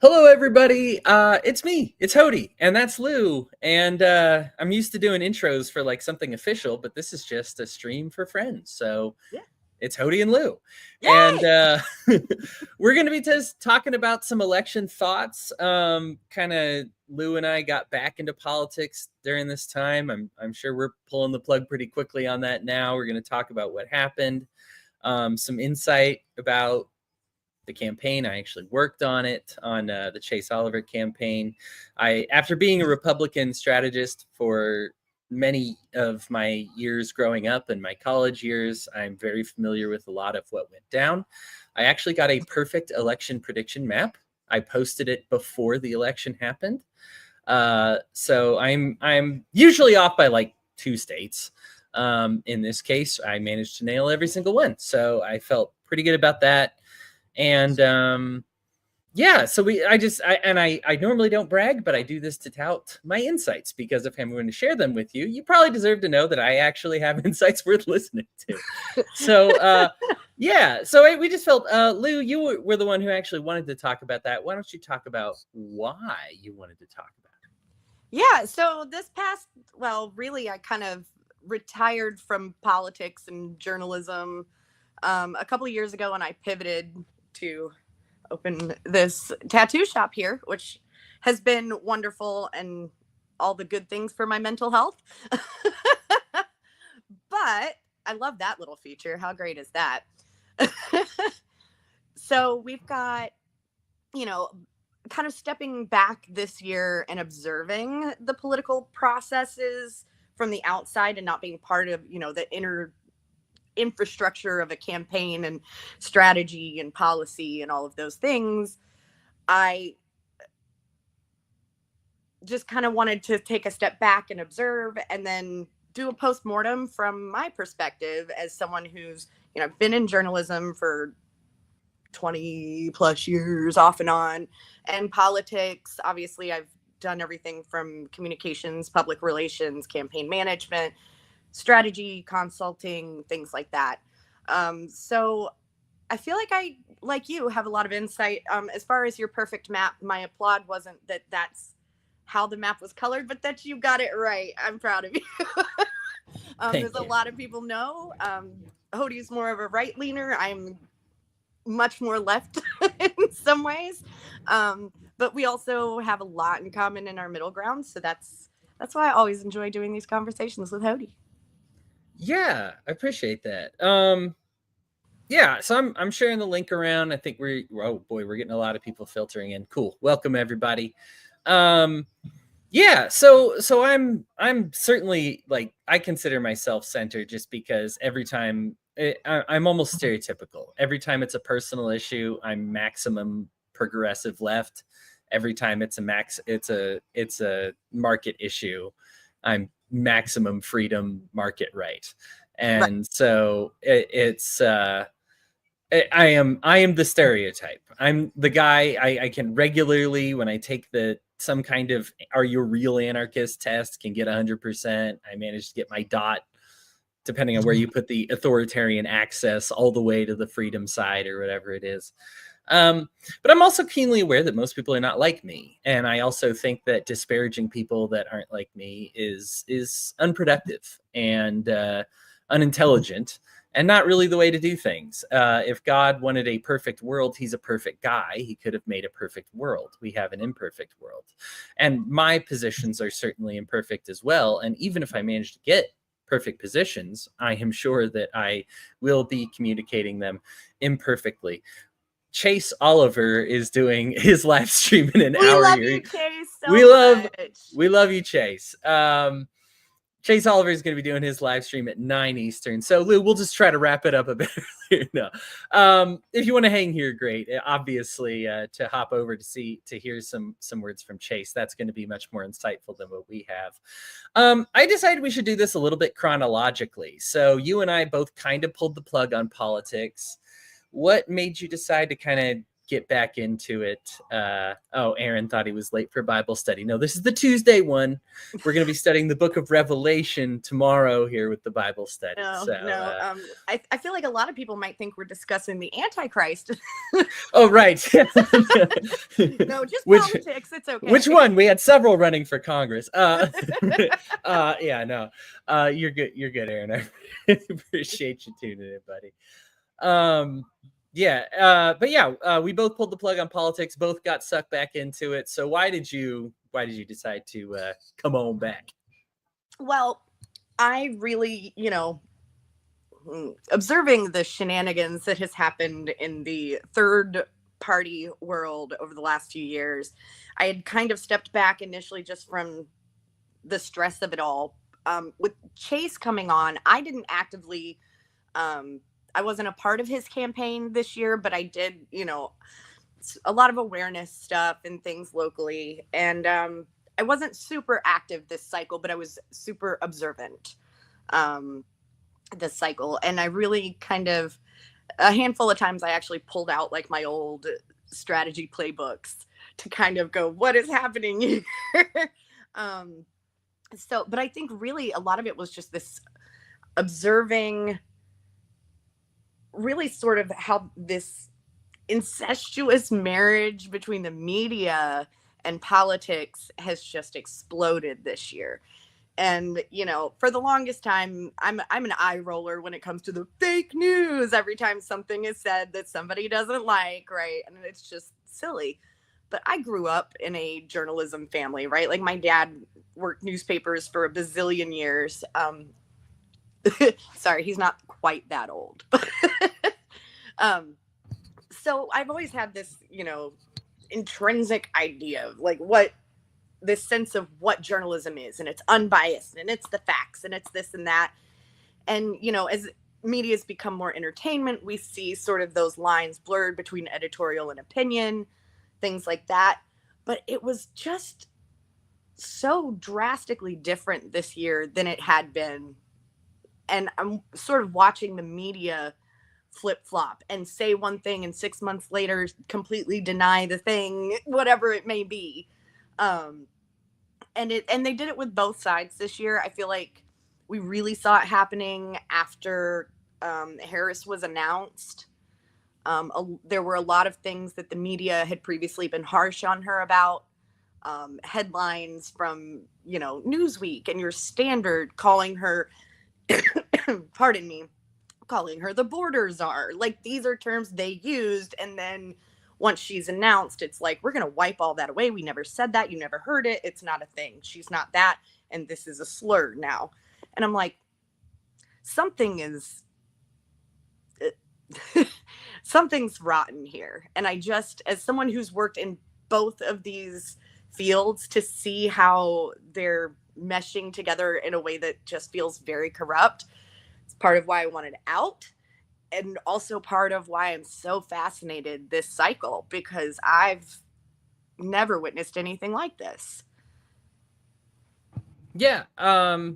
Hello, everybody. It's me. It's Hodey, and that's Lou. And I'm used to doing intros for like something official, but this is just a stream for friends. So Yeah. it's Hodey and Lou, and Yay! we're going to be just talking about some election thoughts. Kind of Lou and I got back into politics during this time. I'm sure we're pulling the plug pretty quickly on that now. We're going to talk about what happened, some insight about the campaign. I actually worked on it on the Chase Oliver campaign. After being a Republican strategist for many of my years growing up and my college years, I'm very familiar with a lot of what went down. I actually got a perfect election prediction map. I posted it before the election happened. So I'm usually off by like 2 states. In this case, I managed to nail every single one. So I felt pretty good about that. And yeah, so I normally don't brag, but I do this to tout my insights, because if I'm going to share them with you, you probably deserve to know that I actually have insights worth listening to. So yeah, so we just felt, Lou, you were the one who actually wanted to talk about that. Why don't you talk about why you wanted to talk about it? Yeah, so really, I kind of retired from politics and journalism a couple of years ago, and I pivoted to open this tattoo shop here, which has been wonderful and all the good things for my mental health. But I love that little feature. How great is that? So we've got, you know, kind of stepping back this year and observing the political processes from the outside and not being part of, the inner infrastructure of a campaign and strategy and policy and all of those things. I just kind of wanted to take a step back and observe and then do a post-mortem from my perspective as someone who's, been in journalism for 20 plus years off and on, and politics. Obviously, I've done everything from communications, public relations, campaign management, strategy, consulting, things like that. So I feel like I, like you, have a lot of insight. As far as your perfect map, my applaud wasn't that that's how the map was colored, but that you got it right. I'm proud of you. There's a lot of people know Hodey's more of a right leaner. I'm much more left in some ways, but we also have a lot in common in our middle ground. So that's why I always enjoy doing these conversations with Hodey. Yeah, I appreciate that. Yeah, so I'm sharing the link around. I think oh boy, we're getting a lot of people filtering in. Cool. Welcome, everybody. Yeah, so I'm certainly, like, I consider myself centered, just because every time I'm almost stereotypical. Every time it's a personal issue, I'm maximum progressive left. Every time it's a market issue, I'm maximum freedom market right. Right. And so I am the stereotype. I'm the guy. I can regularly, when I take some kind of "Are you a real anarchist" test, can get 100%. I managed to get my dot, depending on where you put the authoritarian access, all the way to the freedom side or whatever it is. But I'm also keenly aware that most people are not like me, and I also think that disparaging people that aren't like me is unproductive and unintelligent, and not really the way to do things. If God wanted a perfect world, he's a perfect guy. He could have made a perfect world. We have an imperfect world. And my positions are certainly imperfect as well. And even if I manage to get perfect positions, I am sure that I will be communicating them imperfectly. Chase Oliver is doing his live stream in an hour Love here. you, Chase, so We much. love you, Chase. Chase Oliver is going to be doing his live stream at 9 Eastern. So, Lou, we'll just try to wrap it up a bit earlier. No. If you want to hang here, great. Obviously, to hop over to hear some words from Chase, that's going to be much more insightful than what we have. I decided we should do this a little bit chronologically. So you and I both kind of pulled the plug on politics. What made you decide to kind of get back into it. Oh, Aaron thought he was late for Bible study. No, this is the Tuesday one. We're going to be studying the book of Revelation tomorrow here with the Bible study. No. I feel like a lot of people might think we're discussing the Antichrist. Oh, right. No, just politics. It's okay. Which one? We had several running for Congress. Yeah, no. You're good. You're good, Aaron. I appreciate you tuning in, buddy. We both pulled the plug on politics, both got sucked back into it. So why did you decide to come on back? Well, I really, observing the shenanigans that has happened in the third party world over the last few years, I had kind of stepped back initially just from the stress of it all. With Chase coming on, I didn't actively I wasn't a part of his campaign this year, but I did, a lot of awareness stuff and things locally. And I wasn't super active this cycle, but I was super observant this cycle. And I really kind of, a handful of times I actually pulled out like my old strategy playbooks to kind of go, what is happening here? But I think really a lot of it was just this observing really sort of how this incestuous marriage between the media and politics has just exploded this year. And, for the longest time, I'm an eye roller when it comes to the fake news every time something is said that somebody doesn't like, right? And it's just silly. But I grew up in a journalism family, right? Like my dad worked newspapers for a bazillion years. Sorry, he's not quite that old. So I've always had this, intrinsic idea of like what this sense of what journalism is, and it's unbiased and it's the facts and it's this and that. And, as media's become more entertainment, we see sort of those lines blurred between editorial and opinion, things like that. But it was just so drastically different this year than it had been. And I'm sort of watching the media flip-flop and say one thing and 6 months later completely deny the thing, whatever it may be. And they did it with both sides this year. I feel like we really saw it happening after Harris was announced. There were a lot of things that the media had previously been harsh on her about. Headlines from, Newsweek and your Standard calling her pardon me, calling her the border czar. Like, these are terms they used. And then once she's announced, it's like, we're going to wipe all that away. We never said that. You never heard it. It's not a thing. She's not that. And this is a slur now. And I'm like, something's rotten here. And I just, as someone who's worked in both of these fields, to see how they're meshing together in a way that just feels very corrupt, it's part of why I wanted out, and also part of why I'm so fascinated this cycle, because I've never witnessed anything like this. Yeah, I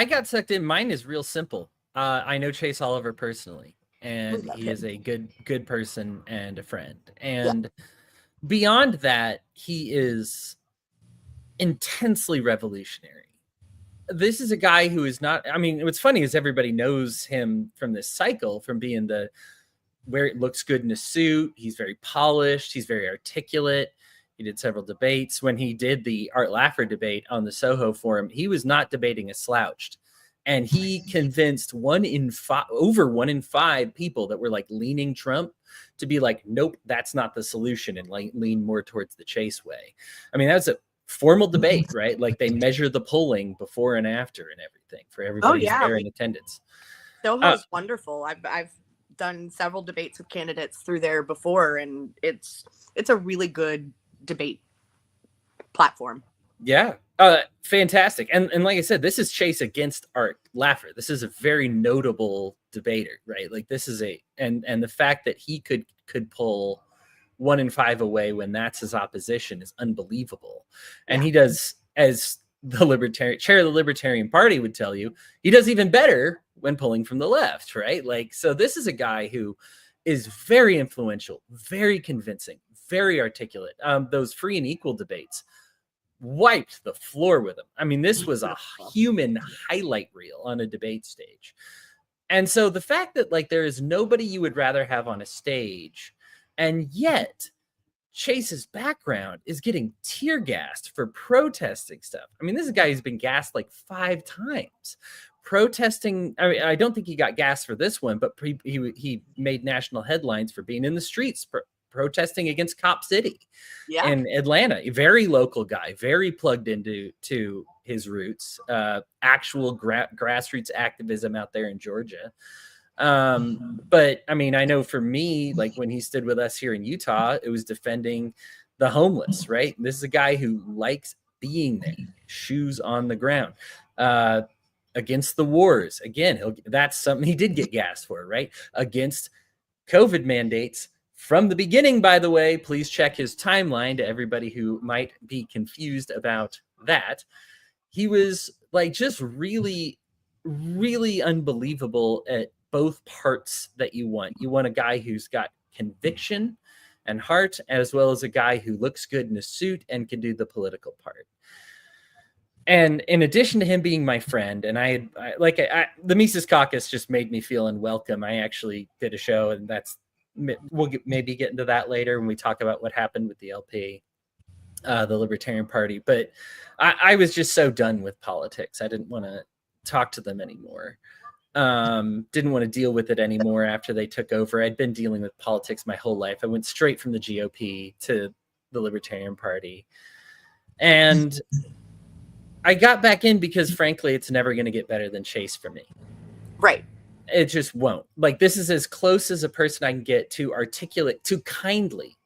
got sucked in. Mine is real simple. I know Chase Oliver personally, and he is a good person and a friend. And beyond that, he is intensely revolutionary. This is a guy who is not, what's funny is everybody knows him from this cycle, from being where it looks good in a suit. He's very polished. He's very articulate. He did several debates. When he did the Art Laffer debate on the Soho Forum, he was not debating a slouched. And he convinced over 1 in 5 people that were like leaning Trump to be like, nope, that's not the solution, and lean more towards the Chase way. That's a formal debate, right? Like, they measure the polling before and after and everything for everybody who's there in attendance. Soho's wonderful. I've done several debates with candidates through there before, and it's a really good debate platform. Yeah. Fantastic. And like I said, this is Chase against Art Laffer. This is a very notable debater, right? Like, this is and the fact that he could pull 1 in 5 away when that's his opposition is unbelievable. And he does, as the chair of the Libertarian Party would tell you, he does even better when pulling from the left, right? Like, so this is a guy who is very influential, very convincing, very articulate. Those free and equal debates wiped the floor with him. I mean, this was a human highlight reel on a debate stage. And so the fact that like there is nobody you would rather have on a stage, and yet Chase's background is getting tear gassed for protesting stuff. I mean, this is a guy who's been gassed like 5 times. Protesting, I mean, I don't think he got gassed for this one, but he made national headlines for being in the streets protesting against Cop City in Atlanta. A very local guy, very plugged into his roots, actual grassroots activism out there in Georgia. But I mean, I know for me, like when he stood with us here in Utah, it was defending the homeless, right? This is a guy who likes being there, shoes on the ground, against the wars. Again, that's something he did get gassed for, right? Against COVID mandates from the beginning, by the way. Please check his timeline to everybody who might be confused about that. He was like just really, really unbelievable at both parts that you want. You want a guy who's got conviction and heart, as well as a guy who looks good in a suit and can do the political part. And in addition to him being my friend, and the Mises Caucus just made me feel unwelcome. I actually did a show, and we'll maybe get into that later when we talk about what happened with the LP, the Libertarian Party. But I was just so done with politics. I didn't want to talk to them anymore. Didn't want to deal with it anymore after they took over. I'd been dealing with politics my whole life. I went straight from the GOP to the Libertarian Party. And I got back in because, frankly, it's never going to get better than Chase for me. Right. It just won't. Like, this is as close as a person I can get to articulate, to kindly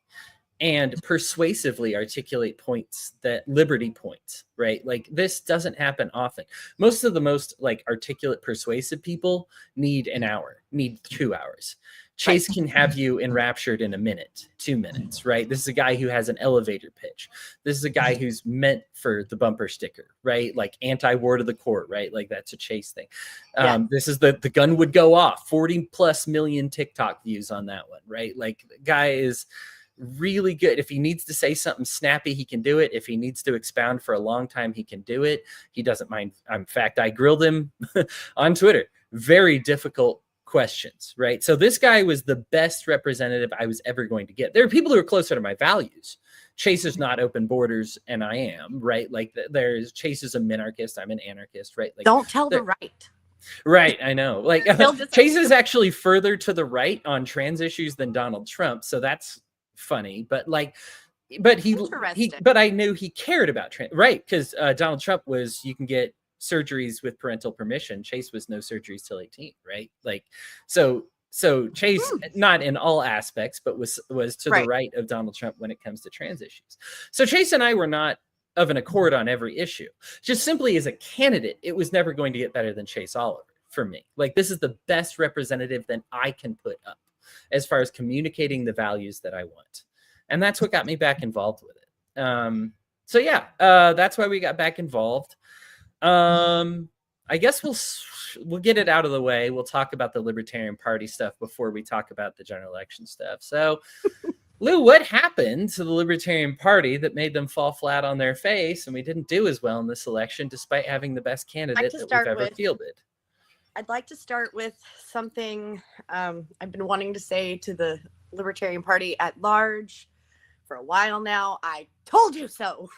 and persuasively articulate points, that liberty points, right? Like, this doesn't happen often. Most of the most like articulate, persuasive people need an hour, need 2 hours. Chase can have you enraptured in a minute, 2 minutes, right? This is a guy who has an elevator pitch. This is a guy who's meant for the bumper sticker, right? Like anti-war to the court, right? Like that's a Chase thing. This is the gun would go off, 40+ million TikTok views on that one, right? Like the guy is really good. If he needs to say something snappy, he can do it. If he needs to expound for a long time, he can do it. He doesn't mind. In fact, I grilled him on Twitter. Very difficult questions, right? So this guy was the best representative I was ever going to get. There are people who are closer to my values. Chase is not open borders, and I am, right? Like there's Chase is a minarchist, I'm an anarchist, right? Like, don't tell the right. Right, I know. Like Chase is actually further to the right on trans issues than Donald Trump, so that's funny. But like, but I knew he cared about trans, right? Because Donald Trump was, you can get surgeries with parental permission. Chase was no surgeries till 18, right? Like, so Chase, not in all aspects, but was to the right of Donald Trump when it comes to trans issues. So Chase and I were not of an accord on every issue. Just simply as a candidate, it was never going to get better than Chase Oliver for me. Like, this is the best representative that I can put up as far as communicating the values that I want. And that's what got me back involved with it. So yeah, that's why we got back involved. I guess we'll get it out of the way. We'll talk about the Libertarian Party stuff before we talk about the general election stuff. So, Lou, what happened to the Libertarian Party that made them fall flat on their face, and we didn't do as well in this election despite having the best candidate that we've ever fielded? I'd like to start with something I've been wanting to say to the Libertarian Party at large for a while now. I told you so.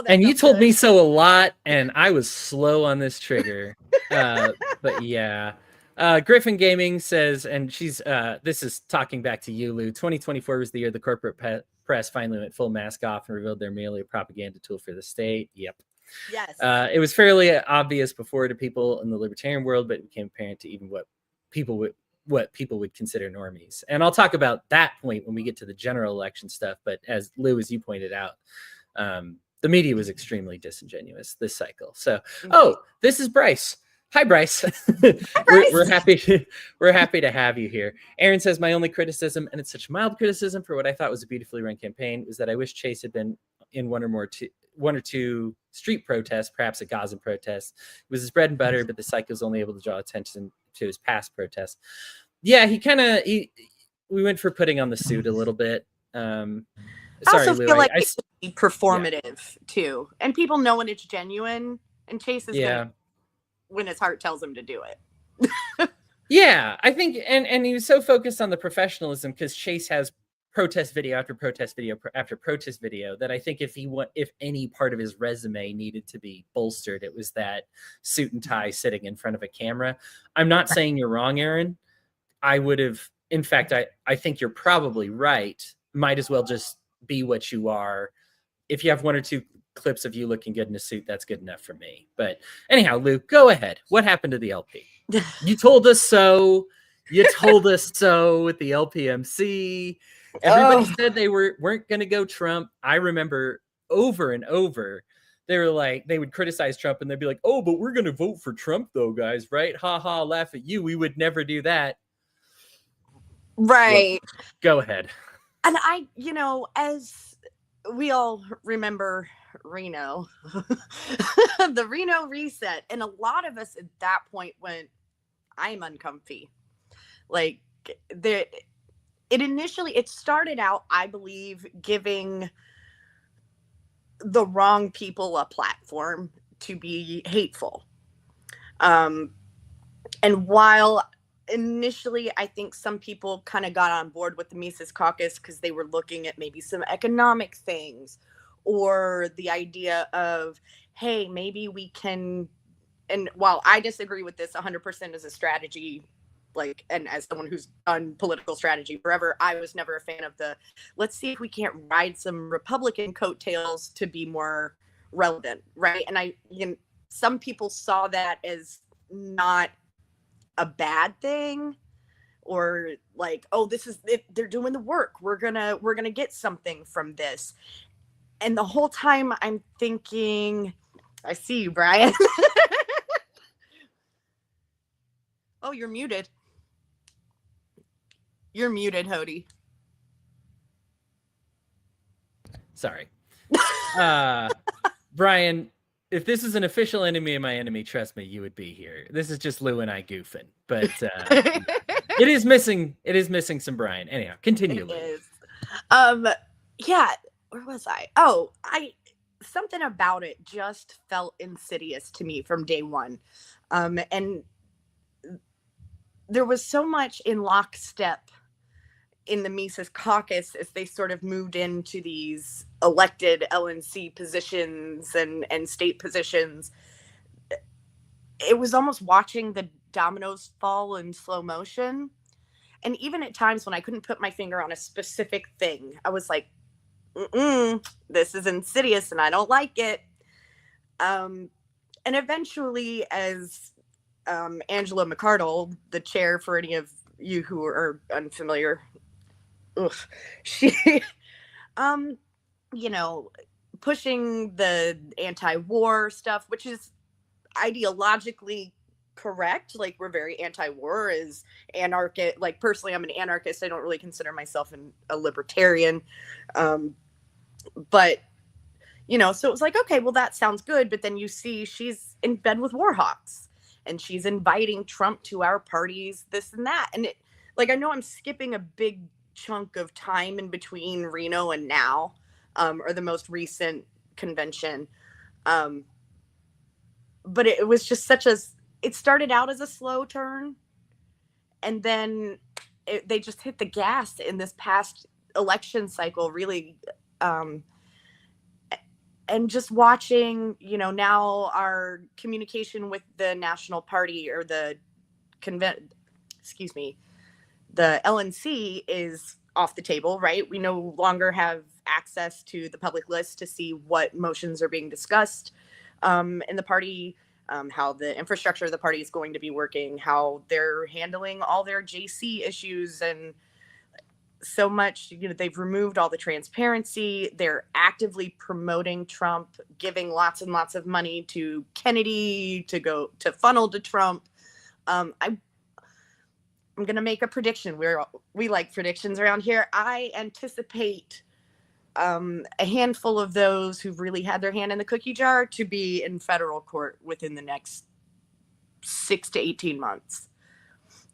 And you told me so a lot, and I was slow on this trigger. But yeah. Griffin Gaming says, and she's this is talking back to you, Lou. 2024 was the year the corporate press finally went full mask off and revealed they're merely a propaganda tool for the state. Yep. Yes. It was fairly obvious before to people in the libertarian world, but it became apparent to even what people would consider normies. And I'll talk about that point when we get to the general election stuff. But as Lou, as you pointed out, the media was extremely disingenuous this cycle. So, this is Bryce. Hi, Bryce. Hi, Bryce. We're happy to have you here. Aaron says, my only criticism, and it's such mild criticism for what I thought was a beautifully run campaign, was that I wish Chase had been in one or two street protests, perhaps a Gaza protest. It was his bread and butter, but the cycle was only able to draw attention to his past protests. Yeah, we went for putting on the suit a little bit. I Sorry, also Lou. feel like it should be performative too, and people know when it's genuine. And Chase is gonna when his heart tells him to do it. Yeah, I think, and he was so focused on the professionalism because Chase has protest video after protest video after protest video that I think if any part of his resume needed to be bolstered, it was that suit and tie sitting in front of a camera. I'm not saying you're wrong, Aaron. I would have, in fact, I think you're probably right. Might as well just be what you are. If you have one or two clips of you looking good in a suit, that's good enough for me. But anyhow, Lou, go ahead. What happened to the LP? You told us so. You told us so with the LPMC. Everybody said they weren't going to go Trump. I remember over and over, they were like, they would criticize Trump and they'd be like, oh, but we're going to vote for Trump though, guys, right? Ha ha, laugh at you. We would never do that. Right. Well, go ahead. And as we all remember Reno, the Reno reset. And a lot of us at that point went, I'm uncomfy. Like it started out, I believe, giving the wrong people a platform to be hateful. And while initially I think some people kind of got on board with the Mises Caucus because they were looking at maybe some economic things or the idea of, hey, maybe we can, and while I disagree with this 100% as a strategy, like, and as someone who's done political strategy forever, I was never a fan of let's see if we can't ride some Republican coattails to be more relevant, right? And some people saw that as not a bad thing, or like, oh, this is it, they're doing the work. We're gonna get something from this. And the whole time I'm thinking, I see you, Brian. Oh, you're muted. You're muted, Hodey. Sorry. Brian, if this is an official enemy of my enemy, trust me, you would be here. This is just Lou and I goofing. But it is missing some Brian. Anyhow, continue. It is. Yeah, where was I? Oh, something about it just felt insidious to me from day one. And there was so much in lockstep in the Mises Caucus as they sort of moved into these elected LNC positions and state positions. It was almost watching the dominoes fall in slow motion. And even at times when I couldn't put my finger on a specific thing, I was like, this is insidious and I don't like it. And eventually, as Angela McArdle, the chair for any of you who are unfamiliar, she, pushing the anti-war stuff, which is ideologically correct. Like, we're very anti-war, as anarchist. Like, personally, I'm an anarchist. I don't really consider myself a libertarian. But, so it was like, okay, well, that sounds good. But then you see she's in bed with war hawks and she's inviting Trump to our parties, this and that. And I know I'm skipping a big chunk of time in between Reno and now, or the most recent convention. But it was just it started out as a slow turn. And then they just hit the gas in this past election cycle, really. And just watching, now our communication with the National Party or the LNC is off the table, right? We no longer have access to the public list to see what motions are being discussed in the party, how the infrastructure of the party is going to be working, how they're handling all their JC issues, and so much, they've removed all the transparency. They're actively promoting Trump, giving lots and lots of money to Kennedy to funnel to Trump. I'm going to make a prediction. We like predictions around here. I anticipate a handful of those who've really had their hand in the cookie jar to be in federal court within the next 6 to 18 months.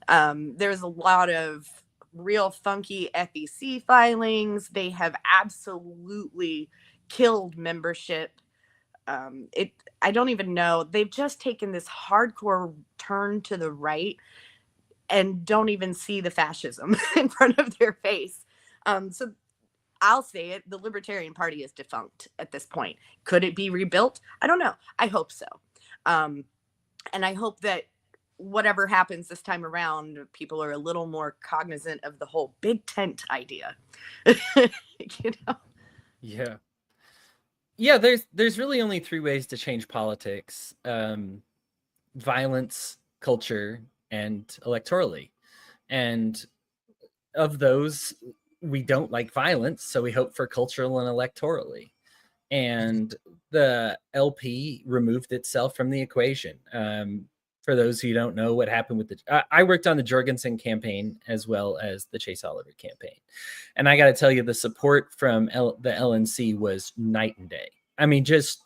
There's a lot of real funky FEC filings. They have absolutely killed membership. I don't even know. They've just taken this hardcore turn to the right and don't even see the fascism in front of their face. So I'll say it, the Libertarian Party is defunct at this point. Could it be rebuilt? I don't know. I hope so. And I hope that whatever happens this time around, people are a little more cognizant of the whole big tent idea. You know? Yeah. Yeah, there's really only 3 ways to change politics: violence, culture, and electorally. And of those, we don't like violence, so we hope for cultural and electorally. And the LP removed itself from the equation. For those who don't know what happened with I worked on the Jorgensen campaign as well as the Chase Oliver campaign. And I got to tell you, the support from the LNC was night and day. I mean, just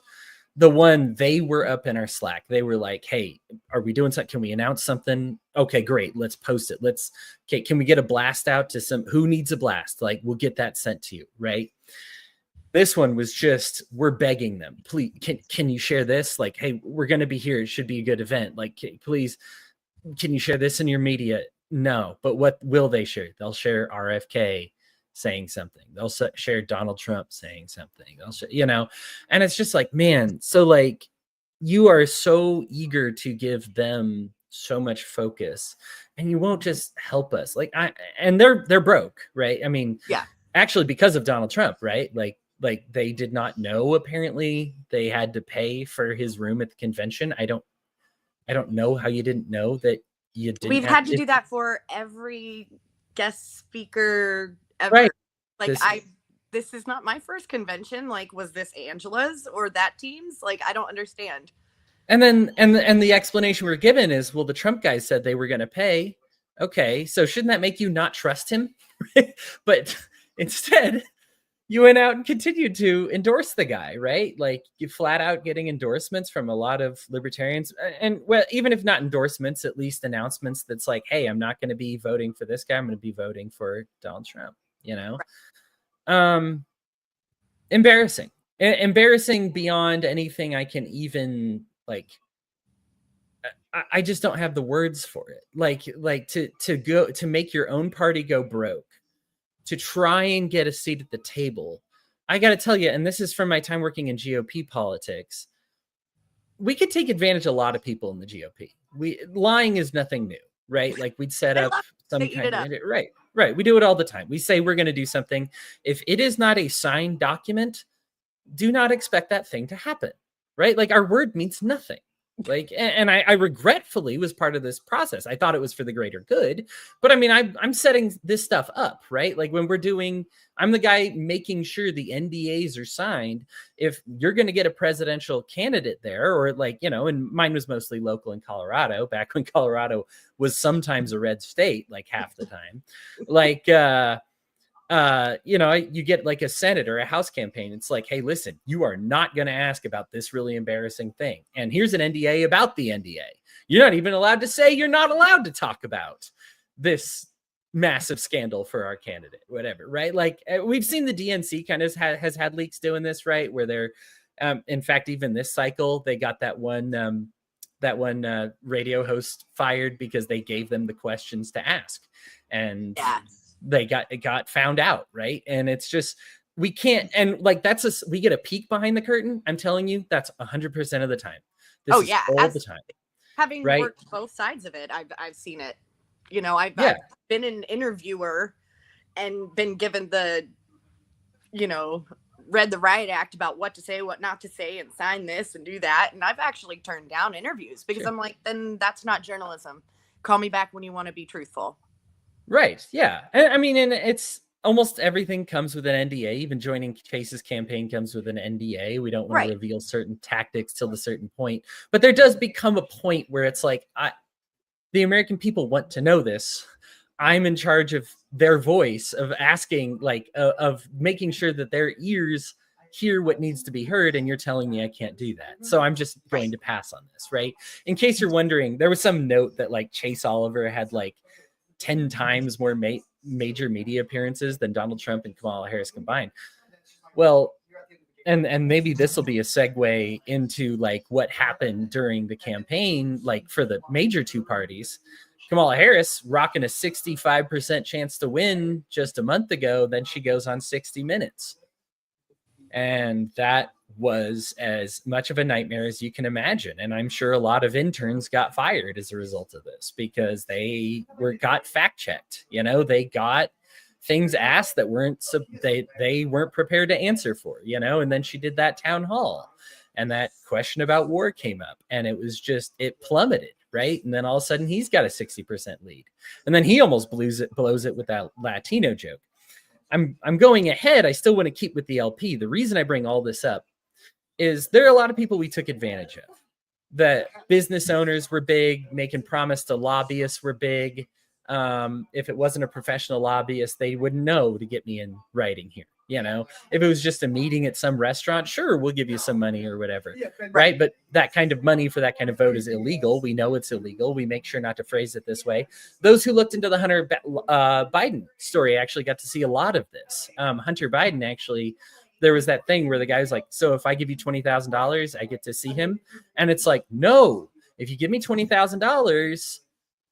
the one, they were up in our Slack. They were like, hey, are we doing something? Can we announce something? Okay, great. Let's post it. Can we get a blast out to who needs a blast? Like, we'll get that sent to you, right? This one was just, we're begging them, please, can you share this? Like, hey, we're going to be here. It should be a good event. Like, please, can you share this in your media? No, but what will they share? They'll share RFK saying something. They'll share Donald Trump saying something. They'll share, and it's just like, man, so like, you are so eager to give them so much focus, and you won't just help us. Like, and they're broke, right? I mean, yeah, actually, because of Donald Trump, right? Like they did not know, apparently they had to pay for his room at the convention. I don't know how you didn't know that you didn't. We've had to do that for every guest speaker ever. Right. Like, this is not my first convention. Like, was this Angela's or that team's? Like, I don't understand. And then and the explanation we're given is, well, the Trump guys said they were going to pay. Okay, so shouldn't that make you not trust him? But instead, you went out and continued to endorse the guy, right? Like, you flat out getting endorsements from a lot of libertarians. And, well, even if not endorsements, at least announcements that's like, hey, I'm not going to be voting for this guy. I'm going to be voting for Donald Trump, Embarrassing beyond anything I can even, like, I just don't have the words for it. Like to make your own party go broke, to try and get a seat at the table. I got to tell you, and this is from my time working in GOP politics, we could take advantage of a lot of people in the GOP. Lying is nothing new, right? Like, we'd set up some kind of, right. We do it all the time. We say we're going to do something. If it is not a signed document, do not expect that thing to happen, right? Like, our word means nothing. Like, and I regretfully was part of this process. I thought it was for the greater good, but I mean, I'm setting this stuff up, right? Like, when I'm the guy making sure the NDAs are signed. If you're going to get a presidential candidate there, or like, and mine was mostly local in Colorado, back when Colorado was sometimes a red state, like half the time, like, you get like a Senate or a House campaign. It's like, hey, listen, you are not going to ask about this really embarrassing thing. And here's an NDA about the NDA. You're not even allowed to say you're not allowed to talk about this massive scandal for our candidate, whatever, right? Like, we've seen the DNC kind of has had leaks doing this, right? Where they're, in fact, even this cycle, they got that one radio host fired because they gave them the questions to ask. And they got found out, right? And it's just, we can't, and like, we get a peek behind the curtain. I'm telling you, that's 100% of the time. This is all the time. Having worked both sides of it, I've seen it. I've been an interviewer and been given the, read the riot act about what to say, what not to say, and sign this and do that. And I've actually turned down interviews because I'm like, then that's not journalism. Call me back when you want to be truthful. Right. Yeah. I mean, and it's almost everything comes with an NDA. Even joining Chase's campaign comes with an NDA. We don't want to reveal certain tactics till the certain point. But there does become a point where it's like, the American people want to know this. I'm in charge of their voice, of asking, like, of making sure that their ears hear what needs to be heard, and you're telling me I can't do that. So I'm just going to pass on this, right? In case you're wondering, there was some note that like Chase Oliver had like 10 times more major media appearances than Donald Trump and Kamala Harris combined. Well, and maybe this will be a segue into like what happened during the campaign, like for the major two parties. Kamala Harris rocking a 65% chance to win just a month ago. Then she goes on 60 Minutes. And that was as much of a nightmare as you can imagine. And I'm sure a lot of interns got fired as a result of this because they got fact checked. You know, they got things asked that they weren't prepared to answer for, you know. And then she did that town hall and that question about war came up and it was just, it plummeted, right? And then all of a sudden he's got a 60% lead. And then he almost blows it with that Latino joke. I'm going ahead. I still want to keep with the LP. The reason I bring all this up is there are a lot of people we took advantage of. The business owners were big, making promise to lobbyists were big. If it wasn't a professional lobbyist, they wouldn't know to get me in writing here. You know, if it was just a meeting at some restaurant, sure, we'll give you some money or whatever. Right. But that kind of money for that kind of vote is illegal. We know it's illegal. We make sure not to phrase it this way. Those who looked into the Hunter Biden story actually got to see a lot of this. Hunter Biden actually, there was that thing where the guy was like, so if I give you $20,000, I get to see him. And it's like, no, if you give me $20,000,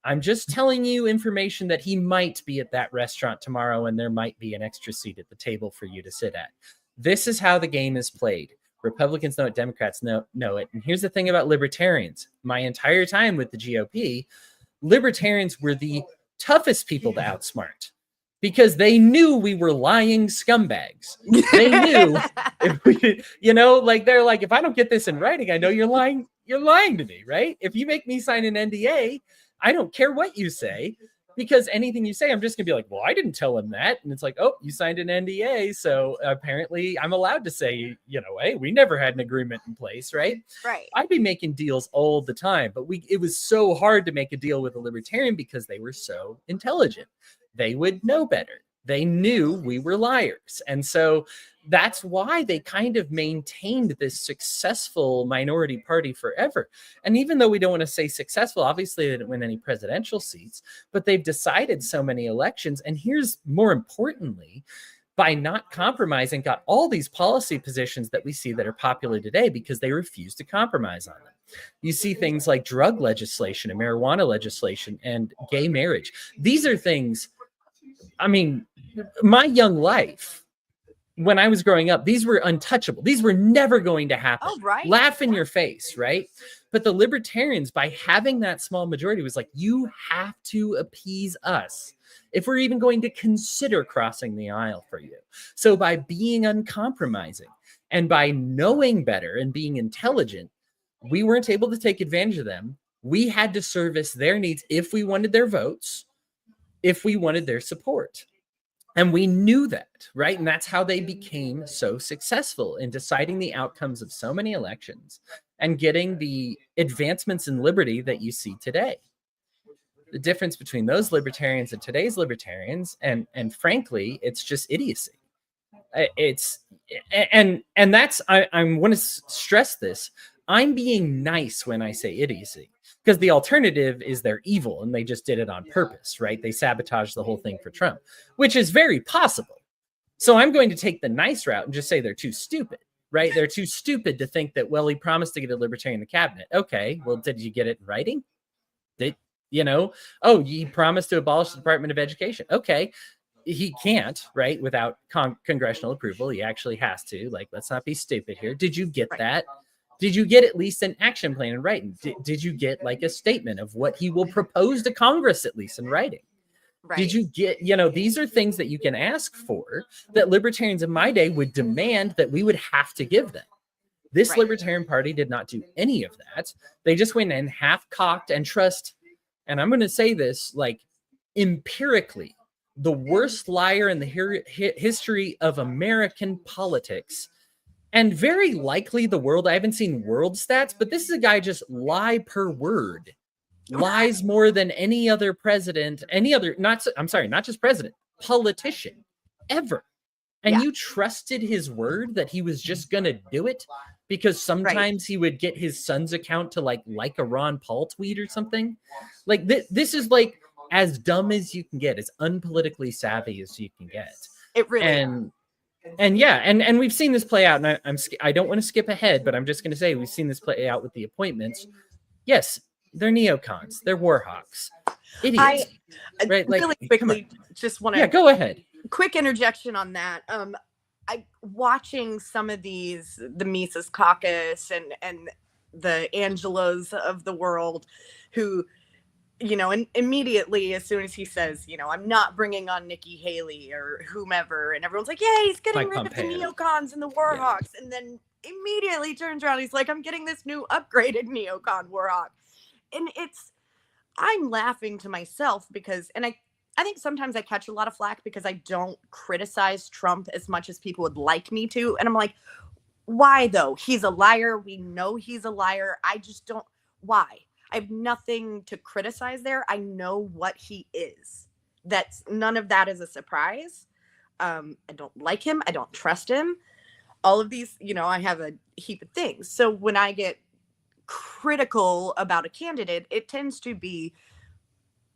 I'm just telling you information that he might be at that restaurant tomorrow and there might be an extra seat at the table for you to sit at. This is how the game is played. Republicans know it, Democrats know it. And here's the thing about libertarians. My entire time with the GOP, libertarians were the toughest people to outsmart because they knew we were lying scumbags. They knew, if we, you know, like they're like, if I don't get this in writing, I know you're lying to me, right? If you make me sign an NDA, I don't care what you say, because anything you say, I'm just gonna be like, well, I didn't tell him that. And it's like, oh, you signed an NDA. So apparently I'm allowed to say, you know, hey, we never had an agreement in place, right? Right. I'd be making deals all the time, but it was so hard to make a deal with a libertarian because they were so intelligent. They would know better. They knew we were liars. And so that's why they kind of maintained this successful minority party forever. And even though we don't want to say successful, obviously they didn't win any presidential seats, but they've decided so many elections. And here's more importantly, by not compromising, got all these policy positions that we see that are popular today because they refuse to compromise on them. You see things like drug legislation and marijuana legislation and gay marriage. These are things, I mean, my young life, when I was growing up, these were untouchable. These were never going to happen. Oh, right. Laugh in your face, right? But the libertarians, by having that small majority, was like, you have to appease us if we're even going to consider crossing the aisle for you. So by being uncompromising and by knowing better and being intelligent, we weren't able to take advantage of them. We had to service their needs if we wanted their votes, if we wanted their support. And we knew that, right? And that's how they became so successful in deciding the outcomes of so many elections and getting the advancements in liberty that you see today. The difference between those libertarians and today's libertarians, and frankly, it's just idiocy. And that's, I want to stress this. I'm being nice when I say idiocy, because the alternative is they're evil and they just did it on purpose, right? They sabotaged the whole thing for Trump, which is very possible. So I'm going to take the nice route and just say they're too stupid, right? They're too stupid to think that, well, he promised to get a libertarian in the cabinet. Okay, well, did you get it in writing? He promised to abolish the Department of Education. Okay, he can't, right? Without congressional approval. He actually has to. Like, let's not be stupid here. Did you get that? Did you get at least an action plan in writing? Did you get like a statement of what he will propose to Congress, at least in writing? Right. Did you get, these are things that you can ask for that libertarians in my day would demand that we would have to give them. This Libertarian Party did not do any of that. They just went in half-cocked and trust. And I'm going to say this, like, empirically, the worst liar in the history of American politics, and very likely the world. I haven't seen world stats, but this is a guy just lie per word. Lies more than any other president, not just president, politician ever. And you trusted his word that he was just going to do it because sometimes he would get his son's account to like a Ron Paul tweet or something. Like this is like as dumb as you can get, as unpolitically savvy as you can get. It really and yeah, and we've seen this play out, and I don't want to skip ahead, but I'm just going to say we've seen this play out with the appointments. Yes, they're neocons, they're warhawks, idiots, right? Like, really quickly, just want to go ahead. Quick interjection on that. I watching some of the Mises Caucus and the Angelos of the world, who, you know, and immediately as soon as he says, you know, I'm not bringing on Nikki Haley or whomever, and everyone's like, yeah, he's getting rid of the neocons and the warhawks, and then immediately turns around, he's like, I'm getting this new upgraded neocon warhawk, and I'm laughing to myself because, and I think sometimes I catch a lot of flack because I don't criticize Trump as much as people would like me to. And I'm like, why though? He's a liar. We know he's a liar. I just don't, why? I have nothing to criticize there. I know what he is. None of that is a surprise. I don't like him. I don't trust him. All of these, you know, I have a heap of things. So when I get critical about a candidate, it tends to be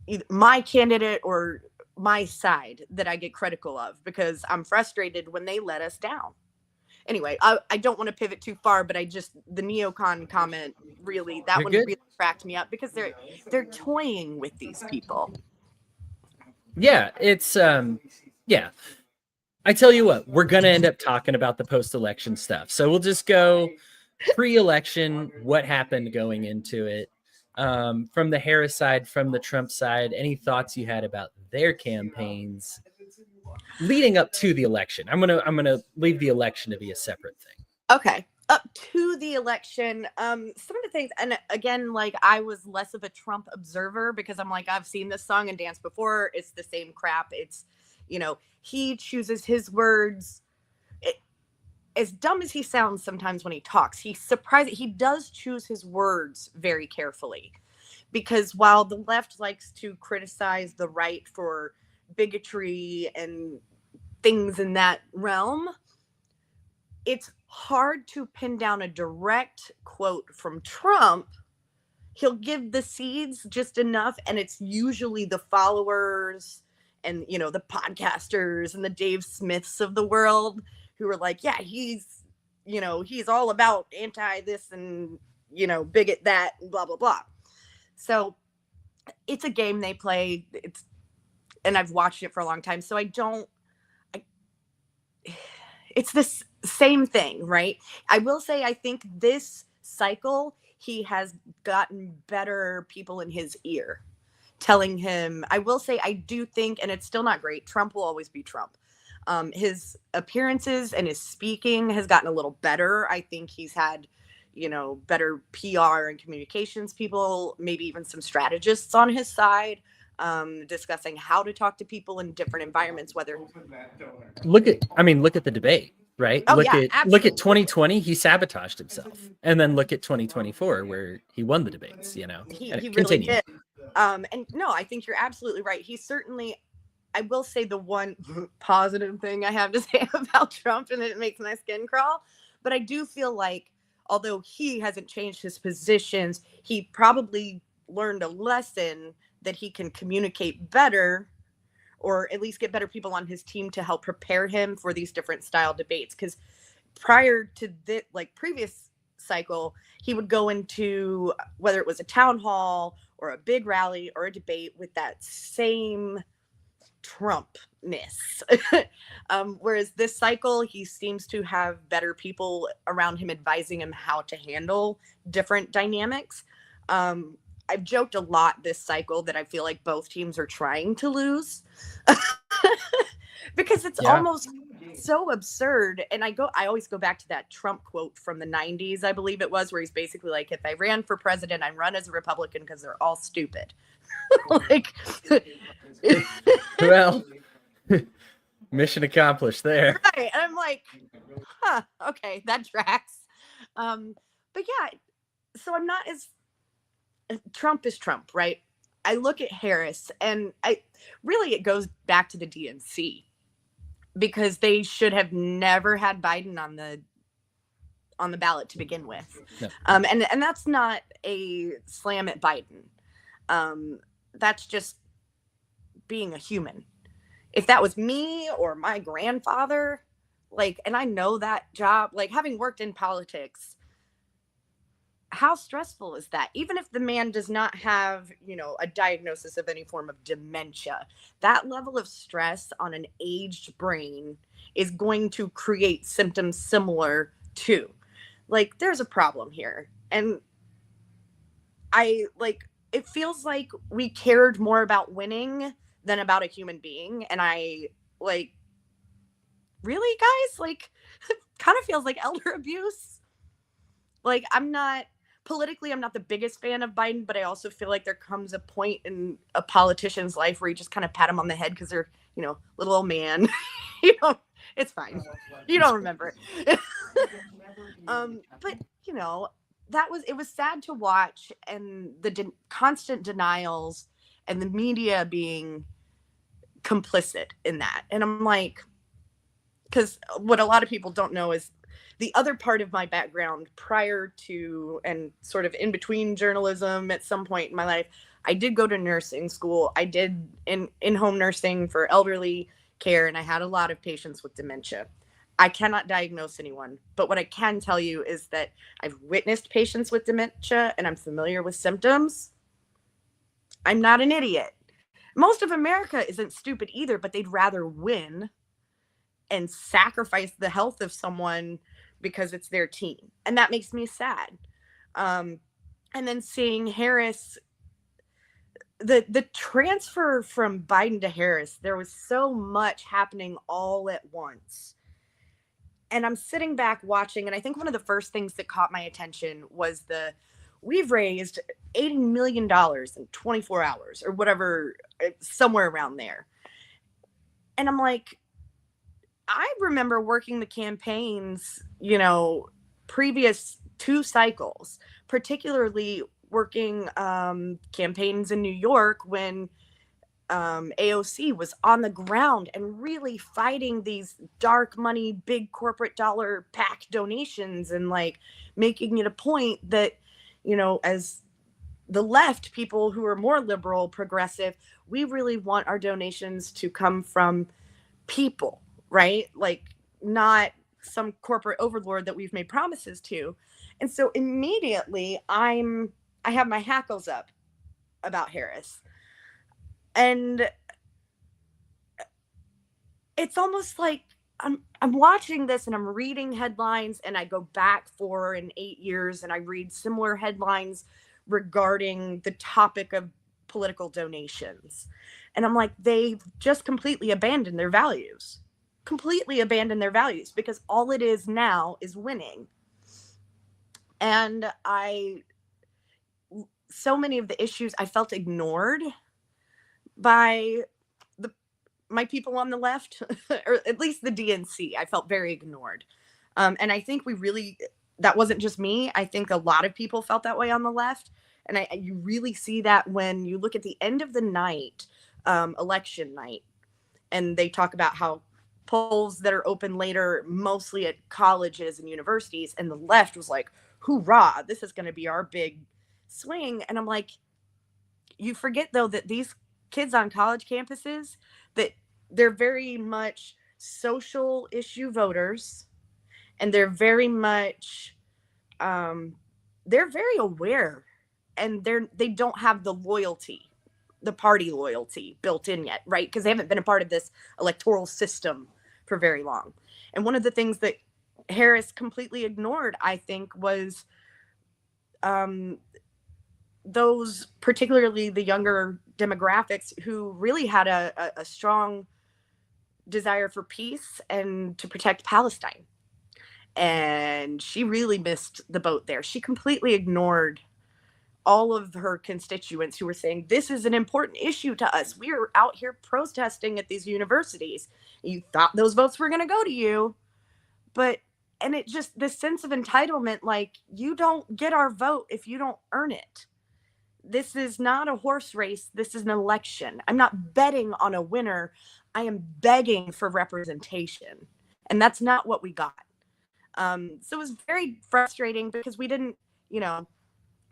either my candidate or my side that I get critical of because I'm frustrated when they let us down. Anyway, I don't want to pivot too far, but the neocon comment really, that one really cracked me up because they're toying with these people. Yeah, it's yeah. I tell you what, we're gonna end up talking about the post-election stuff. So we'll just go pre-election, what happened going into it. From the Harris side, from the Trump side, any thoughts you had about their campaigns leading up to the election? I'm gonna leave the election to be a separate thing. Okay, up to the election, some of the things, and again, like I was less of a Trump observer because I'm like, I've seen this song and dance before. It's the same crap. It's, you know, he chooses his words. As dumb as he sounds sometimes when he talks, he does choose his words very carefully, because while the left likes to criticize the right for bigotry and things in that realm, it's hard to pin down a direct quote from Trump. He'll give the seeds just enough, and it's usually the followers and, you know, the podcasters and the Dave Smiths of the world who are like, yeah, he's all about anti this and, you know, bigot that, and blah, blah, blah. So it's a game they play. And I've watched it for a long time. So it's this same thing, right? I will say, I think this cycle, he has gotten better people in his ear telling him, I will say, I do think, and it's still not great, Trump will always be Trump. His appearances and his speaking has gotten a little better. I think he's had, you know, better PR and communications people, maybe even some strategists on his side, discussing how to talk to people in different environments, whether look at the debate, right? Look at 2020, he sabotaged himself. And then look at 2024 where he won the debates, you know. He really did. And no, I think you're absolutely right. He certainly, I will say the one positive thing I have to say about Trump, and it makes my skin crawl, but I do feel like, although he hasn't changed his positions, he probably learned a lesson that he can communicate better, or at least get better people on his team to help prepare him for these different style debates. Because prior to the previous cycle, he would go into, whether it was a town hall or a big rally or a debate, with that same Trumpness. Whereas this cycle, he seems to have better people around him advising him how to handle different dynamics. I've joked a lot this cycle that I feel like both teams are trying to lose because it's almost so absurd. And I always go back to that Trump quote from the 90s, I believe it was, where he's basically like, if I ran for president, I'd run as a Republican because they're all stupid. Like, well, mission accomplished there. Right. And I'm like, okay, that tracks. But yeah, so I'm not as, Trump is Trump, right? I look at Harris, and it goes back to the DNC, because they should have never had Biden on the ballot to begin with. No. And that's not a slam at Biden. That's just being a human. If that was me or my grandfather, like, and I know that job, like having worked in politics, how stressful is that? Even if the man does not have, you know, a diagnosis of any form of dementia, that level of stress on an aged brain is going to create symptoms similar to. Like, there's a problem here. And I like, it feels like we cared more about winning than about a human being. And I like, really, guys? Like, kind of feels like elder abuse. Like, I'm not politically, I'm not the biggest fan of Biden, but I also feel like there comes a point in a politician's life where you just kind of pat them on the head because they're, you know, little old man. You know, it's fine. You don't remember it. But you know, it was sad to watch, and the constant denials and the media being complicit in that. And I'm like, because what a lot of people don't know is the other part of my background prior to and sort of in between journalism at some point in my life, I did go to nursing school. I did in-home nursing for elderly care, and I had a lot of patients with dementia. I cannot diagnose anyone, but what I can tell you is that I've witnessed patients with dementia and I'm familiar with symptoms. I'm not an idiot. Most of America isn't stupid either, but they'd rather win and sacrifice the health of someone because it's their team. And that makes me sad. And then seeing Harris, the transfer from Biden to Harris, there was so much happening all at once. And I'm sitting back watching, and I think one of the first things that caught my attention was we've raised $80 million in 24 hours or whatever, somewhere around there. And I'm like, I remember working the campaigns, you know, previous 2 cycles, particularly working campaigns in New York when AOC was on the ground and really fighting these dark money, big corporate dollar PAC donations, and like making it a point that, you know, as the left, people who are more liberal, progressive, we really want our donations to come from people, right? Like, not some corporate overlord that we've made promises to. And so immediately I have my hackles up about Harris. And it's almost like I'm watching this and I'm reading headlines, and I go back 4 and 8 years and I read similar headlines regarding the topic of political donations. And I'm like, they've just completely abandoned their values. Completely abandoned their values, because all it is now is winning. And so many of the issues I felt ignored by my people on the left, or at least the DNC. I felt very ignored. And I think that wasn't just me. I think a lot of people felt that way on the left. And you really see that when you look at the end of the night, election night, and they talk about how polls that are open later, mostly at colleges and universities, and the left was like, hoorah, this is going to be our big swing. And I'm like, you forget though that these kids on college campuses, that they're very much social issue voters, and they're very much they're very aware, and they don't have the party loyalty built in yet, right? Because they haven't been a part of this electoral system for very long. And one of the things that Harris completely ignored, I think, was those, particularly the younger demographics, who really had a strong desire for peace and to protect Palestine. And she really missed the boat there. She completely ignored all of her constituents who were saying, this is an important issue to us. We are out here protesting at these universities. You thought those votes were going to go to you. And it just, this sense of entitlement, like, you don't get our vote if you don't earn it. This is not a horse race. This is an election. I'm not betting on a winner. I am begging for representation. And that's not what we got. So it was very frustrating because we didn't, you know,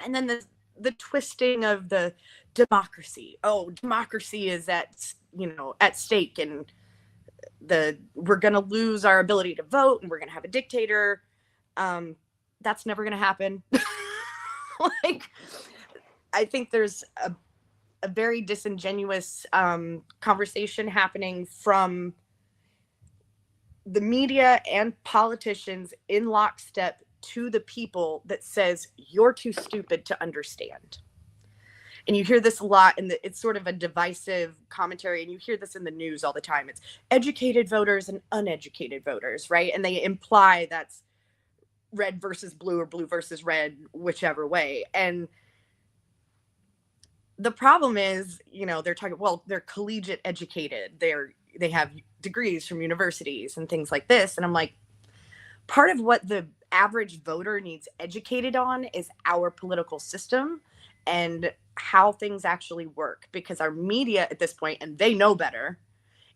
and then the twisting of the democracy. Oh, democracy is at, at stake, and we're going to lose our ability to vote, and we're going to have a dictator. That's never going to happen. Like, I think there's a very disingenuous conversation happening from the media and politicians in lockstep to the people that says you're too stupid to understand. And you hear this a lot, and it's sort of a divisive commentary, and you hear this in the news all the time. It's educated voters and uneducated voters, right? And they imply that's red versus blue or blue versus red, whichever way. And the problem is, they're talking, well, they're collegiate educated. They have degrees from universities and things like this. And I'm like, part of what the average voter needs educated on is our political system and how things actually work, because our media at this point, and they know better,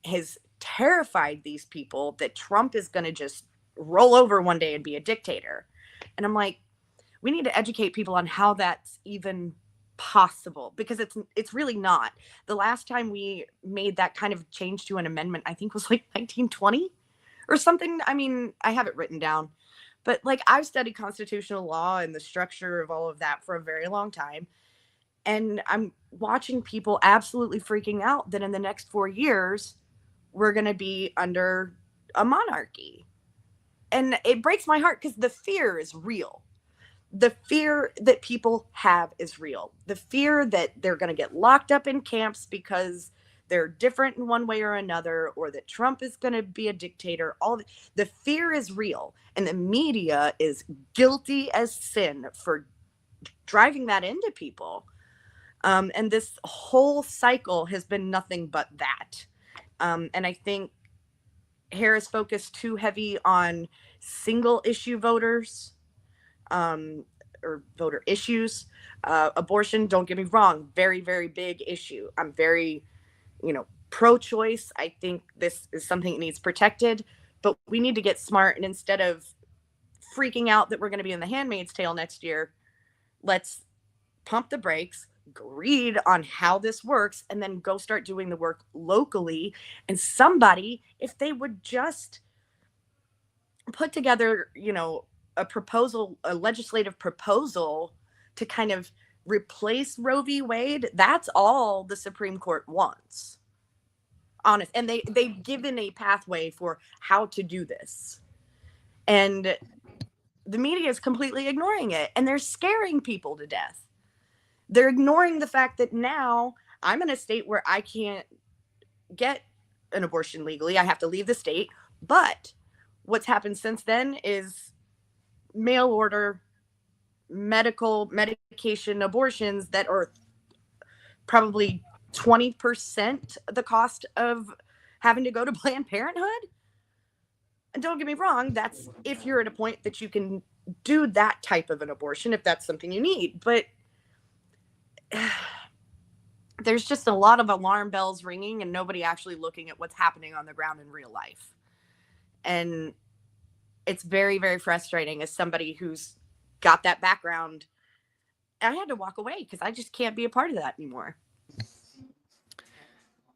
has terrified these people that Trump is going to just roll over one day and be a dictator. And I'm like, we need to educate people on how that's even possible, because it's really not. The last time we made that kind of change to an amendment, I think, was like 1920 or something. I mean, I have it written down, but like, I've studied constitutional law and the structure of all of that for a very long time, and I'm watching people absolutely freaking out that in the next 4 years we're going to be under a monarchy. And it breaks my heart, because the fear is real. The fear that people have is real. The fear that they're going to get locked up in camps because they're different in one way or another, or that Trump is going to be a dictator. The fear is real. And the media is guilty as sin for driving that into people. And this whole cycle has been nothing but that. And I think Harris focused too heavy on single issue voters, or voter issues. Abortion, don't get me wrong, very, very big issue. I'm very, pro-choice. I think this is something that needs protected, but we need to get smart. And instead of freaking out that we're going to be in The Handmaid's Tale next year, let's pump the brakes, go read on how this works, and then go start doing the work locally. And somebody, if they would just put together, a legislative proposal to kind of replace Roe v. Wade, that's all the Supreme Court wants. Honest. And they've given a pathway for how to do this. And the media is completely ignoring it, and they're scaring people to death. They're ignoring the fact that now I'm in a state where I can't get an abortion legally. I have to leave the state. But what's happened since then is mail order medication abortions that are probably 20% the cost of having to go to Planned Parenthood. And don't get me wrong, that's if you're at a point that you can do that type of an abortion, if that's something you need. But there's just a lot of alarm bells ringing and nobody actually looking at what's happening on the ground in real life. And it's very, very frustrating as somebody who's got that background. I had to walk away because I just can't be a part of that anymore.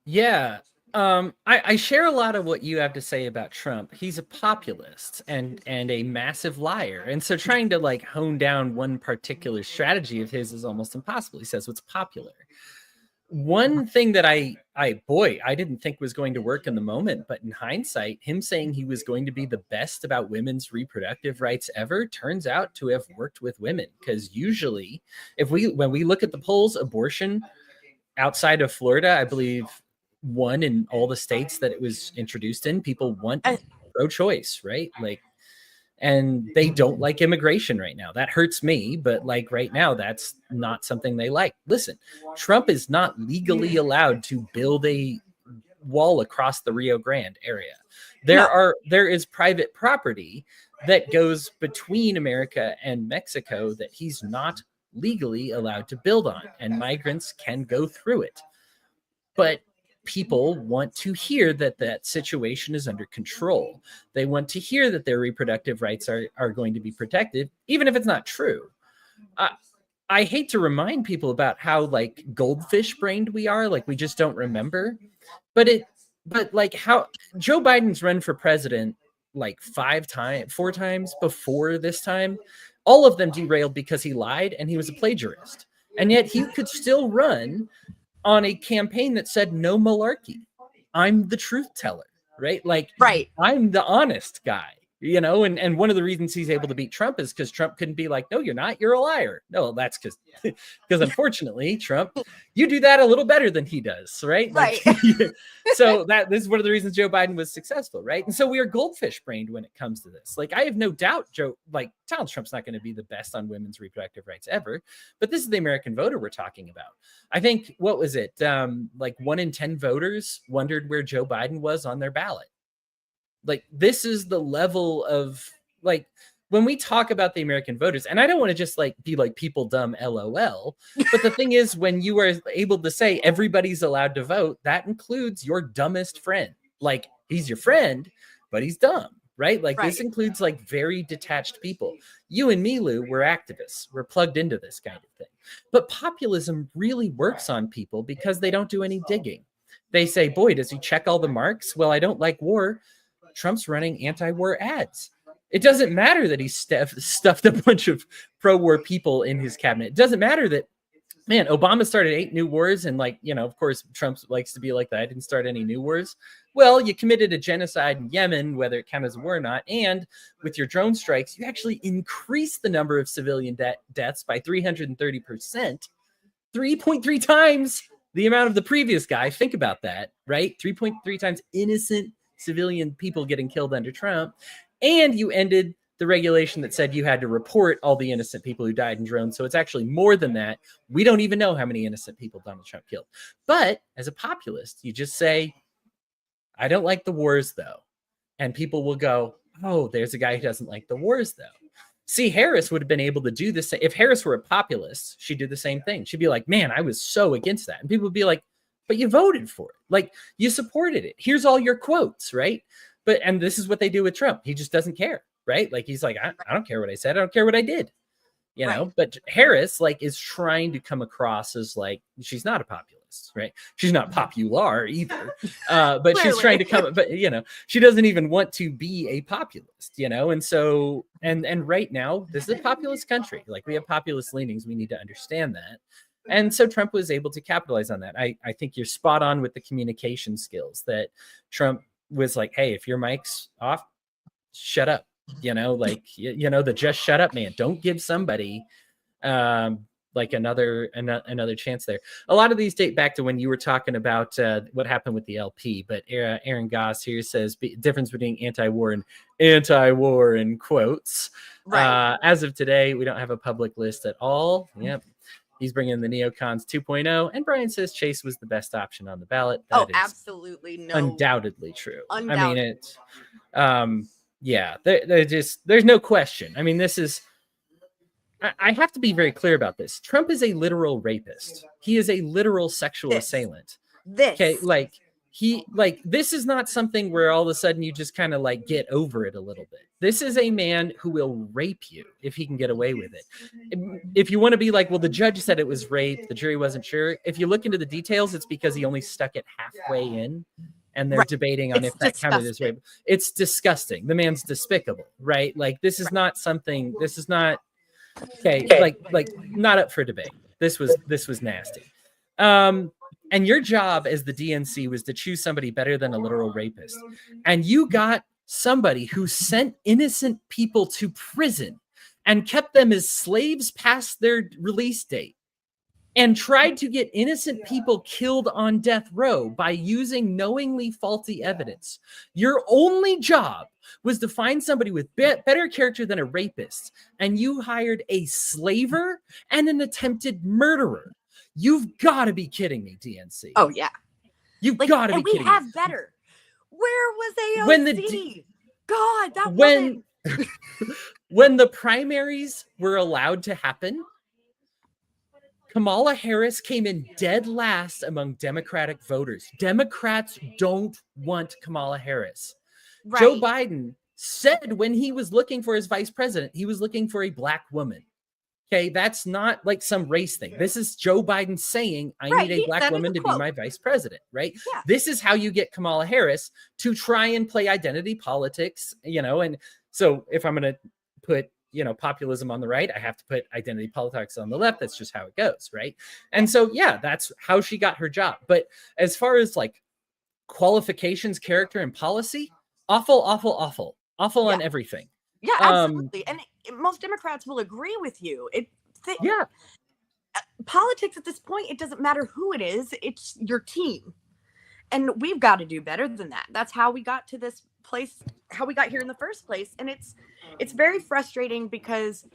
Yeah. I share a lot of what you have to say about Trump. He's a populist and a massive liar. And so trying to like hone down one particular strategy of his is almost impossible. He says what's popular. One thing that I didn't think was going to work in the moment, but in hindsight, him saying he was going to be the best about women's reproductive rights ever turns out to have worked with women. Because usually when we look at the polls, abortion outside of Florida, I believe one in all the states that it was introduced in, people want pro-choice, right? Like, and they don't like immigration right now. That hurts me, but like right now, that's not something they like. Listen, Trump is not legally allowed to build a wall across the Rio Grande area. There is private property that goes between America and Mexico that he's not legally allowed to build on, and migrants can go through it. But people want to hear that that situation is under control. They want to hear that their reproductive rights are going to be protected, even if it's not true. I hate to remind people about how like goldfish brained we are, like we just don't remember. But like how Joe Biden's run for president like 4 times before this time, all of them derailed because he lied and he was a plagiarist. And yet he could still run on a campaign that said no malarkey. I'm the truth teller, right? Like, right. I'm the honest guy, you know? And one of the reasons he's able to beat Trump is because Trump couldn't be like, no, you're not, you're a liar. No, that's because unfortunately, Trump, you do that a little better than he does, right? Right. Like, so this is one of the reasons Joe Biden was successful, right? And so we are goldfish brained when it comes to this. Like, I have no doubt Donald Trump's not going to be the best on women's reproductive rights ever, but this is the American voter we're talking about. I think, what was it? Like 1 in 10 voters wondered where Joe Biden was on their ballot. Like, this is the level of, like, when we talk about the American voters, and I don't want to just like be like people dumb, LOL. But the thing is, when you are able to say everybody's allowed to vote, that includes your dumbest friend. Like, he's your friend, but he's dumb, right? Like, this includes like very detached people. You and me, Lou, we're activists. We're plugged into this kind of thing. But populism really works on people because they don't do any digging. They say, boy, does he check all the marks? Well, I don't like war. Trump's running anti-war ads. It doesn't matter that he stuffed a bunch of pro-war people in his cabinet. It doesn't matter that, man, Obama started 8 new wars. And like, you know, of course, Trump likes to be like that. I didn't start any new wars. Well, you committed a genocide in Yemen, whether it counts as a war or not. And with your drone strikes, you actually increased the number of civilian deaths by 330%, 3.3 times the amount of the previous guy. Think about that, right? 3.3 times innocent civilian people getting killed under Trump. And you ended the regulation that said you had to report all the innocent people who died in drones. So it's actually more than that. We don't even know how many innocent people Donald Trump killed. But as a populist, you just say, I don't like the wars, though. And people will go, oh, there's a guy who doesn't like the wars, though. See, Harris would have been able to do this. If Harris were a populist, she'd do the same thing. She'd be like, man, I was so against that. And people would be like, but you voted for it. Like, you supported it. Here's all your quotes, right? And this is what they do with Trump. He just doesn't care, right? Like, he's like, I don't care what I said. I don't care what I did, you know? But Harris, like, is trying to come across as like, she's not a populist, right? She's not popular either, but she's trying to come, but you know, she doesn't even want to be a populist, you know? And so, and right now, this is a populist country. Like, we have populist leanings. We need to understand that. And so Trump was able to capitalize on that. I think you're spot on with the communication skills that Trump was like, hey, if your mic's off, shut up, you know, like, you know, the just shut up, man. Don't give somebody like another chance there. A lot of these date back to when you were talking about what happened with the LP, but Aaron Goss here says difference between anti-war and anti-war in quotes. As of today, we don't have a public list at all. Yep. He's bringing the neocons 2.0, and Brian says Chase was the best option on the ballot. That is absolutely, no, undoubtedly true. Undoubtedly. I mean, yeah, there's no question. I mean, this is, I have to be very clear about this. Trump is a literal rapist. He is a literal sexual assailant. Okay, like, this is not something where all of a sudden you just kind of like get over it a little bit. This is a man who will rape you if he can get away with it. If you want to be like, well, the judge said it was rape, the jury wasn't sure. If you look into the details, it's because he only stuck it halfway in, and they're debating on if that counted as rape. It's disgusting. The man's despicable, right? Like, this is not something, this is not, okay, like not up for debate. This was nasty. And your job as the DNC was to choose somebody better than a literal rapist. And you got somebody who sent innocent people to prison and kept them as slaves past their release date, and tried to get innocent people killed on death row by using knowingly faulty evidence. Your only job was to find somebody with better character than a rapist, and you hired a slaver and an attempted murderer. You've got to be kidding me, DNC. Oh, yeah. You've got to be kidding me. And we have better. Where was AOC? God, that wasn't... When the primaries were allowed to happen, Kamala Harris came in dead last among Democratic voters. Democrats don't want Kamala Harris. Joe Biden said when he was looking for his vice president, he was looking for a black woman. Okay, that's not like some race thing. This is Joe Biden saying, I need a black woman to be my vice president, right? Yeah. This is how you get Kamala Harris to try and play identity politics, and so if I'm going to put, populism on the right, I have to put identity politics on the left. That's just how it goes, right? And so, yeah, that's how she got her job. But as far as like qualifications, character, and policy, awful on everything. Yeah, absolutely. And most Democrats will agree with you. Politics at this point, it doesn't matter who it is, it's your team. And we've got to do better than that. That's how we got to this place, how we got here in the first place. And it's very frustrating because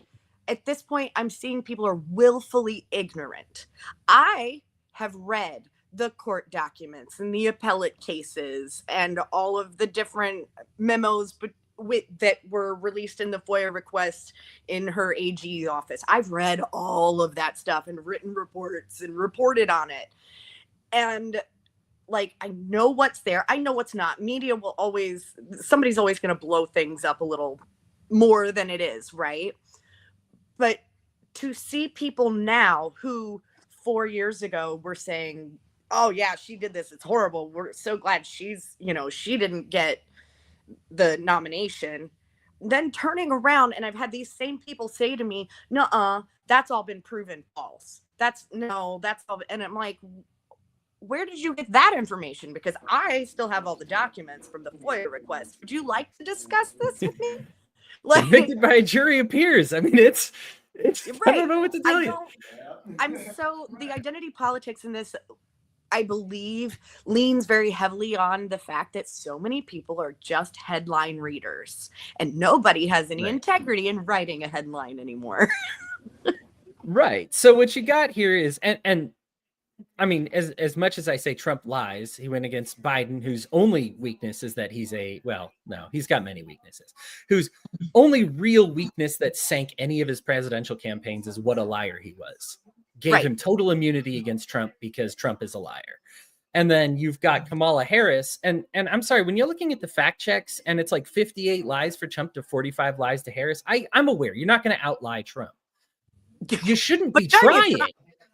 at this point, I'm seeing people are willfully ignorant. I have read the court documents and the appellate cases and all of the different memos that were released in the FOIA request in her AG office. I've read all of that stuff and written reports and reported on it. And like, I know what's there. I know what's not. Media will somebody's always going to blow things up a little more than it is, right? But to see people now who 4 years ago were saying, oh yeah, she did this, it's horrible, we're so glad she didn't get the nomination, then turning around, and I've had these same people say to me, nuh-uh, that's all been proven false. That's all. And I'm like, where did you get that information? Because I still have all the documents from the FOIA request. Would you like to discuss this with me? Like, convicted by a jury of peers. I mean, it's right. I don't know what to tell you. The identity politics in this, I believe, leans very heavily on the fact that so many people are just headline readers and nobody has any integrity in writing a headline anymore. Right. So what you got here is, and I mean, as much as I say Trump lies, he went against Biden, whose only weakness is that he's he's got many weaknesses, whose only real weakness that sank any of his presidential campaigns is what a liar he was. Gave him total immunity against Trump because Trump is a liar. And then you've got Kamala Harris. And I'm sorry, when you're looking at the fact checks and it's like 58 lies for Trump to 45 lies to Harris, I'm aware you're not going to outlie Trump. You shouldn't be trying.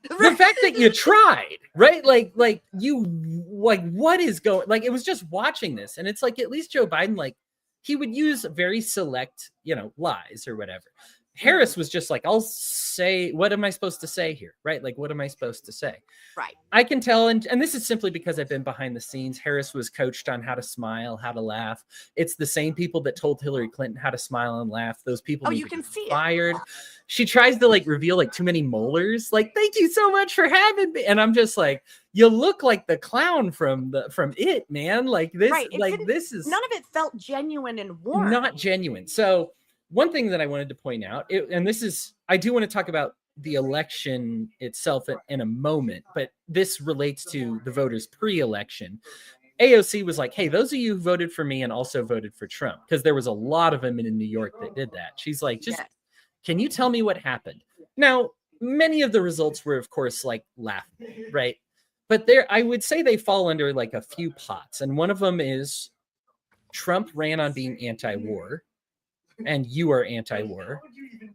The fact that you tried, right? Like what is going, like, it was just watching this. And it's like, at least Joe Biden, like, he would use very select, lies or whatever. Harris was just like, I'll say, what am I supposed to say here? Right? Like, what am I supposed to say? Right. I can tell. And this is simply because I've been behind the scenes. Harris was coached on how to smile, how to laugh. It's the same people that told Hillary Clinton how to smile and laugh. Those people you can see fired. She tries to like reveal like too many molars. Like, thank you so much for having me. And I'm just like, you look like the clown from It, man. Like this, this is, none of it felt genuine and warm. Not genuine. So one thing that I wanted to point out, I do want to talk about the election itself in a moment, but this relates to the voters pre-election. AOC was like, hey, those of you who voted for me and also voted for Trump, because there was a lot of them in New York that did that. She's like, can you tell me what happened? Now, many of the results were, of course, like laughable, right? But I would say they fall under like a few pots. And one of them is Trump ran on being anti-war. And you are anti-war,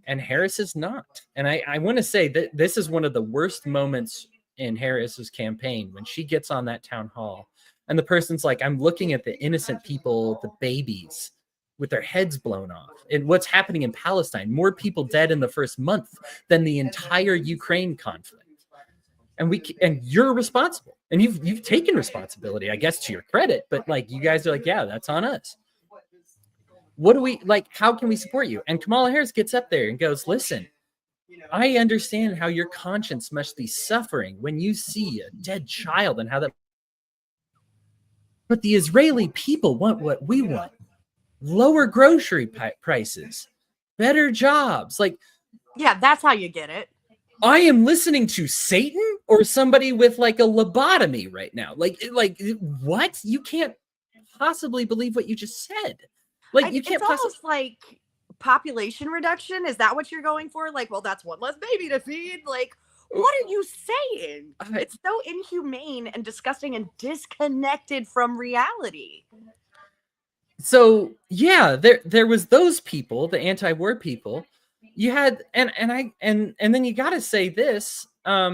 and Harris is not. And I want to say that this is one of the worst moments in Harris's campaign, when she gets on that town hall and the person's like, I'm looking at the innocent people, the babies with their heads blown off, and what's happening in Palestine, more people dead in the first month than the entire Ukraine conflict. And you're responsible, and you've taken responsibility, I guess, to your credit, but like, you guys are like, yeah, that's on us. What do we like? How can we support you? And Kamala Harris gets up there and goes, listen, I understand how your conscience must be suffering when you see a dead child and how that. But the Israeli people want what we want: lower grocery prices, better jobs. Like, yeah, that's how you get it. I am listening to Satan or somebody with like a lobotomy right now. Like what? You can't possibly believe what you just said. Like, you can't almost like population reduction. Is that what you're going for? Like, well, that's one less baby to feed. Like, what are you saying? It's so inhumane and disgusting and disconnected from reality. So yeah, there was those people, the anti-war people, you had, and then you got to say this. I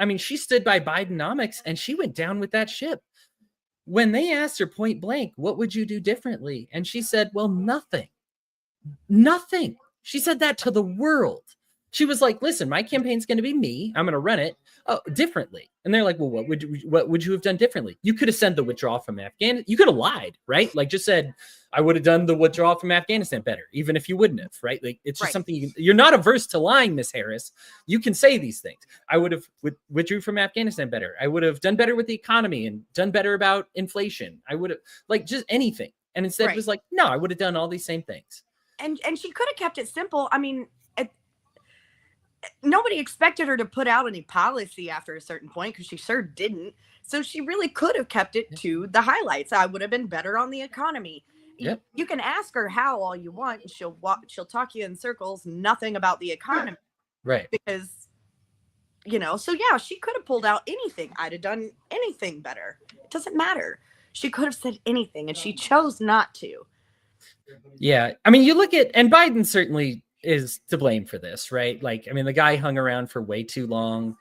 mean, she stood by Bidenomics and she went down with that ship. When they asked her point blank, what would you do differently? And she said, well, nothing. Nothing. She said that to the world. She was like, listen, my campaign's going to be me. I'm going to run it differently. And they're like, well, what would you have done differently? You could have said the withdrawal from Afghanistan. You could have lied, right? Like just said, I would have done the withdrawal from Afghanistan better, even if you wouldn't have, right? Like it's just something you're not averse to lying, Miss Harris. You can say these things. I would have withdrew from Afghanistan better. I would have done better with the economy and done better about inflation. I would have like just anything. And instead it was like, no, I would have done all these same things. And she could have kept it simple. I mean, nobody expected her to put out any policy after a certain point because she sure didn't. So she really could have kept it to the highlights. I would have been better on the economy. Yep. You can ask her how all you want. And she'll talk you in circles, nothing about the economy. Right. Because, you know, so yeah, she could have pulled out anything. I'd have done anything better. It doesn't matter. She could have said anything and she chose not to. Yeah. I mean, you look at, and Biden certainly is to blame for this, right? Like, I mean, the guy hung around for way too long.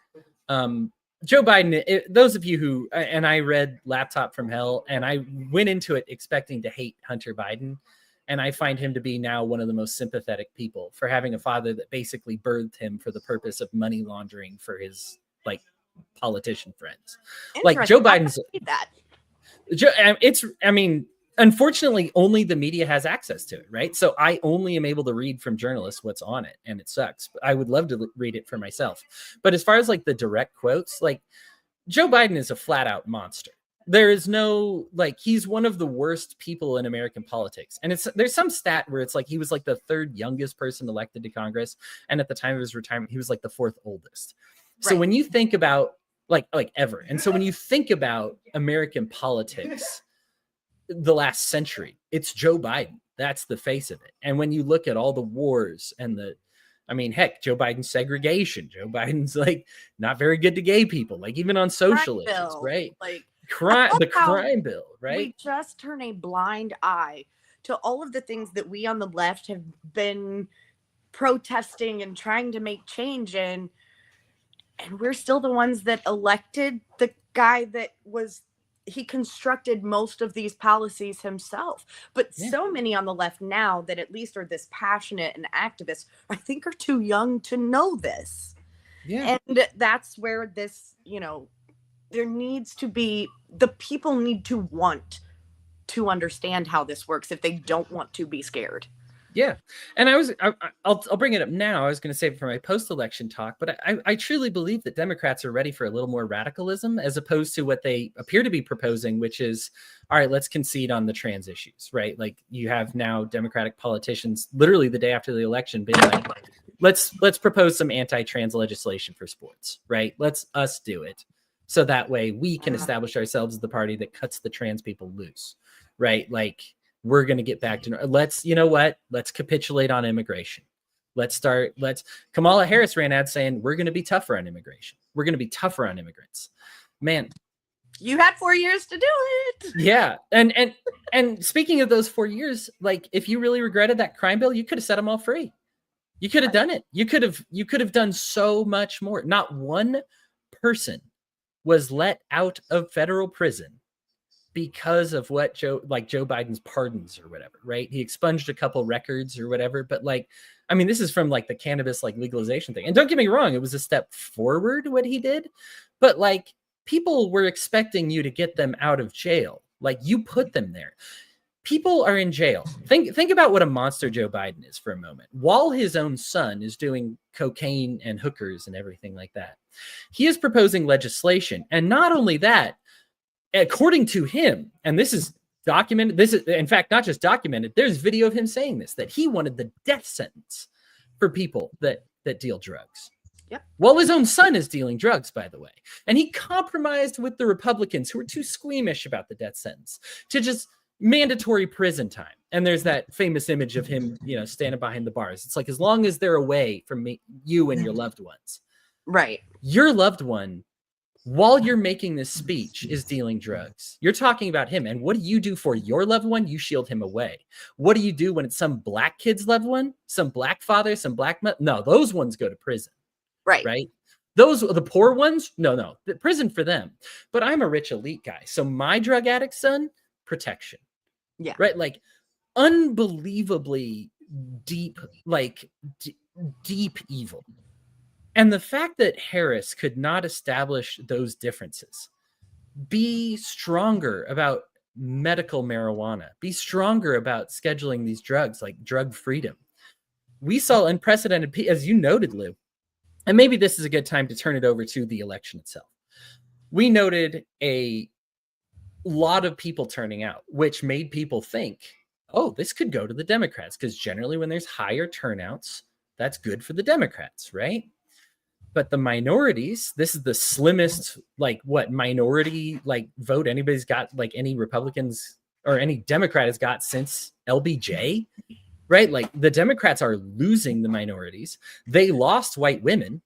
Joe Biden, those of you who, and I read Laptop from Hell, and I went into it expecting to hate Hunter Biden. And I find him to be now one of the most sympathetic people for having a father that basically birthed him for the purpose of money laundering for his like politician friends. Like Joe Biden's that. I mean, unfortunately, only the media has access to it, right? So I only am able to read from journalists what's on it, and it sucks. I would love to read it for myself. But as far as like the direct quotes, like Joe Biden is a flat out monster. There is no, like, he's one of the worst people in American politics. And there's some stat where it's like he was like the third youngest person elected to Congress. And at the time of his retirement, he was like the fourth oldest. So when you think about like ever. And so when you think about American politics, the last century, it's Joe Biden. That's the face of it. And when you look at all the wars and I mean, heck, Joe Biden's segregation, Joe Biden's like not very good to gay people, like even on social issues, right? Like the crime bill, right? We just turn a blind eye to all of the things that we on the left have been protesting and trying to make change in. And we're still the ones that elected the guy that he constructed most of these policies himself. But so many on the left now that at least are this passionate and activist, I think are too young to know this. Yeah. And that's where this, you know, there needs to be, the people need to want to understand how this works if they don't want to be scared. Yeah. And I'll bring it up now. I was going to save it for my post-election talk, but I truly believe that Democrats are ready for a little more radicalism as opposed to what they appear to be proposing, which is, all right, let's concede on the trans issues, right? Like you have now Democratic politicians literally the day after the election being like, let's propose some anti-trans legislation for sports, right? Let's us do it. So that way we can establish ourselves as the party that cuts the trans people loose, right? Like, we're going to get back to, you know what? Let's capitulate on immigration. Kamala Harris ran ads saying, we're going to be tougher on immigration. We're going to be tougher on immigrants. Man. You had 4 years to do it. Yeah. And speaking of those 4 years, like if you really regretted that crime bill, you could have set them all free. You could have done it. You could have done so much more. Not one person was let out of federal prison because of what Joe Biden's pardons or whatever, right? He expunged a couple records or whatever, but like, I mean, this is from like the cannabis like legalization thing. And don't get me wrong, it was a step forward what he did, but like people were expecting you to get them out of jail. Like you put them there. People are in jail. Think about what a monster Joe Biden is for a moment. While his own son is doing cocaine and hookers and everything like that, he is proposing legislation. And not only that, according to him, and this is documented, this is in fact not just documented, there's video of him saying this, that he wanted the death sentence for people that deal drugs. Yep. Well, his own son is dealing drugs, by the way. And he compromised with the Republicans who were too squeamish about the death sentence to just mandatory prison time. And there's that famous image of him, you know, standing behind the bars. It's like, as long as they're away from you and your loved ones. Right. Your loved one while you're making this speech, is dealing drugs. You're talking about him. And what do you do for your loved one? You shield him away. What do you do when it's some black kid's loved one, some black father, some black mother? No, those ones go to prison, Right. right? Those are the poor ones. No, the prison for them. But I'm a rich elite guy. So my drug addict son, protection. Yeah. Right. Like unbelievably deep, like deep evil. And the fact that Harris could not establish those differences, be stronger about medical marijuana, be stronger about scheduling these drugs, like drug freedom. We saw unprecedented, as you noted, Lou, and maybe this is a good time to turn it over to the election itself. We noted a lot of people turning out, which made people think, oh, this could go to the Democrats, because generally when there's higher turnouts, that's good for the Democrats, right? But the minorities, this is the slimmest, like what minority like vote anybody's got, like any Republicans or any Democrat has got since LBJ, right? Like the Democrats are losing the minorities. They lost white women,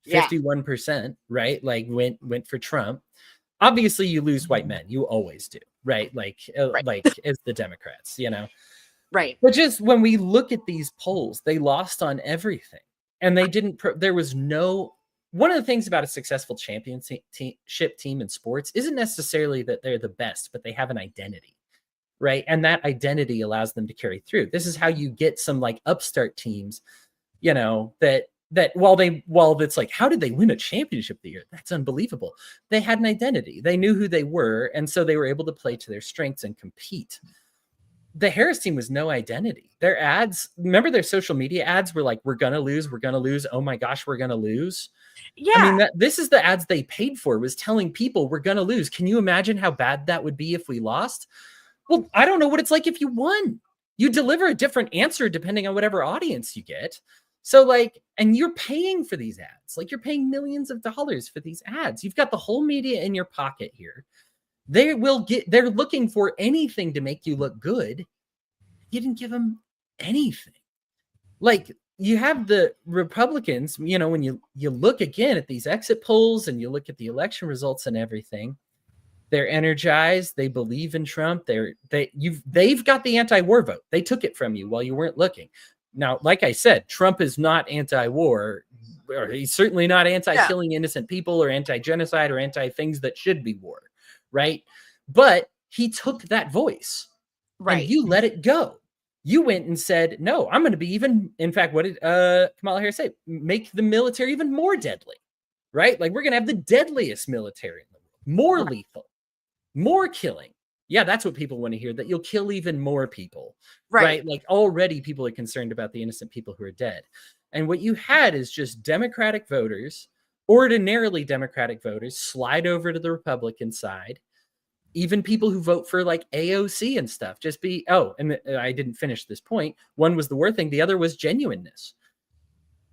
51%, right? Like went for Trump. Obviously you lose white men. You always do, right? Like as the Democrats, you know? Right. But just when we look at these polls, they lost on everything. And they didn't, there was no, one of the things about a successful championship team in sports isn't necessarily that they're the best, but they have an identity, right? And that identity allows them to carry through. This is how you get some like upstart teams, you know, that while it's like, how did they win a championship the year? That's unbelievable. They had an identity. They knew who they were. And so they were able to play to their strengths and compete. The Harris team was no identity. Their ads, remember their social media ads were like, we're going to lose. We're going to lose. Oh my gosh, we're going to lose. Yeah. I mean, this is the ads they paid for, was telling people we're going to lose. Can you imagine how bad that would be if we lost? Well, I don't know what it's like if you won. You deliver a different answer depending on whatever audience you get. So like, and you're paying for these ads. Like you're paying millions of dollars for these ads. You've got the whole media in your pocket here. They're looking for anything to make you look good. You didn't give them anything. Like you have the Republicans, you know, when you look again at these exit polls and you look at the election results and everything, they're energized. They believe in Trump. They've got the anti-war vote. They took it from you while you weren't looking. Now, like I said, Trump is not anti-war, or he's certainly not anti-killing innocent people or anti-genocide or anti-things that should be war. Right. But he took that voice, right? And you let it go. You went and said, no, I'm going to be in fact, what did Kamala Harris say? Make the military even more deadly, right? Like we're going to have the deadliest military in the world, more lethal, more killing. Yeah, that's what people want to hear, that you'll kill even more people, right? Like already people are concerned about the innocent people who are dead. And what you had is just Democratic voters, ordinarily Democratic voters, slide over to the Republican side. Even people who vote for like AOC and stuff, and I didn't finish this point. One was the war thing. The other was genuineness.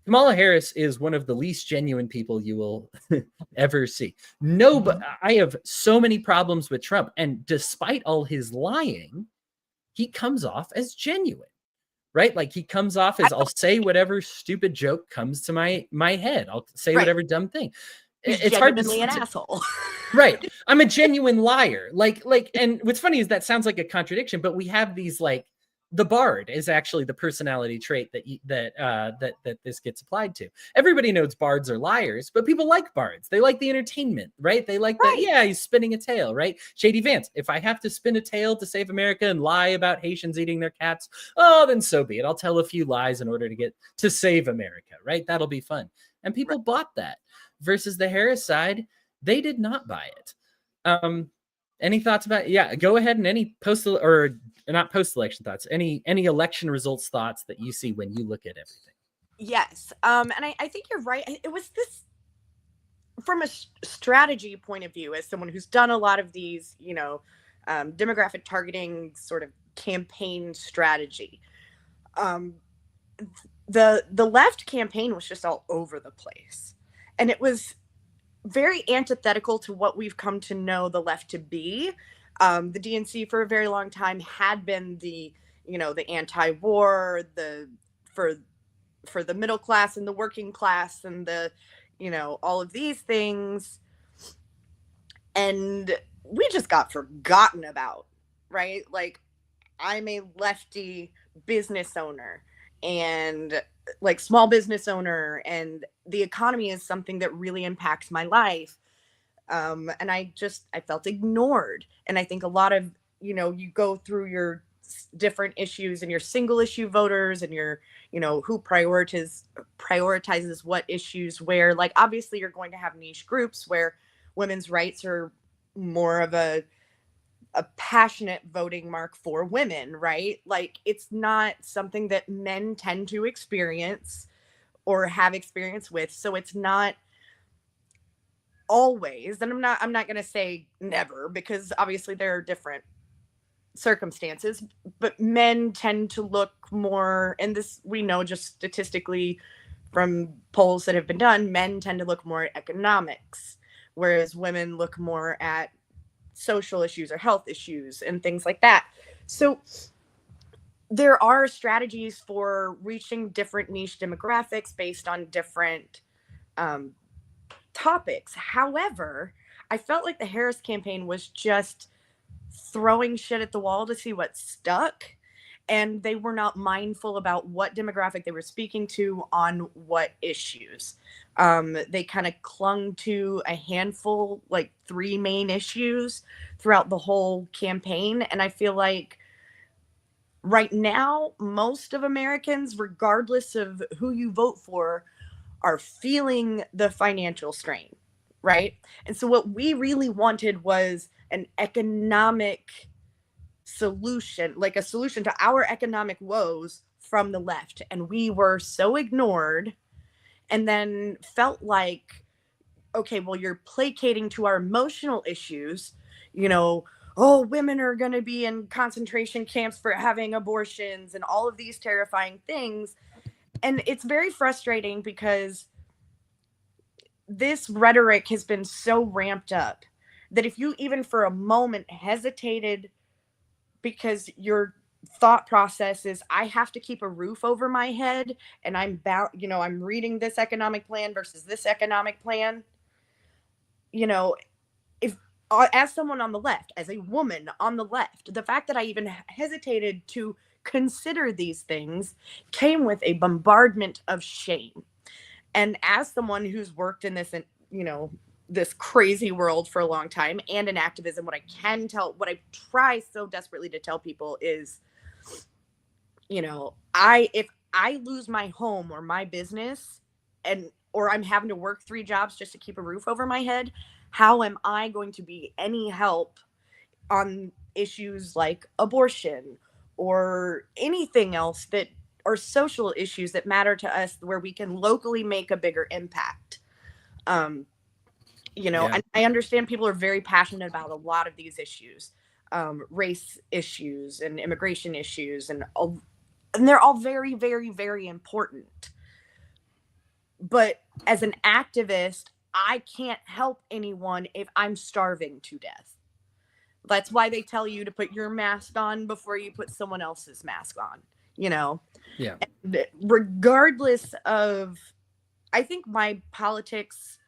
Kamala Harris is one of the least genuine people you will ever see. No, but I have so many problems with Trump. And despite all his lying, he comes off as genuine, right? Like he comes off as, I'll say whatever stupid joke comes to my head. I'll say whatever dumb thing. It's hard to be an asshole. Right. I'm a genuine liar. Like, and what's funny is that sounds like a contradiction, but we have these, like, the bard is actually the personality trait that this gets applied to. Everybody knows bards are liars, but people like bards. They like the entertainment, right? They like that. Yeah, he's spinning a tale, right? Shady Vance. If I have to spin a tale to save America and lie about Haitians eating their cats, oh, then so be it. I'll tell a few lies in order to save America, right? That'll be fun. And people bought that. Versus the Harris side, they did not buy it. Any thoughts about it? Yeah, go ahead, and any not post-election thoughts, any election results thoughts that you see when you look at everything. Yes. And I think you're right. It was this, from a strategy point of view, as someone who's done a lot of these, you know, demographic targeting sort of campaign strategy. The left campaign was just all over the place. And it was very antithetical to what we've come to know the left to be. The DNC for a very long time had been the anti-war, for the middle class and the working class and the, all of these things. and we just got forgotten about, right? Like, I'm a lefty business owner and like small business owner, and the economy is something that really impacts my life. And I felt ignored. And I think a lot of, you go through your different issues and your single issue voters and your, who prioritizes what issues where, like, obviously you're going to have niche groups where women's rights are more of a passionate voting mark for women, right? Like, it's not something that men tend to experience or have experience with. So it's not always, and I'm not going to say never, because obviously there are different circumstances, but men tend to look more, and this we know just statistically from polls that have been done, men tend to look more at economics, whereas women look more at social issues or health issues and things like that. So there are strategies for reaching different niche demographics based on different um, topics. However, I felt like the Harris campaign was just throwing shit at the wall to see what stuck. And they were not mindful about what demographic they were speaking to on what issues. They kind of clung to a handful, like 3 main issues throughout the whole campaign. And I feel like right now, most of Americans, regardless of who you vote for, are feeling the financial strain, right? And so what we really wanted was an economic solution, like a solution to our economic woes from the left. And we were so ignored, and then felt like, okay, well, you're placating to our emotional issues, you know, oh, women are going to be in concentration camps for having abortions and all of these terrifying things. And it's very frustrating because this rhetoric has been so ramped up that if you even for a moment hesitated, because your thought process is, I have to keep a roof over my head and I'm bound, I'm reading this economic plan versus this economic plan, if as someone on the left, as a woman on the left, the fact that I even hesitated to consider these things came with a bombardment of shame. And as someone who's worked in this, this crazy world for a long time and in activism, what I try so desperately to tell people is, if I lose my home or my business or I'm having to work 3 jobs just to keep a roof over my head, how am I going to be any help on issues like abortion or anything else that are social issues that matter to us, where we can locally make a bigger impact? Yeah. And I understand people are very passionate about a lot of these issues, race issues and immigration issues, and they're all very, very, very important. But as an activist, I can't help anyone if I'm starving to death. That's why they tell you to put your mask on before you put someone else's mask on, Yeah. And regardless of, I think my politics,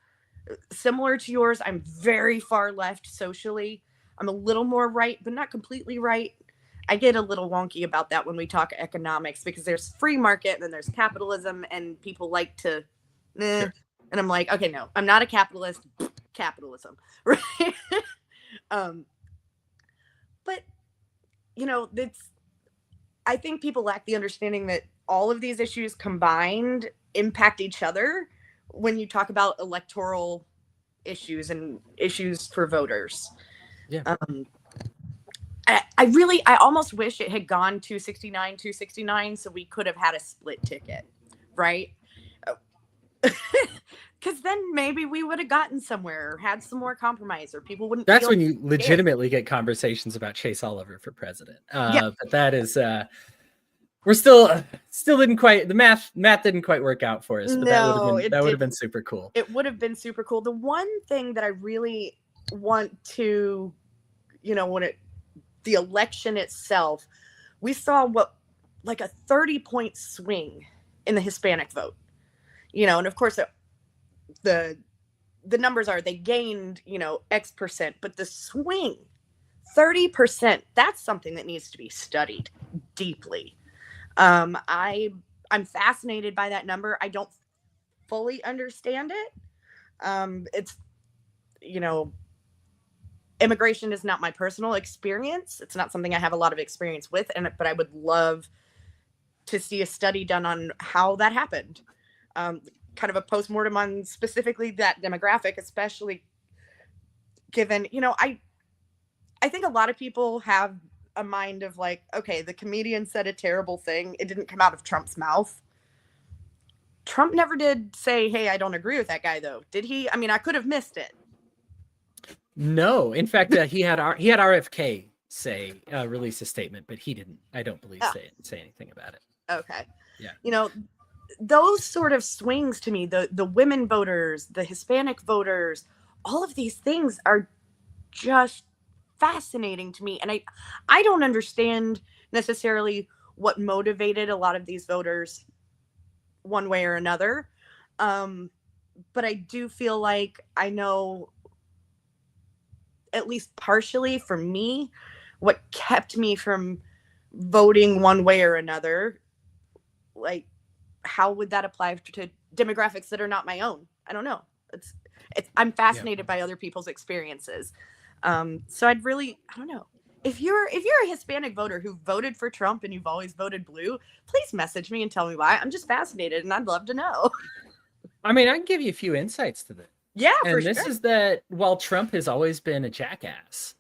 similar to yours, I'm very far left socially. I'm a little more right, but not completely right. I get a little wonky about that when we talk economics, because there's free market and then there's capitalism, and people like to, Sure. and I'm like, okay, no, I'm not a capitalist. Capitalism, right? But I think people lack the understanding that all of these issues combined impact each other when you talk about electoral issues and issues for voters. Yeah. I almost wish it had gone 269 so we could have had a split ticket, right? Because then maybe we would have gotten somewhere or had some more compromise, or people wouldn't. That's when you legitimately get conversations about Chase Oliver for president. Yeah. But that is, we're still didn't quite, the math didn't quite work out for us. But that would have been super cool. It would have been super cool. The one thing that I really want to, the election itself, we saw like a 30-point swing in the Hispanic vote, and of course the the numbers are they gained, X percent, but the swing, 30%, that's something that needs to be studied deeply. I'm fascinated by that number. I don't fully understand it. It's, immigration is not my personal experience. It's not something I have a lot of experience with, but I would love to see a study done on how that happened. Kind of a postmortem on specifically that demographic, especially given, I think a lot of people have a mind of like, okay, the comedian said a terrible thing. It didn't come out of Trump's mouth. Trump never did say, hey, I don't agree with that guy, though. Did he? I mean, I could have missed it. No, in fact, he had RFK release a statement, but he didn't. I don't believe say anything about it. Okay. Yeah. Those sort of swings to me, the women voters, the Hispanic voters, all of these things are just fascinating to me. And I don't understand necessarily what motivated a lot of these voters one way or another. But I do feel like I know, at least partially for me, what kept me from voting one way or another. Like, how would that apply to demographics that are not my own? I don't know. I'm fascinated by other people's experiences. So I don't know. If you're a Hispanic voter who voted for Trump and you've always voted blue, please message me and tell me why. I'm just fascinated and I'd love to know. I mean, I can give you a few insights to this. Yeah, and this is that while Trump has always been a jackass,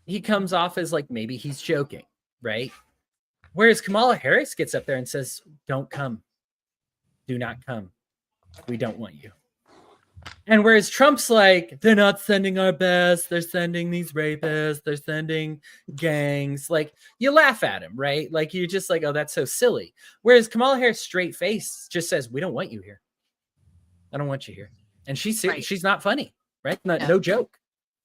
he comes off as like maybe he's joking, right? Whereas Kamala Harris gets up there and says, don't come. Do not come. We don't want you. And whereas Trump's like, they're not sending our best. They're sending these rapists. They're sending gangs. Like, you laugh at him, right? Like, you're just like, oh, that's so silly. Whereas Kamala Harris, straight face, just says, we don't want you here. I don't want you here. And she's not funny, right? No joke,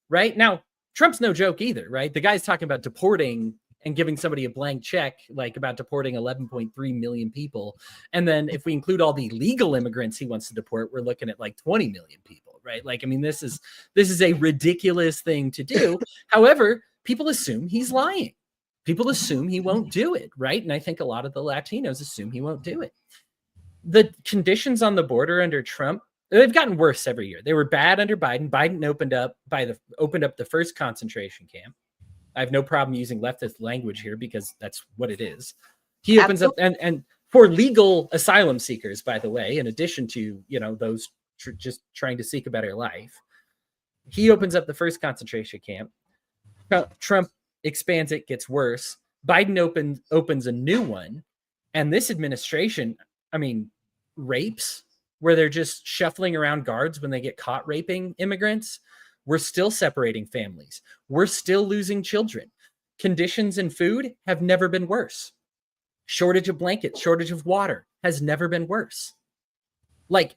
right? Now, Trump's no joke either, right? The guy's talking about deporting and giving somebody a blank check, like about deporting 11.3 million people. And then if we include all the legal immigrants he wants to deport, we're looking at like 20 million people, right? Like, I mean, this is a ridiculous thing to do. However, people assume he's lying. People assume he won't do it, right? And I think a lot of the Latinos assume he won't do it. The conditions on the border under Trump, they've gotten worse every year. They were bad under Biden. Biden opened up the first concentration camp. I have no problem using leftist language here because that's what it is. He opens up and for legal asylum seekers, by the way, in addition to, those just trying to seek a better life. He opens up the first concentration camp. Trump expands it, gets worse. Biden opens a new one. And this administration, I mean, rapes where they're just shuffling around guards when they get caught raping immigrants. We're still separating families. We're still losing children. Conditions in food have never been worse. Shortage of blankets, shortage of water has never been worse. Like,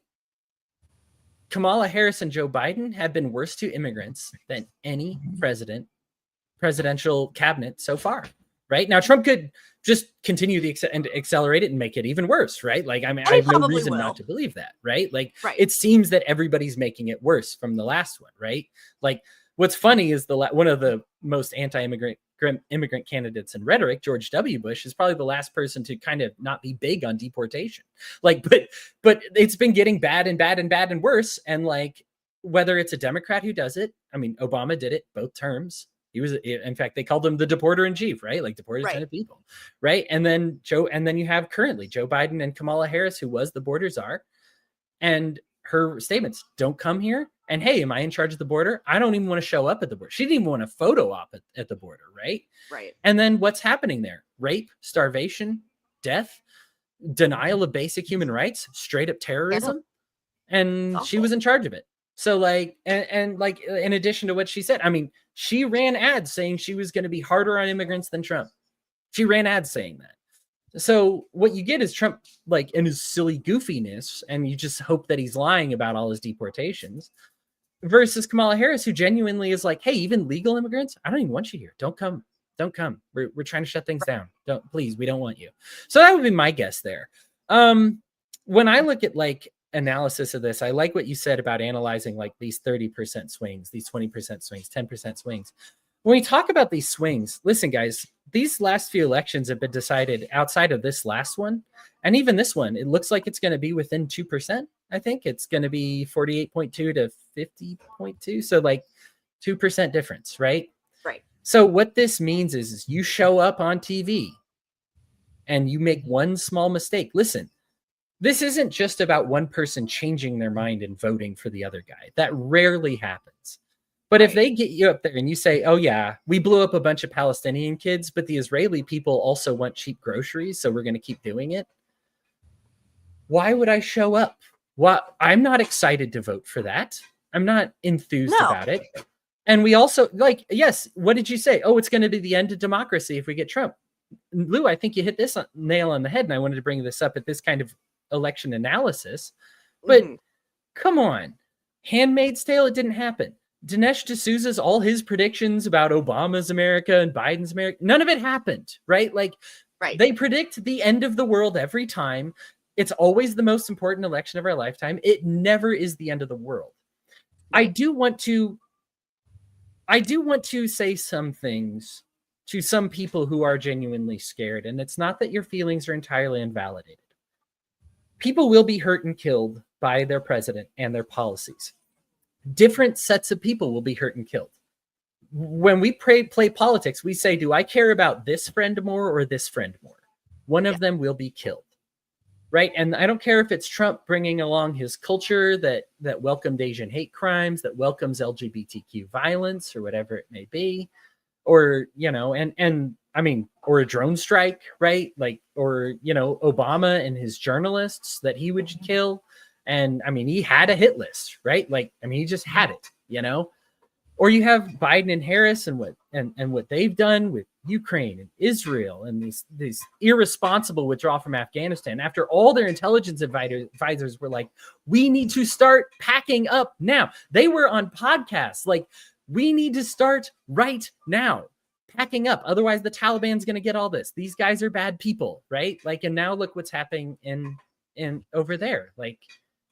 Kamala Harris and Joe Biden have been worse to immigrants than any presidential cabinet so far. Right now, Trump could just continue and accelerate it and make it even worse, right? Like, I mean, I have no reason not to believe that, right? Like, It seems that everybody's making it worse from the last one, right? Like, what's funny is one of the most anti-immigrant candidates in rhetoric, George W. Bush, is probably the last person to kind of not be big on deportation. Like, but it's been getting bad and bad and bad and worse. And like, whether it's a Democrat who does it, I mean, Obama did it both terms. He was, in fact, they called him the deporter in chief, right? Like, deported a ton of people, right? And then you have currently Joe Biden and Kamala Harris, who was the border czar, and her statements, don't come here. And hey, am I in charge of the border? I don't even want to show up at the border. She didn't even want a photo op at the border, right? Right. And then what's happening there? Rape, starvation, death, denial of basic human rights, straight up terrorism. Yeah. And she was in charge of it. So like, and like, in addition to what she said, I mean, she ran ads saying she was going to be harder on immigrants than Trump. She ran ads saying that. So what you get is Trump, like, in his silly goofiness, and you just hope that he's lying about all his deportations, versus Kamala Harris, who genuinely is like, hey, even legal immigrants, I don't even want you here. Don't come. Don't come. We're trying to shut things down. Please, we don't want you. So that would be my guess there. When I look at like analysis of this. I like what you said about analyzing like these 30% swings, these 20% swings, 10% swings. When we talk about these swings, listen, guys, these last few elections have been decided outside of this last one. And even this one, it looks like it's going to be within 2%. I think it's going to be 48.2 to 50.2. So like 2% difference, right? Right. So what this means is you show up on TV and you make one small mistake. Listen, this isn't just about one person changing their mind and voting for the other guy. That rarely happens. But if they get you up there and you say, oh, yeah, we blew up a bunch of Palestinian kids, but the Israeli people also want cheap groceries, so we're going to keep doing it. Why would I show up? Well, I'm not excited to vote for that. I'm not enthused about it. And we also, like, yes, what did you say? Oh, it's going to be the end of democracy if we get Trump. Lou, I think you hit this nail on the head, and I wanted to bring this up at this kind of election analysis. But come on. Handmaid's Tale, it didn't happen. Dinesh D'Souza's, all his predictions about Obama's America and Biden's America, none of it happened, right? Like, they predict the end of the world every time. It's always the most important election of our lifetime. It never is the end of the world. I do want to say some things to some people who are genuinely scared, and it's not that your feelings are entirely invalidated. People will be hurt and killed by their president and their policies. Different sets of people will be hurt and killed. When we play politics, we say, do I care about this friend more or this friend more? One of them will be killed, right? And I don't care if it's Trump bringing along his culture that welcomed Asian hate crimes, that welcomes LGBTQ violence or whatever it may be, or, you know, and I mean, or a drone strike, right? Like, or, you know, Obama and his journalists that he would kill. And I mean, he had a hit list, right? Like, I mean, he just had it, you know. Or you have Biden and Harris and what they've done with Ukraine and Israel and these irresponsible withdrawal from Afghanistan. After all their intelligence advisors were like, we need to start packing up now. They were on podcasts like, we need to start right now packing up. Otherwise, the Taliban's going to get all this. These guys are bad people, right? Like, and now look what's happening in over there. Like,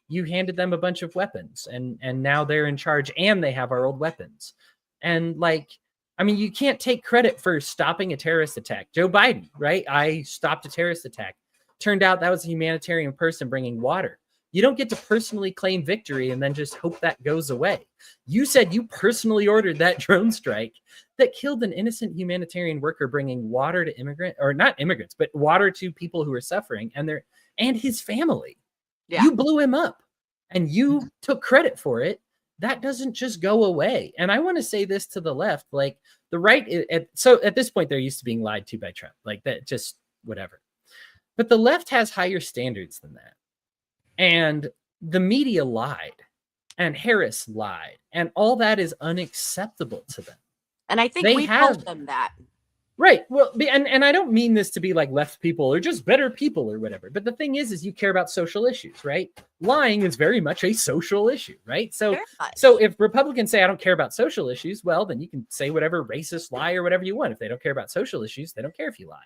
you handed them a bunch of weapons and now they're in charge and they have our old weapons. And like, I mean, you can't take credit for stopping a terrorist attack. Joe Biden, right? I stopped a terrorist attack. Turned out that was a humanitarian person bringing water. You don't get to personally claim victory and then just hope that goes away. You said you personally ordered that drone strike that killed an innocent humanitarian worker bringing water to not immigrants, but water to people who are suffering and his family. Yeah. You blew him up and you took credit for it. That doesn't just go away. And I want to say this to the left, like the right. So at this point, they're used to being lied to by Trump, like that, just whatever. But the left has higher standards than that. And the media lied and Harris lied and all that is unacceptable to them. And I think we told them that. Right. Well, and I don't mean this to be like left people or just better people or whatever. But the thing is you care about social issues, right? Lying is very much a social issue, right? So if Republicans say, I don't care about social issues, well, then you can say whatever racist lie or whatever you want. If they don't care about social issues, they don't care if you lie.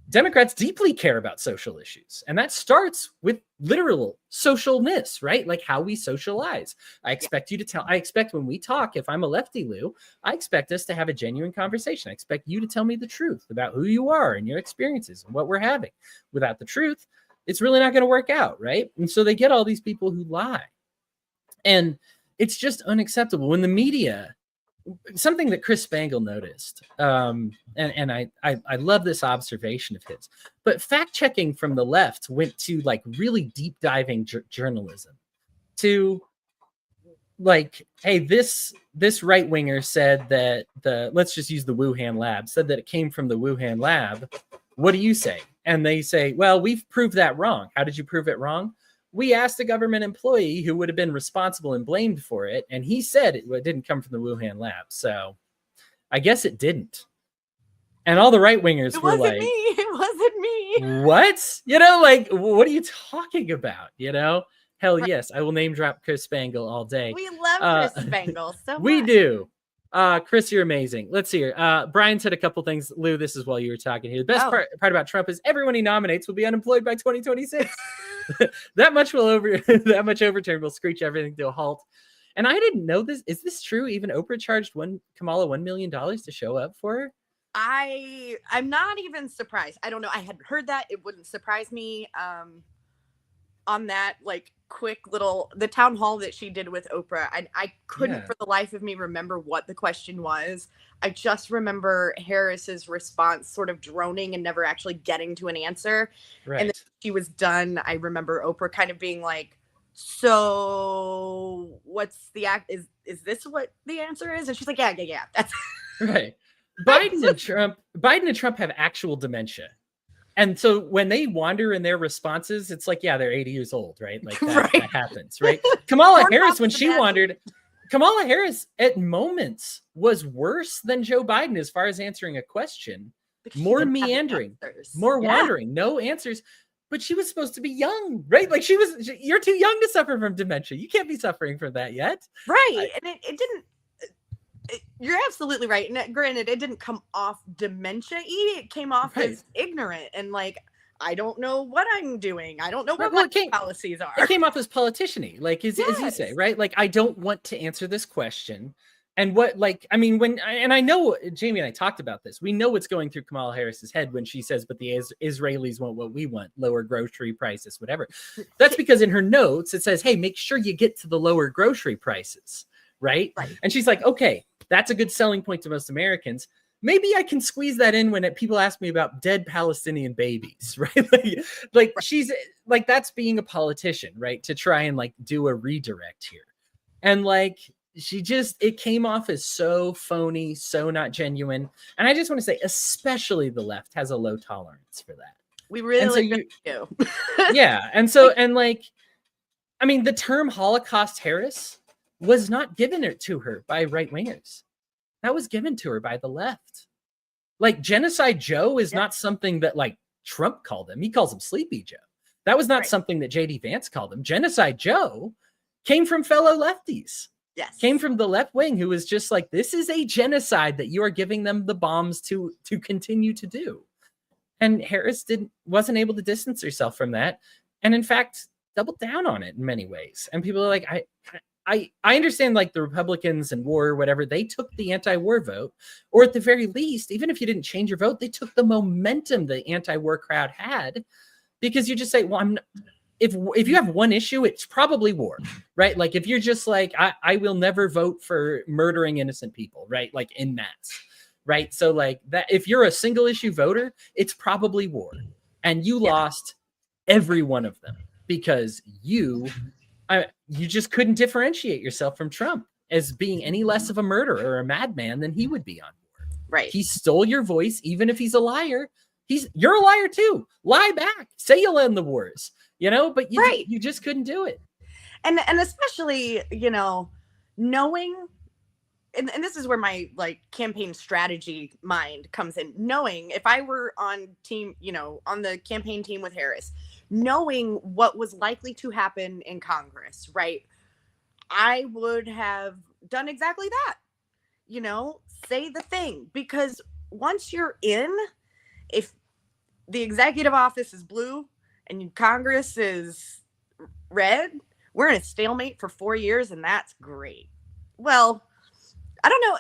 Democrats deeply care about social issues. And that starts with literal socialness, right? Like how we socialize. I expect when we talk, if I'm a lefty, Lou, I expect us to have a genuine conversation. I expect you to tell me the truth about who you are and your experiences and what we're having. Without the truth, it's really not going to work out, right? And so they get all these people who lie. And it's just unacceptable. When the media, something that Chris Spangle noticed, and I love this observation of his, but fact checking from the left went to like really deep diving journalism to like, hey, this right winger said that let's just use the Wuhan lab, said that it came from the Wuhan lab. What do you say? And they say, well, we've proved that wrong. How did you prove it wrong? We asked a government employee who would have been responsible and blamed for it, and he said it didn't come from the Wuhan lab. So I guess it didn't. And all the right-wingers were like, it wasn't me. What? You know, like, what are you talking about? You know? Hell yes, I will name drop Chris Spangle all day. We love Chris Spangle so much. We do. Chris, you're amazing. Let's hear. Brian said a couple things. Lou, this is while you were talking here. The best part about Trump is everyone he nominates will be unemployed by 2026. that much overturn will screech everything to a halt. And I didn't know this. Is this true? Even Oprah charged Kamala $1 million to show up for her? I'm not even surprised. I don't know. I had heard that. It wouldn't surprise me. On that like quick little the town hall that she did with Oprah, I couldn't for the life of me remember what the question was. I just remember Harris's response sort of droning and never actually getting to an answer. Right. And then she was done. I remember Oprah kind of being like, so what's the act? Is this what the answer is? And she's like, yeah. That's right. Biden and Trump have actual dementia. And so when they wander in their responses, it's like, yeah, they're 80 years old, right? Like that happens, right? Kamala Harris, when she wandered, Kamala Harris at moments was worse than Joe Biden as far as answering a question. More meandering, more wandering, no answers. But she was supposed to be young, right? Like you're too young to suffer from dementia. You can't be suffering from that yet. Right. And it didn't. You're absolutely right. And granted, it didn't come off dementia-y. It came off as ignorant and like, I don't know what I'm doing. I don't know what my policies are. It came off as politician-y, like as you say, right? Like, I don't want to answer this question. And what, like, I mean, and I know Jamie and I talked about this. We know what's going through Kamala Harris's head when she says, but the Israelis want what we want, lower grocery prices, whatever. That's because in her notes, it says, hey, make sure you get to the lower grocery prices. Right. And she's like, okay, that's a good selling point to most Americans. Maybe I can squeeze that in when people ask me about dead Palestinian babies, right? like she's like, that's being a politician, right? To try and like do a redirect here. And like, it came off as so phony, so not genuine. And I just want to say, especially the left has a low tolerance for that. We really do. Yeah. And so, and like, I mean, the term Holocaust Harris was not given to her by right wingers. That was given to her by the left. Like Genocide Joe is not something that like Trump called him. He calls him Sleepy Joe. That was not something that JD Vance called him. Genocide Joe came from fellow lefties. Yes. Came from the left wing who was just like, this is a genocide that you are giving them the bombs to continue to do. And Harris wasn't able to distance herself from that. And in fact, doubled down on it in many ways. And people are like, I understand like the Republicans and war or whatever, they took the anti-war vote, or at the very least, even if you didn't change your vote, they took the momentum the anti-war crowd had, because you just say, well, if you have one issue, it's probably war, right? Like if you're just like, I will never vote for murdering innocent people, right? Like en masse, right? So like that, if you're a single issue voter, it's probably war. And you lost every one of them because you just couldn't differentiate yourself from Trump as being any less of a murderer or a madman than he would be on board. Right. He stole your voice, even if he's a liar. You're a liar too. Lie back. Say you'll end the wars, but you just couldn't do it. And especially, knowing, and this is where my like campaign strategy mind comes in, knowing if I were on the campaign team with Harris, knowing what was likely to happen in Congress, right? I would have done exactly that, say the thing, because once you're in, if the executive office is blue and Congress is red, we're in a stalemate for 4 years, and that's great. Well, I don't know.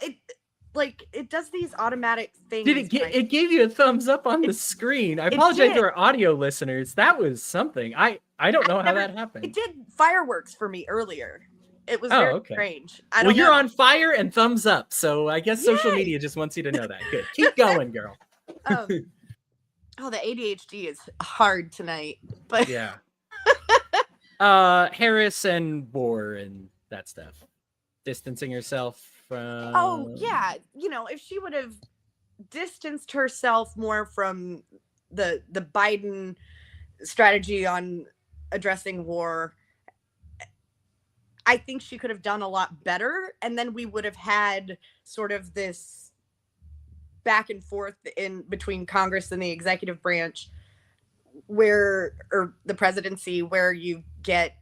It does these automatic things. It gave you a thumbs up on the screen. I apologize to our audio listeners. That was something. I don't know how that happened. It did fireworks for me earlier. It was very strange. You're on fire and thumbs up. So I guess social media just wants you to know that. Good. Keep going, girl. The ADHD is hard tonight. But yeah. Harris and war and that stuff. Distancing herself from... if she would have distanced herself more from the Biden strategy on addressing war, I think she could have done a lot better, and then we would have had sort of this back and forth in between Congress and the executive branch or the presidency, where you get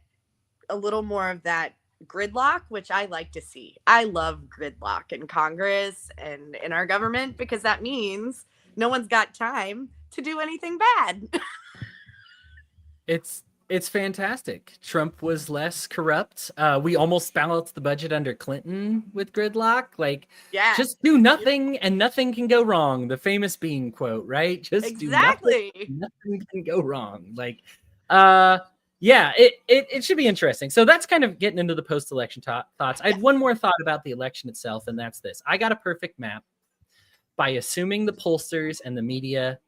a little more of that gridlock, which I like to see. I love gridlock in Congress and in our government, because that means no one's got time to do anything bad. It's It's fantastic. Trump was less corrupt. We almost balanced the budget under Clinton with gridlock. Like, Yeah, just do nothing and nothing can go wrong. The famous Bean quote, right? Just do nothing, exactly. nothing can go wrong. Like, yeah, it should be interesting. So that's kind of getting into the post-election thoughts. I had one more thought about the election itself, and that's this. I got a perfect map by assuming the pollsters and the media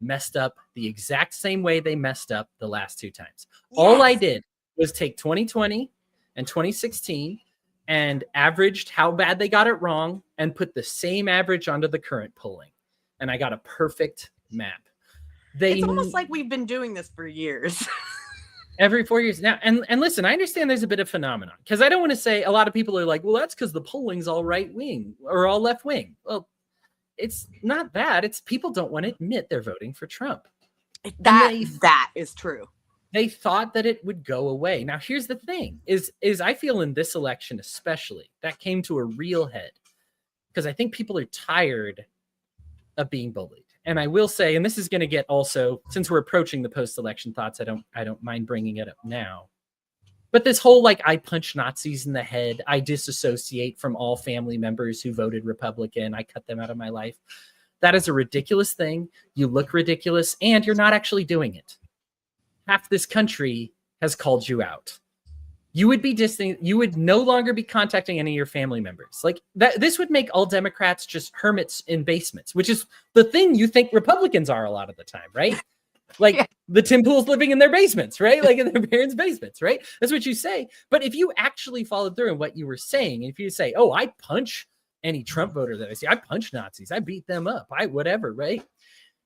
messed up the exact same way they messed up the last two times. Yes. All I did was take 2020 and 2016 and averaged how bad they got it wrong and put the same average onto the current polling. And I got a perfect map. It's almost like we've been doing this for years. Every 4 years now. And listen, I understand there's a bit of phenomenon because I don't want to say a lot of people are like, well, that's because the polling's all right wing or all left wing. Well, it's not that. It's people don't want to admit they're voting for Trump. That is true. They thought that it would go away. Now, here's the thing is I feel in this election, especially, that came to a real head because I think people are tired of being bullied. And I will say, and this is going to get also, since we're approaching the post-election thoughts, I don't mind bringing it up now. But this whole, like, I punch Nazis in the head, I disassociate from all family members who voted Republican, I cut them out of my life. That is a ridiculous thing. You look ridiculous, and you're not actually doing it. Half this country has called you out. You would be you would no longer be contacting any of your family members. Like, that, this would make all Democrats just hermits in basements, which is the thing you think Republicans are a lot of the time, right? Like the Tim Pools living in their basements, right? Like in their parents' basements, right? That's what you say. But if you actually followed through in what you were saying, if you say, oh, I punch any Trump voter that I see, I punch Nazis, I beat them up, I whatever, right?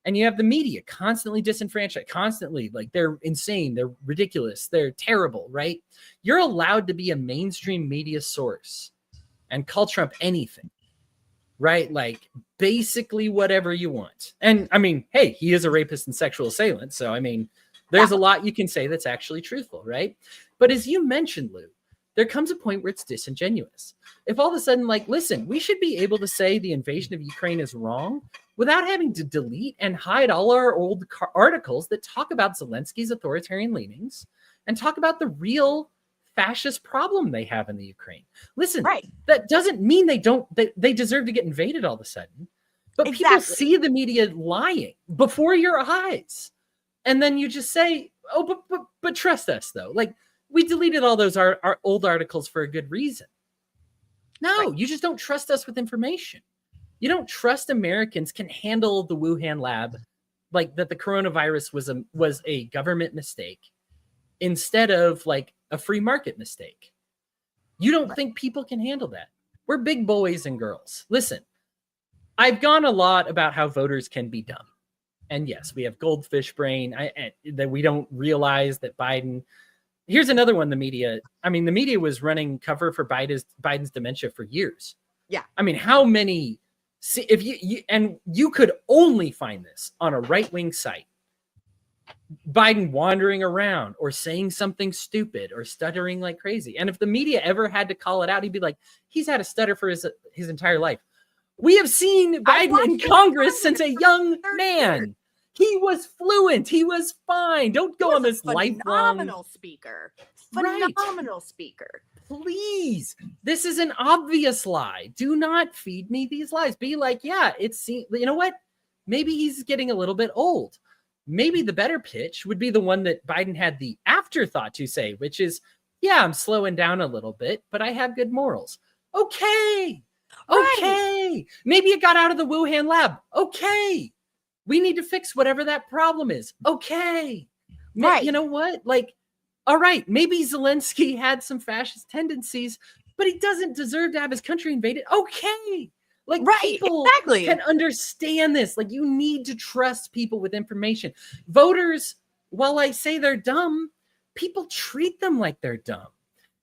And you have the media constantly disenfranchised, constantly like they're insane, they're ridiculous, they're terrible, right? You're allowed to be a mainstream media source and call Trump anything. Right? Like basically whatever you want. And I mean, hey, he is a rapist and sexual assailant. So, I mean, there's a lot you can say that's actually truthful, right? But as you mentioned, Lou, there comes a point where it's disingenuous. If all of a sudden, like, listen, we should be able to say the invasion of Ukraine is wrong without having to delete and hide all our old articles that talk about Zelensky's authoritarian leanings and talk about the real fascist problem they have in the Ukraine. Listen, that doesn't mean they deserve to get invaded all of a sudden. But people see the media lying before your eyes. And then you just say, oh, but trust us, though. Like, we deleted all those our old articles for a good reason. No, you just don't trust us with information. You don't trust Americans can handle the Wuhan lab, like that the coronavirus was a government mistake instead of like a free market mistake. You don't think people can handle that. We're big boys and girls. Listen, I've gone a lot about how voters can be dumb. And yes, we have goldfish brain, that we don't realize that Biden. Here's another one. The media was running cover for Biden's dementia for years. Yeah. I mean, how many, if you could only find this on a right-wing site, Biden wandering around or saying something stupid or stuttering like crazy. And if the media ever had to call it out, he'd be like, he's had a stutter for his entire life. We have seen Biden in Congress since a young man. He was fluent. He was fine. Don't go on this phenomenal speaker. Phenomenal speaker. Please. This is an obvious lie. Do not feed me these lies. Be like, yeah, you know what? Maybe he's getting a little bit old. Maybe the better pitch would be the one that Biden had the afterthought to say, which is, yeah, I'm slowing down a little bit, but I have good morals. Okay. Okay. Maybe it got out of the Wuhan lab. Okay. We need to fix whatever that problem is. Okay. Right. You know what? Like, all right, maybe Zelensky had some fascist tendencies, but he doesn't deserve to have his country invaded. Okay. Like, people can understand this. Like, you need to trust people with information. Voters, while I say they're dumb, people treat them like they're dumb.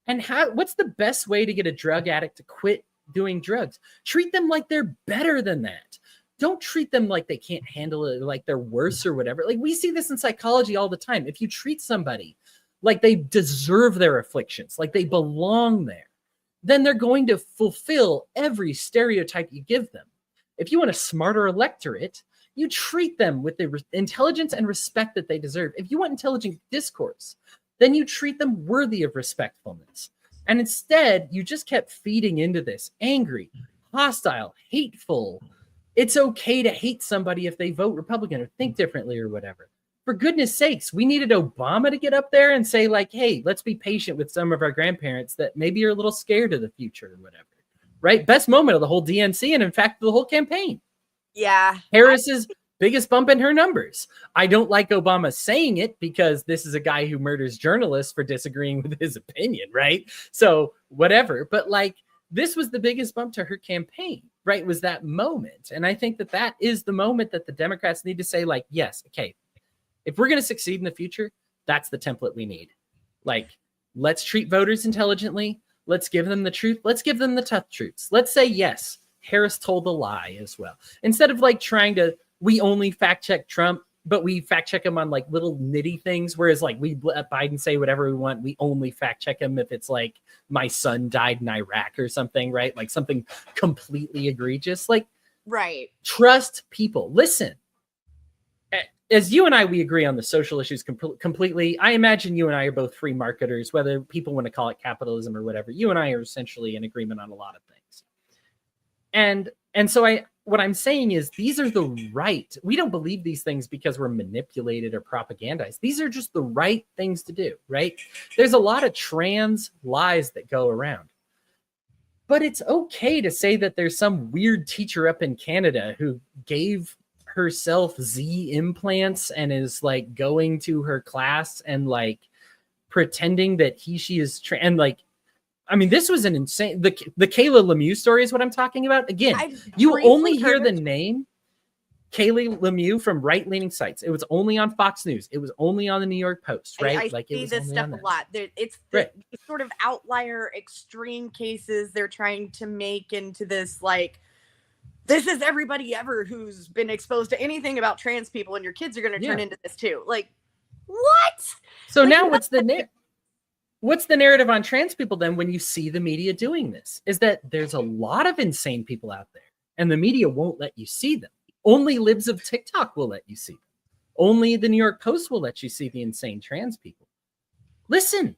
And what's the best way to get a drug addict to quit doing drugs? Treat them like they're better than that. Don't treat them like they can't handle it, like they're worse or whatever. Like, we see this in psychology all the time. If you treat somebody like they deserve their afflictions, like they belong there, then they're going to fulfill every stereotype you give them. If you want a smarter electorate, You treat them with the intelligence and respect that they deserve. If you want intelligent discourse, then you treat them worthy of respectfulness. And instead, you just kept feeding into this angry, hostile, hateful. It's okay to hate somebody if they vote Republican or think differently or whatever. For goodness sakes, we needed Obama to get up there and say, like, hey, let's be patient with some of our grandparents that maybe are a little scared of the future or whatever. Right? Best moment of the whole DNC and, in fact, the whole campaign. Yeah. Harris's biggest bump in her numbers. I don't like Obama saying it because this is a guy who murders journalists for disagreeing with his opinion, right? So whatever. But like, this was the biggest bump to her campaign, right? Was that moment. And I think that that is the moment that the Democrats need to say, like, yes, okay, if we're going to succeed in the future, that's the template we need. Like, let's treat voters intelligently. Let's give them the truth. Let's give them the tough truths. Let's say, yes, Harris told a lie as well. Instead of like trying to, we only fact check Trump, but we fact check him on like little nitty things. Whereas like we let Biden say whatever we want. We only fact check him if it's like my son died in Iraq or something, right? Like something completely egregious. Like, right. Trust people. Listen. As you and I, we agree on the social issues completely. I imagine you and I are both free marketers, whether people want to call it capitalism or whatever. You and I are essentially in agreement on a lot of things. And so what I'm saying is these are the right. We don't believe these things because we're manipulated or propagandized. These are just the right things to do, right? There's a lot of trans lies that go around. But it's okay to say that there's some weird teacher up in Canada who gave herself Z implants and is like going to her class and like pretending that she is and like, I mean, this was an insane, the Kayla Lemieux story is what I'm talking about. Again, you only hear the name Kayla Lemieux from right-leaning sites. It was only on Fox News. It was only on the New York Post, right? I like see it was this stuff a lot. It's the sort of outlier extreme cases they're trying to make into this like, this is everybody ever who's been exposed to anything about trans people, and your kids are going to turn into this too. Like, what? So like, now what's the narrative on trans people then when you see the media doing this? Is that there's a lot of insane people out there, and the media won't let you see them. Only libs of TikTok will let you see them. Only the New York Post will let you see the insane trans people. Listen,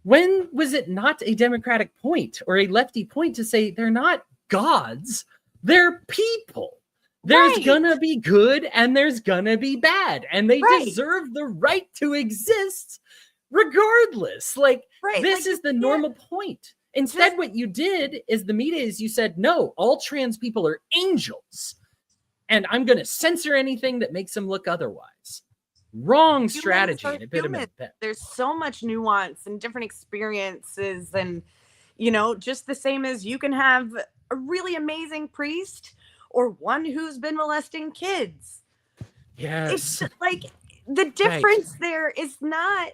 when was it not a Democratic point or a lefty point to say they're not gods? They're people. There's gonna be good and there's gonna be bad, and they deserve the right to exist regardless. Like, this is the normal point. Instead, what you did is the media is you said, no, all trans people are angels, and I'm gonna censor anything that makes them look otherwise. Wrong strategy. And a bit of there's so much nuance and different experiences, and you know, just the same as you can have a really amazing priest or one who's been molesting kids. Yes. It's like the difference there is not,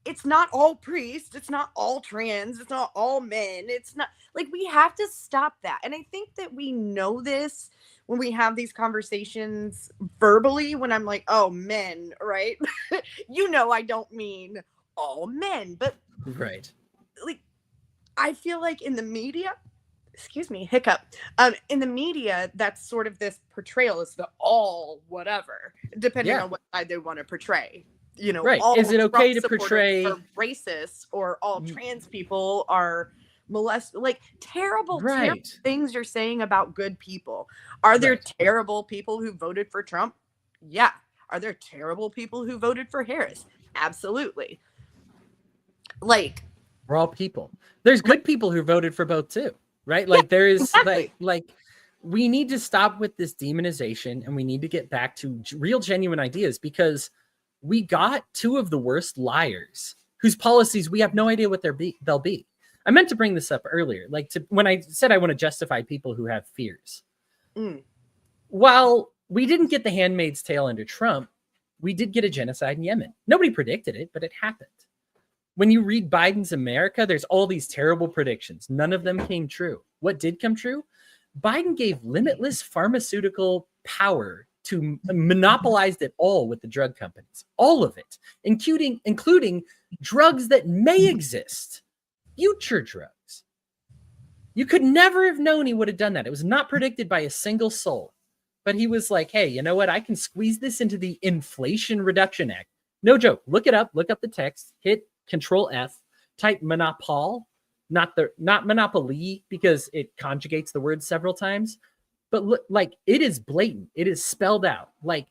it's not all priests, it's not all trans, it's not all men. It's not like, we have to stop that. And I think that we know this when we have these conversations verbally, when I'm like, oh, men, right? You know, I don't mean all men, but right. Like, I feel like in the media, excuse me, hiccup. In the media, that's sort of this portrayal is the all whatever, depending on what side they want to portray. You know, all is it okay Trump to portray racist or all trans people are molested? Like terrible things you're saying about good people. Are there terrible people who voted for Trump? Yeah. Are there terrible people who voted for Harris? Absolutely. Like, we're all people. There's good people who voted for both too, right? Like there is like we need to stop with this demonization, and we need to get back to real genuine ideas, because we got two of the worst liars whose policies we have no idea what they'll be. I meant to bring this up earlier, like when I said I want to justify people who have fears. While we didn't get the Handmaid's Tale under Trump, we did get a genocide in Yemen. Nobody predicted it, but it happened. When you read Biden's America, there's all these terrible predictions. None of them came true. What did come true? Biden gave limitless pharmaceutical power to monopolize it all with the drug companies. All of it, including drugs that may exist, future drugs. You could never have known he would have done that. It was not predicted by a single soul. but he was like, hey, you know what? I can squeeze this into the Inflation Reduction Act. No joke. Look it up. Look up the text. Hit Control F. Type monopol, not monopoly, because it conjugates the word several times. But look, like, it is blatant. It is spelled out. Like,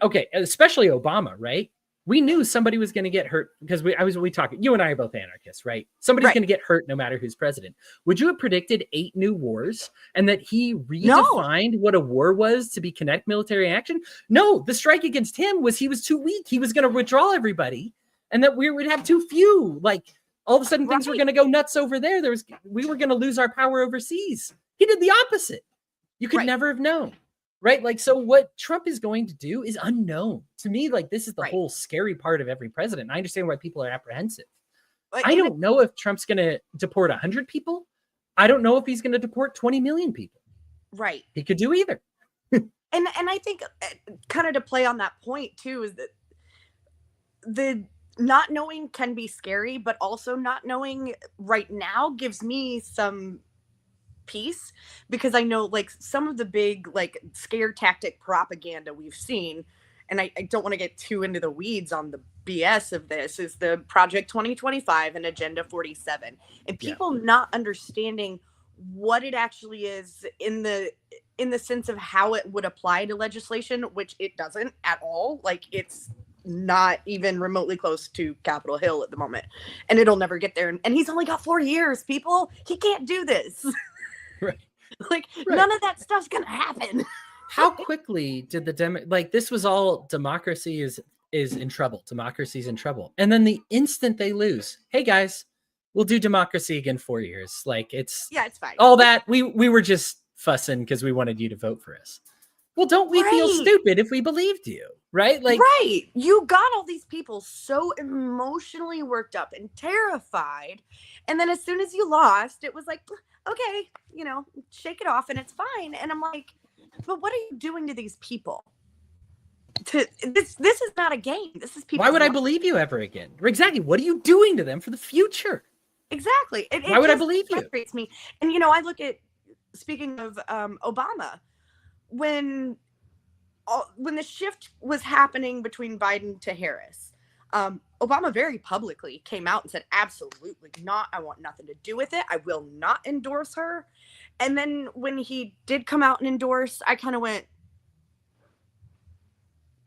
okay, especially Obama, right? We knew somebody was going to get hurt because we talking. You and I are both anarchists, right? Somebody's going to get hurt no matter who's president. Would you have predicted 8 new wars and that he redefined what a war was to be kinetic military action? No, the strike against him was he was too weak. He was going to withdraw everybody, and that we would have too few. Like, all of a sudden things were going to go nuts over there. We were going to lose our power overseas. He did the opposite. You could never have known. Right? Like, so what Trump is going to do is unknown. To me, like, this is the whole scary part of every president. I understand why people are apprehensive. I don't know if Trump's going to deport 100 people. I don't know if he's going to deport 20 million people. Right. He could do either. and I think kind of to play on that point too, is that the not knowing can be scary, but also not knowing right now gives me some peace, because I know, like, some of the big, like, scare tactic propaganda we've seen, and I don't want to get too into the weeds on the BS of this, is the Project 2025 and Agenda 47, and people not understanding what it actually is in the sense of how it would apply to legislation, which it doesn't at all. Like, it's not even remotely close to Capitol Hill at the moment, and it'll never get there. And he's only got 4 years, people. He can't do this. Right. Like, none of that stuff's gonna happen. How quickly did this was all democracy is in trouble. Democracy's in trouble. And then the instant they lose, hey guys, we'll do democracy again 4 years. Like, it's fine. All that we were just fussing because we wanted you to vote for us. Well, don't we feel stupid if we believed you, right? Like, you got all these people so emotionally worked up and terrified, and then as soon as you lost, it was like, okay, shake it off and it's fine. And I'm like, but what are you doing to these people? This is not a game. This is people. Why would I believe you ever again? Exactly. What are you doing to them for the future? Exactly. Why would I believe you? It frustrates me. And I look at, speaking of Obama, when the shift was happening between Biden to Harris, Obama very publicly came out and said, absolutely not. I want nothing to do with it. I will not endorse her. And then when he did come out and endorse, I kind of went,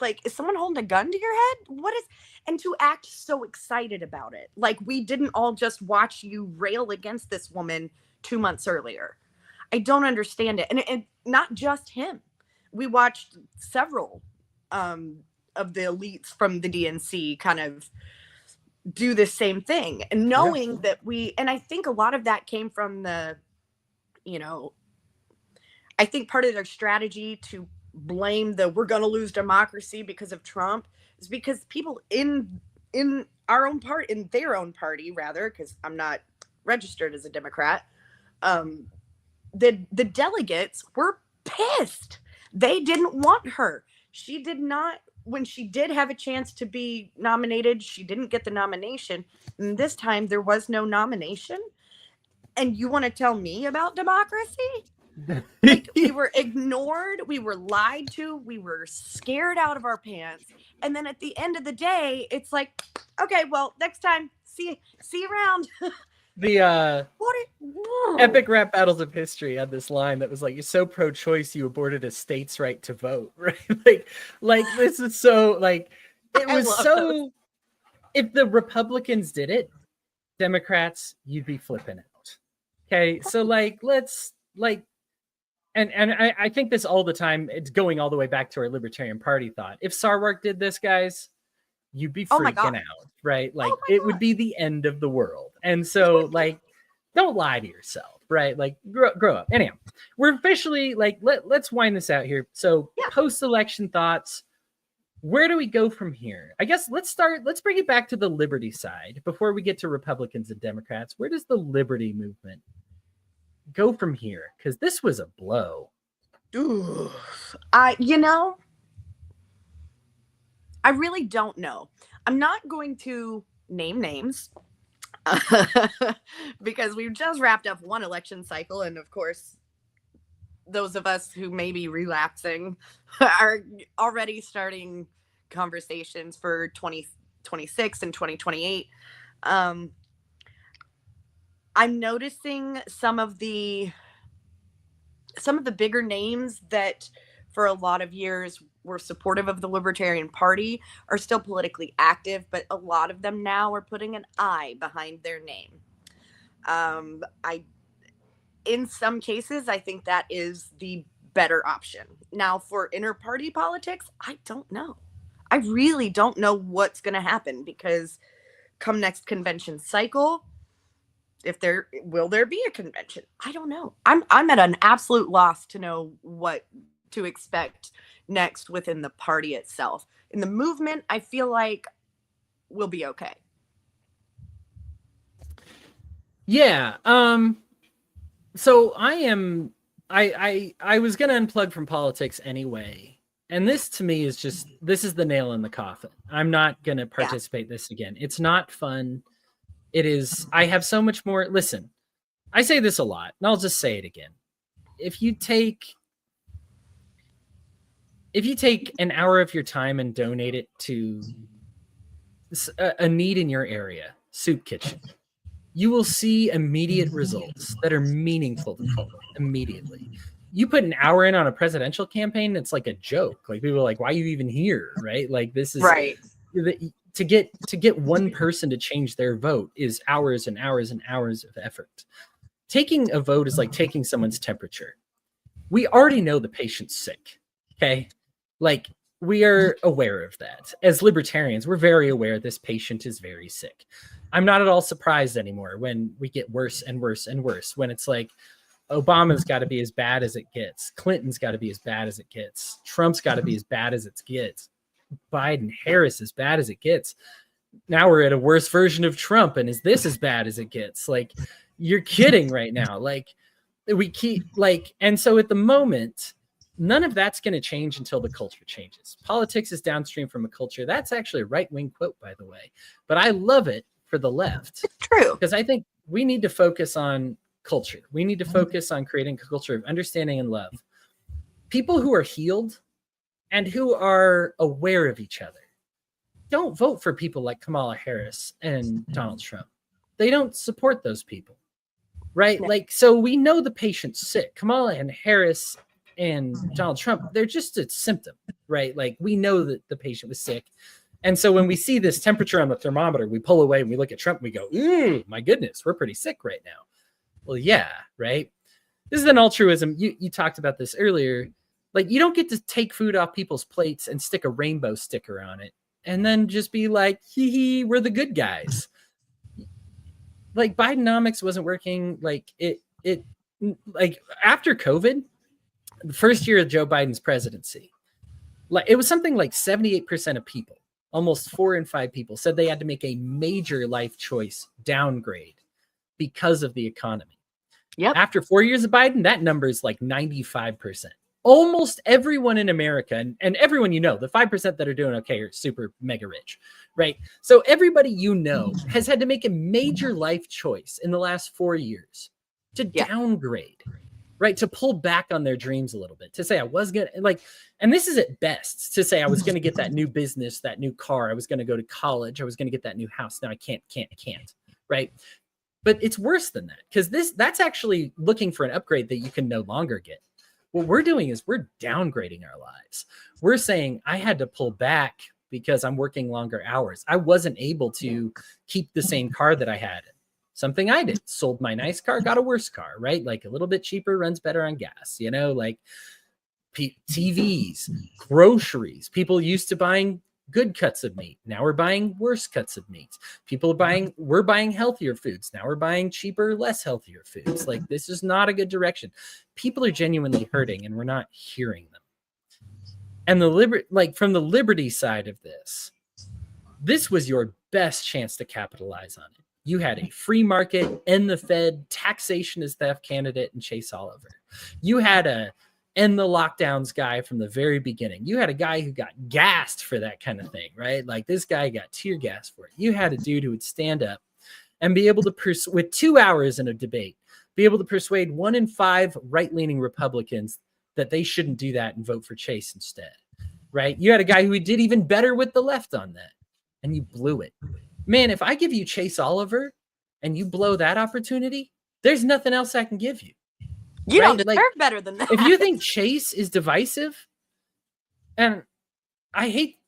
like, is someone holding a gun to your head? And to act so excited about it. Like, we didn't all just watch you rail against this woman 2 months earlier. I don't understand it. And not just him. We watched several of the elites from the DNC kind of do the same thing, and knowing that and I think a lot of that came from I think part of their strategy to blame we're going to lose democracy because of Trump is because people in our own part, in their own party rather, because I'm not registered as a Democrat, the delegates were pissed. They didn't want her. She did not, when she did have a chance to be nominated, she didn't get the nomination. And this time there was no nomination. And you want to tell me about democracy? Like, we were ignored, we were lied to, we were scared out of our pants. And then at the end of the day, it's like, okay, well, next time, see you around. The epic rap battles of history had this line that was like, you're so pro-choice you aborted a state's right to vote, right? like this is so, like, it was so those. If the Republicans did it, Democrats, you'd be flipping out. Okay, so let's and I think this all the time. It's going all the way back to our Libertarian Party thought. If Sarwark did this, guys, you'd be freaking out, right? Like, it would be the end of the world. And so, like, don't lie to yourself, right? Like, grow up. Anyhow, we're officially, like, let's wind this out here. So, post-election thoughts. Where do we go from here? I guess let's bring it back to the liberty side before we get to Republicans and Democrats. Where does the liberty movement go from here? Because this was a blow. Ooh, I really don't know. I'm not going to name names because we've just wrapped up one election cycle. And of course, those of us who may be relapsing are already starting conversations for 2026 and 2028. I'm noticing some of the bigger names that for a lot of years were supportive of the Libertarian Party are still politically active, but a lot of them now are putting an I behind their name. In some cases, I think that is the better option. Now, for inter-party politics, I don't know. I really don't know what's going to happen, because come next convention cycle, will there be a convention? I don't know. I'm at an absolute loss to know what to expect next within the party itself. In the movement, I feel like we'll be okay. Yeah. So I was going to unplug from politics anyway. And this to me is this is the nail in the coffin. I'm not going to participate this again. It's not fun. It is. I have so much more. Listen, I say this a lot, and I'll just say it again. If you take an hour of your time and donate it to a need in your area, soup kitchen, you will see immediate results that are meaningful to people immediately. You put an hour in on a presidential campaign, it's like a joke. Like, people are like, why are you even here? Right? Like, this is right. To get one person to change their vote is hours and hours and hours of effort. Taking a vote is like taking someone's temperature. We already know the patient's sick. Okay. Like, we are aware of that. As libertarians, we're very aware this patient is very sick. I'm not at all surprised anymore when we get worse and worse and worse, when it's like, Obama's got to be as bad as it gets. Clinton's got to be as bad as it gets. Trump's got to be as bad as it gets. Biden, Harris, as bad as it gets. Now we're at a worse version of Trump, and is this as bad as it gets? Like, you're kidding right now. Like, we keep and so at the moment, none of that's going to change until the culture changes. Politics is downstream from a culture. That's actually a right-wing quote, by the way, but I love it for the left. It's true. Because I think we need to focus on culture. We need to focus on creating a culture of understanding and love. People who are healed and who are aware of each other don't vote for people like Kamala Harris and Donald Trump. They don't support those people, right? Yeah. Like, so we know the patient's sick. Kamala and Harris and Donald Trump, they're just a symptom, right? Like, we know that the patient was sick. And so when we see this temperature on the thermometer, we pull away and we look at Trump and we go, ooh, my goodness, we're pretty sick right now. Well, yeah, right? This is an altruism. You talked about this earlier. Like, you don't get to take food off people's plates and stick a rainbow sticker on it and then just be like, hee hee, we're the good guys. Like, Bidenomics wasn't working. Like, like, after COVID, the first year of Joe Biden's presidency, like, it was something like 78% of people, almost 4 in 5 people, said they had to make a major life choice downgrade because of the economy. Yep. After 4 years of Biden, that number is like 95%. Almost everyone in America, and everyone you know, the 5% that are doing okay are super mega rich, right? So everybody you know has had to make a major life choice in the last 4 years to downgrade, right? To pull back on their dreams a little bit, to say I was going to, like, and this is at best, to say I was going to get that new business, that new car, I was going to go to college, I was going to get that new house. Now I can't, right? But it's worse than that, because that's actually looking for an upgrade that you can no longer get. What we're doing is we're downgrading our lives. We're saying I had to pull back because I'm working longer hours. I wasn't able to keep the same car that I had. Something I did, sold my nice car, got a worse car, right? Like, a little bit cheaper, runs better on gas, you know, like TVs, groceries. People used to buying good cuts of meat. Now we're buying worse cuts of meat. We're buying healthier foods. Now we're buying cheaper, less healthier foods. Like, this is not a good direction. People are genuinely hurting and we're not hearing them. And from the liberty side of this was your best chance to capitalize on it. You had a free market, end the Fed, taxation is theft candidate, and Chase Oliver. You had a end the lockdowns guy from the very beginning. You had a guy who got gassed for that kind of thing, right? Like, this guy got tear gas for it. You had a dude who would stand up and be able to with 2 hours in a debate, be able to persuade 1 in 5 right-leaning Republicans that they shouldn't do that and vote for Chase instead, right? You had a guy who did even better with the left on that, and you blew it. Man, if I give you Chase Oliver and you blow that opportunity, there's nothing else I can give you. You right? Don't deserve better than that. If you think Chase is divisive, and I hate...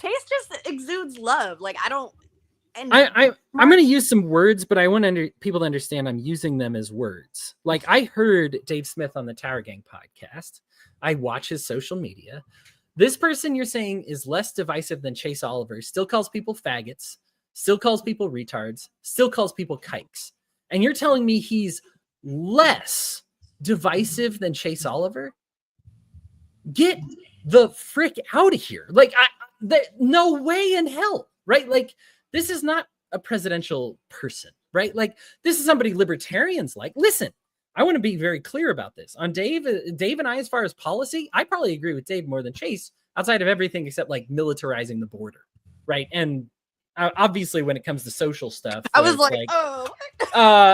Chase just exudes love. Like, I don't... And I'm going to use some words, but I want people to understand I'm using them as words. Like, I heard Dave Smith on the Tower Gang podcast. I watch his social media. This person you're saying is less divisive than Chase Oliver, still calls people faggots, still calls people retards, still calls people kikes. And you're telling me he's less divisive than Chase Oliver? Get the frick out of here. Like, no way in hell, right? Like, this is not a presidential person, right? Like, this is somebody libertarians like. Listen, I want to be very clear about this. On Dave and I, as far as policy, I probably agree with Dave more than Chase outside of everything except like militarizing the border, right? And obviously when it comes to social stuff, I was like, oh.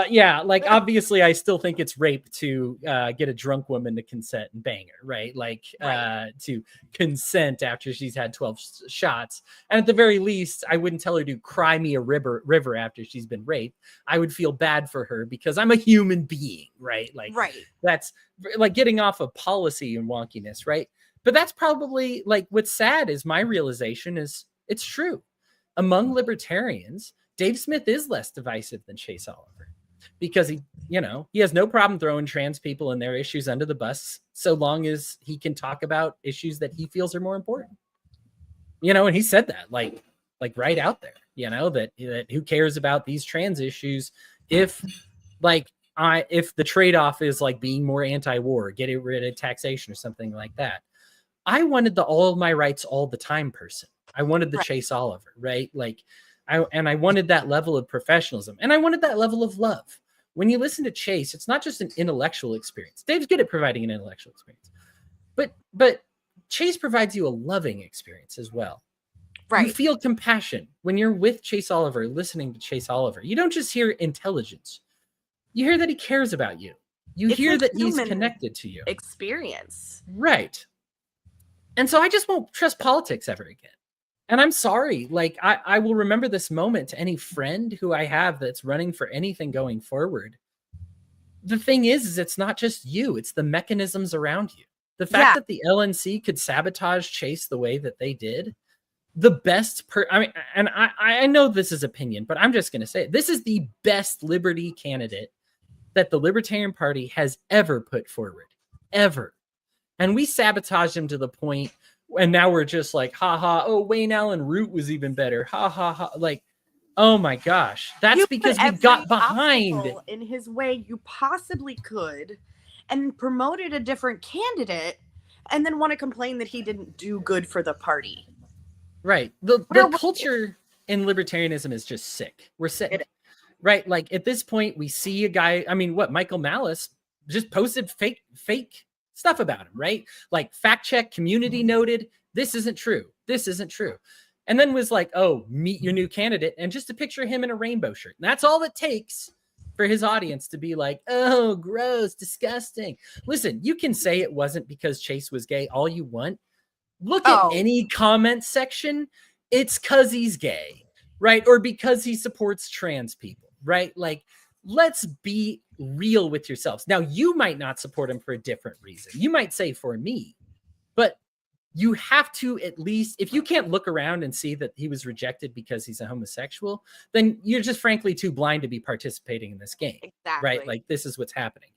Yeah, like obviously I still think it's rape to get a drunk woman to consent and bang her, right? Like to consent after she's had 12 shots. And at the very least, I wouldn't tell her to cry me a river after she's been raped. I would feel bad for her because I'm a human being, right? Like that's like getting off of policy and wonkiness, right? But that's probably like what's sad is my realization is it's true. Among libertarians, Dave Smith is less divisive than Chase Oliver because he has no problem throwing trans people and their issues under the bus so long as he can talk about issues that he feels are more important. And he said that like right out there, that who cares about these trans issues if the trade-off is like being more anti-war, getting rid of taxation or something like that. I wanted the all of my rights all the time person. I wanted the Chase Oliver, right? Like, I wanted that level of professionalism and I wanted that level of love. When you listen to Chase, it's not just an intellectual experience. Dave's good at providing an intellectual experience, but Chase provides you a loving experience as well. Right. You feel compassion when you're with Chase Oliver, listening to Chase Oliver. You don't just hear intelligence. You hear that he cares about you. You hear that he's connected to you. Experience. Right. And so I just won't trust politics ever again. And I'm sorry, like I will remember this moment to any friend who I have that's running for anything going forward. The thing is it's not just you, it's the mechanisms around you. The fact that the LNC could sabotage Chase the way that they did, I know this is opinion, but I'm just going to say it. This is the best liberty candidate that the Libertarian Party has ever put forward, ever. And we sabotaged him to the point. And now we're just like, oh, Wayne Allen Root was even better. Ha. Like, oh my gosh. That's because we got behind in his way you possibly could and promoted a different candidate and then want to complain that he didn't do good for the party. Right. The culture in libertarianism is just sick. We're sick. Right. Like at this point, we see a guy. I mean, Michael Malice just posted fake stuff about him, right? Like fact check, community noted, this isn't true. And then was like, oh, meet your new candidate. And just to picture him in a rainbow shirt. And that's all it takes for his audience to be like, oh, gross, disgusting. Listen, you can say it wasn't because Chase was gay all you want. Look at any comment section. It's because he's gay, right? Or because he supports trans people, right? Like, let's be real with yourselves. Now, you might not support him for a different reason. You might say for me, but you have to at least, if you can't look around and see that he was rejected because he's a homosexual, then you're just frankly too blind to be participating in this game. Exactly. Right? Like this is what's happening.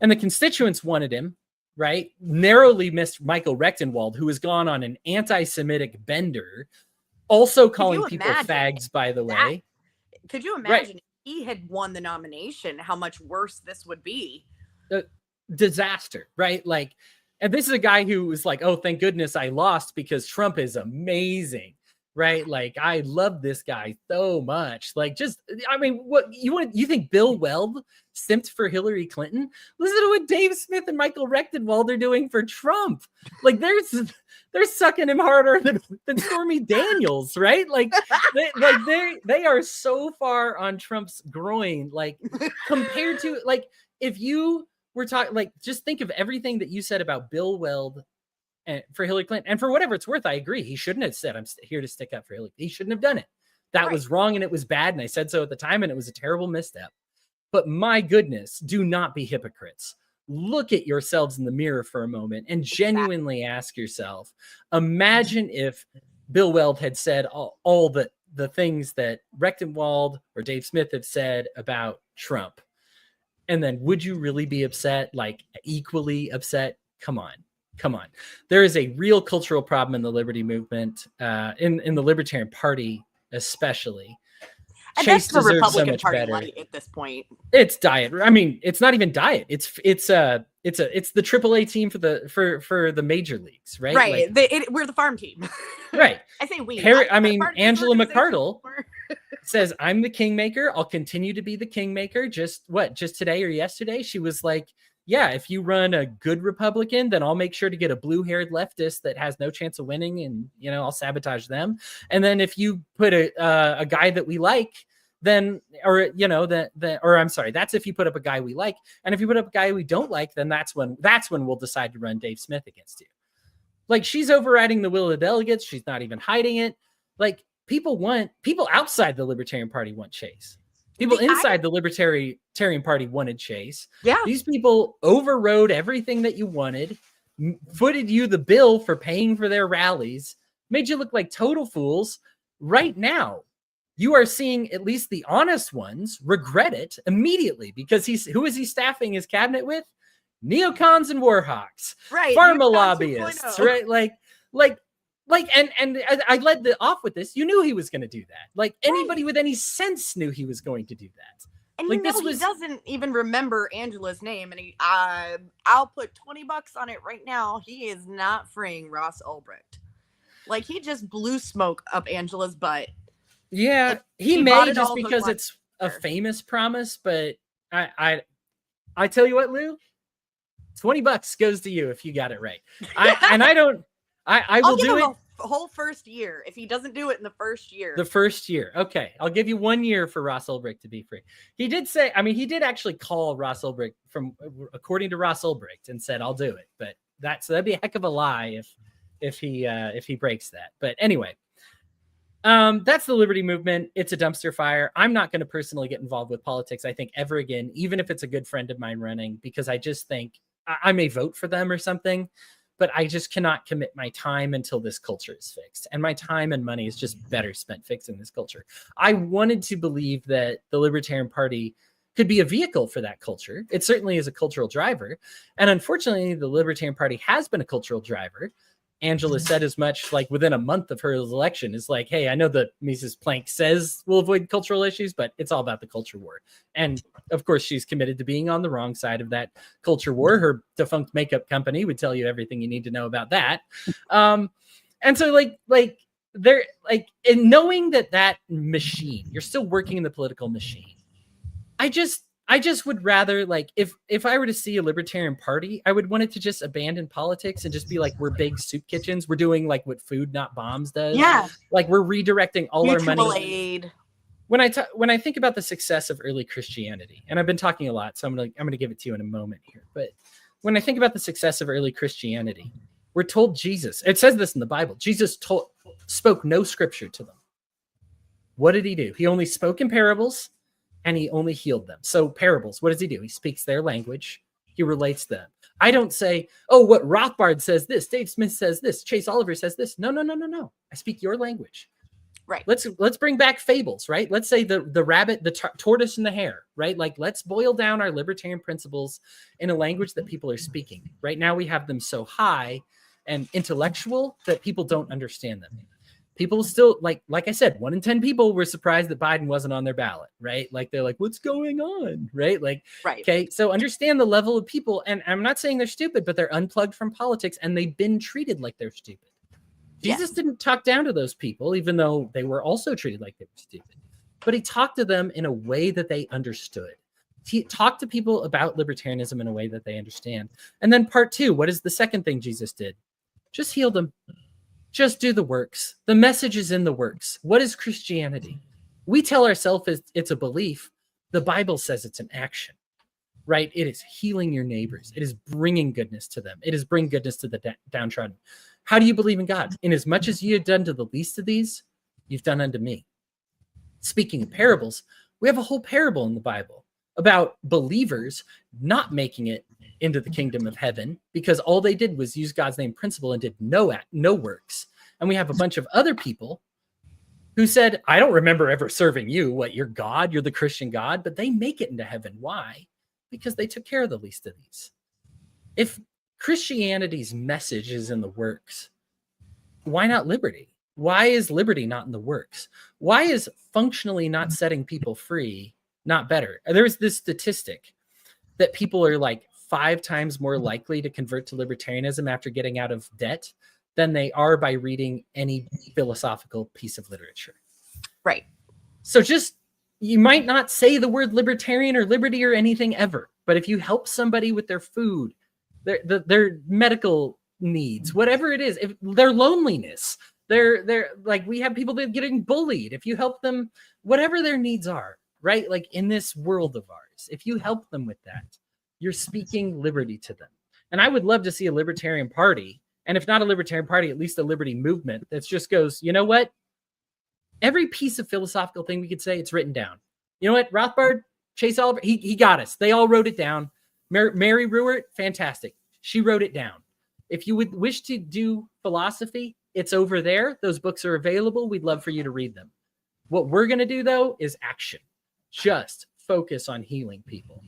And the constituents wanted him, right? Narrowly missed Michael Rechtenwald, who has gone on an anti-Semitic bender, also calling people fags, by the way. Could you imagine if he had won the nomination, how much worse this would be? Disaster, right? Like, and this is a guy who was like, oh, thank goodness I lost because Trump is amazing, right? Like, I love this guy so much. Like, just, I mean, what you think Bill Weld simped for Hillary Clinton? Listen to what Dave Smith and Michael Rectenwald are doing for Trump. Like, they're sucking him harder than Stormy Daniels, right? Like, they are so far on Trump's groin, like, compared to, like, if you were talking, like, just think of everything that you said about Bill Weld and for Hillary Clinton. And for whatever it's worth, I agree. He shouldn't have said, I'm here to stick up for Hillary. He shouldn't have done it. That was wrong, and it was bad, and I said so at the time, and it was a terrible misstep. But my goodness, do not be hypocrites. Look at yourselves in the mirror for a moment and genuinely ask yourself, imagine if Bill Weld had said all the things that Rectenwald or Dave Smith have said about Trump. And then would you really be upset, like equally upset? Come on. There is a real cultural problem in the liberty movement, in the Libertarian Party, especially. And Chase that's the deserves so Republican much Party better. light at this point. It's diet. I mean, it's not even diet. It's the AAA team for the major leagues, right? Right. Like, We're the farm team. Right. I say we. Angela McArdle says, I'm the kingmaker. I'll continue to be the kingmaker. Just today or yesterday, she was like, yeah, if you run a good Republican, then I'll make sure to get a blue-haired leftist that has no chance of winning, and I'll sabotage them. And then if you put a guy that we like, then I'm sorry, that's if you put up a guy we like, and if you put up a guy we don't like, then that's when we'll decide to run Dave Smith against you. Like, she's overriding the will of the delegates. She's not even hiding it. Like, people outside the Libertarian Party want Chase. People inside the Libertarian Party wanted Chase. Yeah. These people overrode everything that you wanted, footed you the bill for paying for their rallies, made you look like total fools. Right now, you are seeing at least the honest ones regret it immediately, because who is he staffing his cabinet with? Neocons and warhawks, right? Pharma lobbyists, right? And I led off with this. You knew he was going to do that. Like, anybody with any sense knew he was going to do that. And like, he doesn't even remember Angela's name. And I'll put $20 on it right now. He is not freeing Ross Ulbricht. Like, he just blew smoke up Angela's butt. Yeah, he may, just because it's a famous promise. But I tell you what, Lou, $20 goes to you if you got it right. I will do it a whole first year if he doesn't do it in the first year. The first year. Okay. I'll give you 1 year for Ross Ulbricht to be free. He did say, he did actually call Ross Ulbricht according to Ross Ulbricht, and said, I'll do it. But that'd be a heck of a lie if he breaks that. But anyway, that's the Liberty Movement. It's a dumpster fire. I'm not going to personally get involved with politics, I think, ever again, even if it's a good friend of mine running, because I just think I may vote for them or something, but I just cannot commit my time until this culture is fixed. And my time and money is just better spent fixing this culture. I wanted to believe that the Libertarian Party could be a vehicle for that culture. It certainly is a cultural driver. And unfortunately, the Libertarian Party has been a cultural driver. Angela said as much, like, within a month of her election, is like, hey, I know that Mrs. Plank says we'll avoid cultural issues, but it's all about the culture war. And of course, she's committed to being on the wrong side of that culture war. Her defunct makeup company would tell you everything you need to know about that. And so they're like, in knowing that machine, you're still working in the political machine. I just would rather, like, if I were to see a Libertarian Party, I would want it to just abandon politics and just be like, we're big soup kitchens. We're doing like what Food Not Bombs does. Yeah. Like, we're redirecting all Mutual our money. aid. When I think about the success of early Christianity, and I've been talking a lot, so I'm gonna give it to you in a moment here. But when I think about the success of early Christianity, we're told Jesus, it says this in the Bible, Jesus spoke no scripture to them. What did he do? He only spoke in parables, and he only healed them. So parables, what does he do? He speaks their language. He relates them. I don't say, oh, what Rothbard says this, Dave Smith says this, Chase Oliver says this. No. I speak your language. Right. Let's bring back fables, right? Let's say the rabbit, the tortoise, and the hare, right? Like, let's boil down our libertarian principles in a language that people are speaking. Right now, we have them so high and intellectual that people don't understand them. People still, like I said, 1 in 10 people were surprised that Biden wasn't on their ballot, right? Like, they're like, what's going on, right? Like, right. Okay, so understand the level of people, and I'm not saying they're stupid, but they're unplugged from politics, and they've been treated like they're stupid. Jesus didn't talk down to those people, even though they were also treated like they were stupid. But he talked to them in a way that they understood. He talked to people about libertarianism in a way that they understand. And then part 2, what is the second thing Jesus did? Just heal them. Just do the works. The message is in the works. What is Christianity? We tell ourselves it's a belief. The Bible says it's an action, right? It is healing your neighbors. It is bringing goodness to them. It is bringing goodness to the downtrodden. How do you believe in God? In as much as you have done to the least of these, you've done unto me. Speaking of parables, we have a whole parable in the Bible about believers not making it into the kingdom of heaven because all they did was use God's name principle and did no works. And we have a bunch of other people who said, I don't remember ever serving you. What, you're God? You're the Christian God? But they make it into heaven. Why? Because they took care of the least of these. If Christianity's message is in the works, why not liberty? Why is liberty not in the works? Why is functionally not setting people free not better? There's this statistic that people are like 5 times more likely to convert to libertarianism after getting out of debt than they are by reading any philosophical piece of literature. Right. So just, you might not say the word libertarian or liberty or anything ever, but if you help somebody with their food, their medical needs, whatever it is, if their loneliness, they're like, we have people that are getting bullied. If you help them, whatever their needs are, right? Like in this world of ours, if you help them with that, you're speaking liberty to them. And I would love to see a libertarian party, and if not a libertarian party, at least a liberty movement that just goes, you know what? Every piece of philosophical thing we could say, it's written down. You know what? Rothbard, Chase Oliver, he got us. They all wrote it down. Mary Ruwart, fantastic. She wrote it down. If you would wish to do philosophy, it's over there. Those books are available. We'd love for you to read them. What we're going to do, though, is action. Just focus on healing people.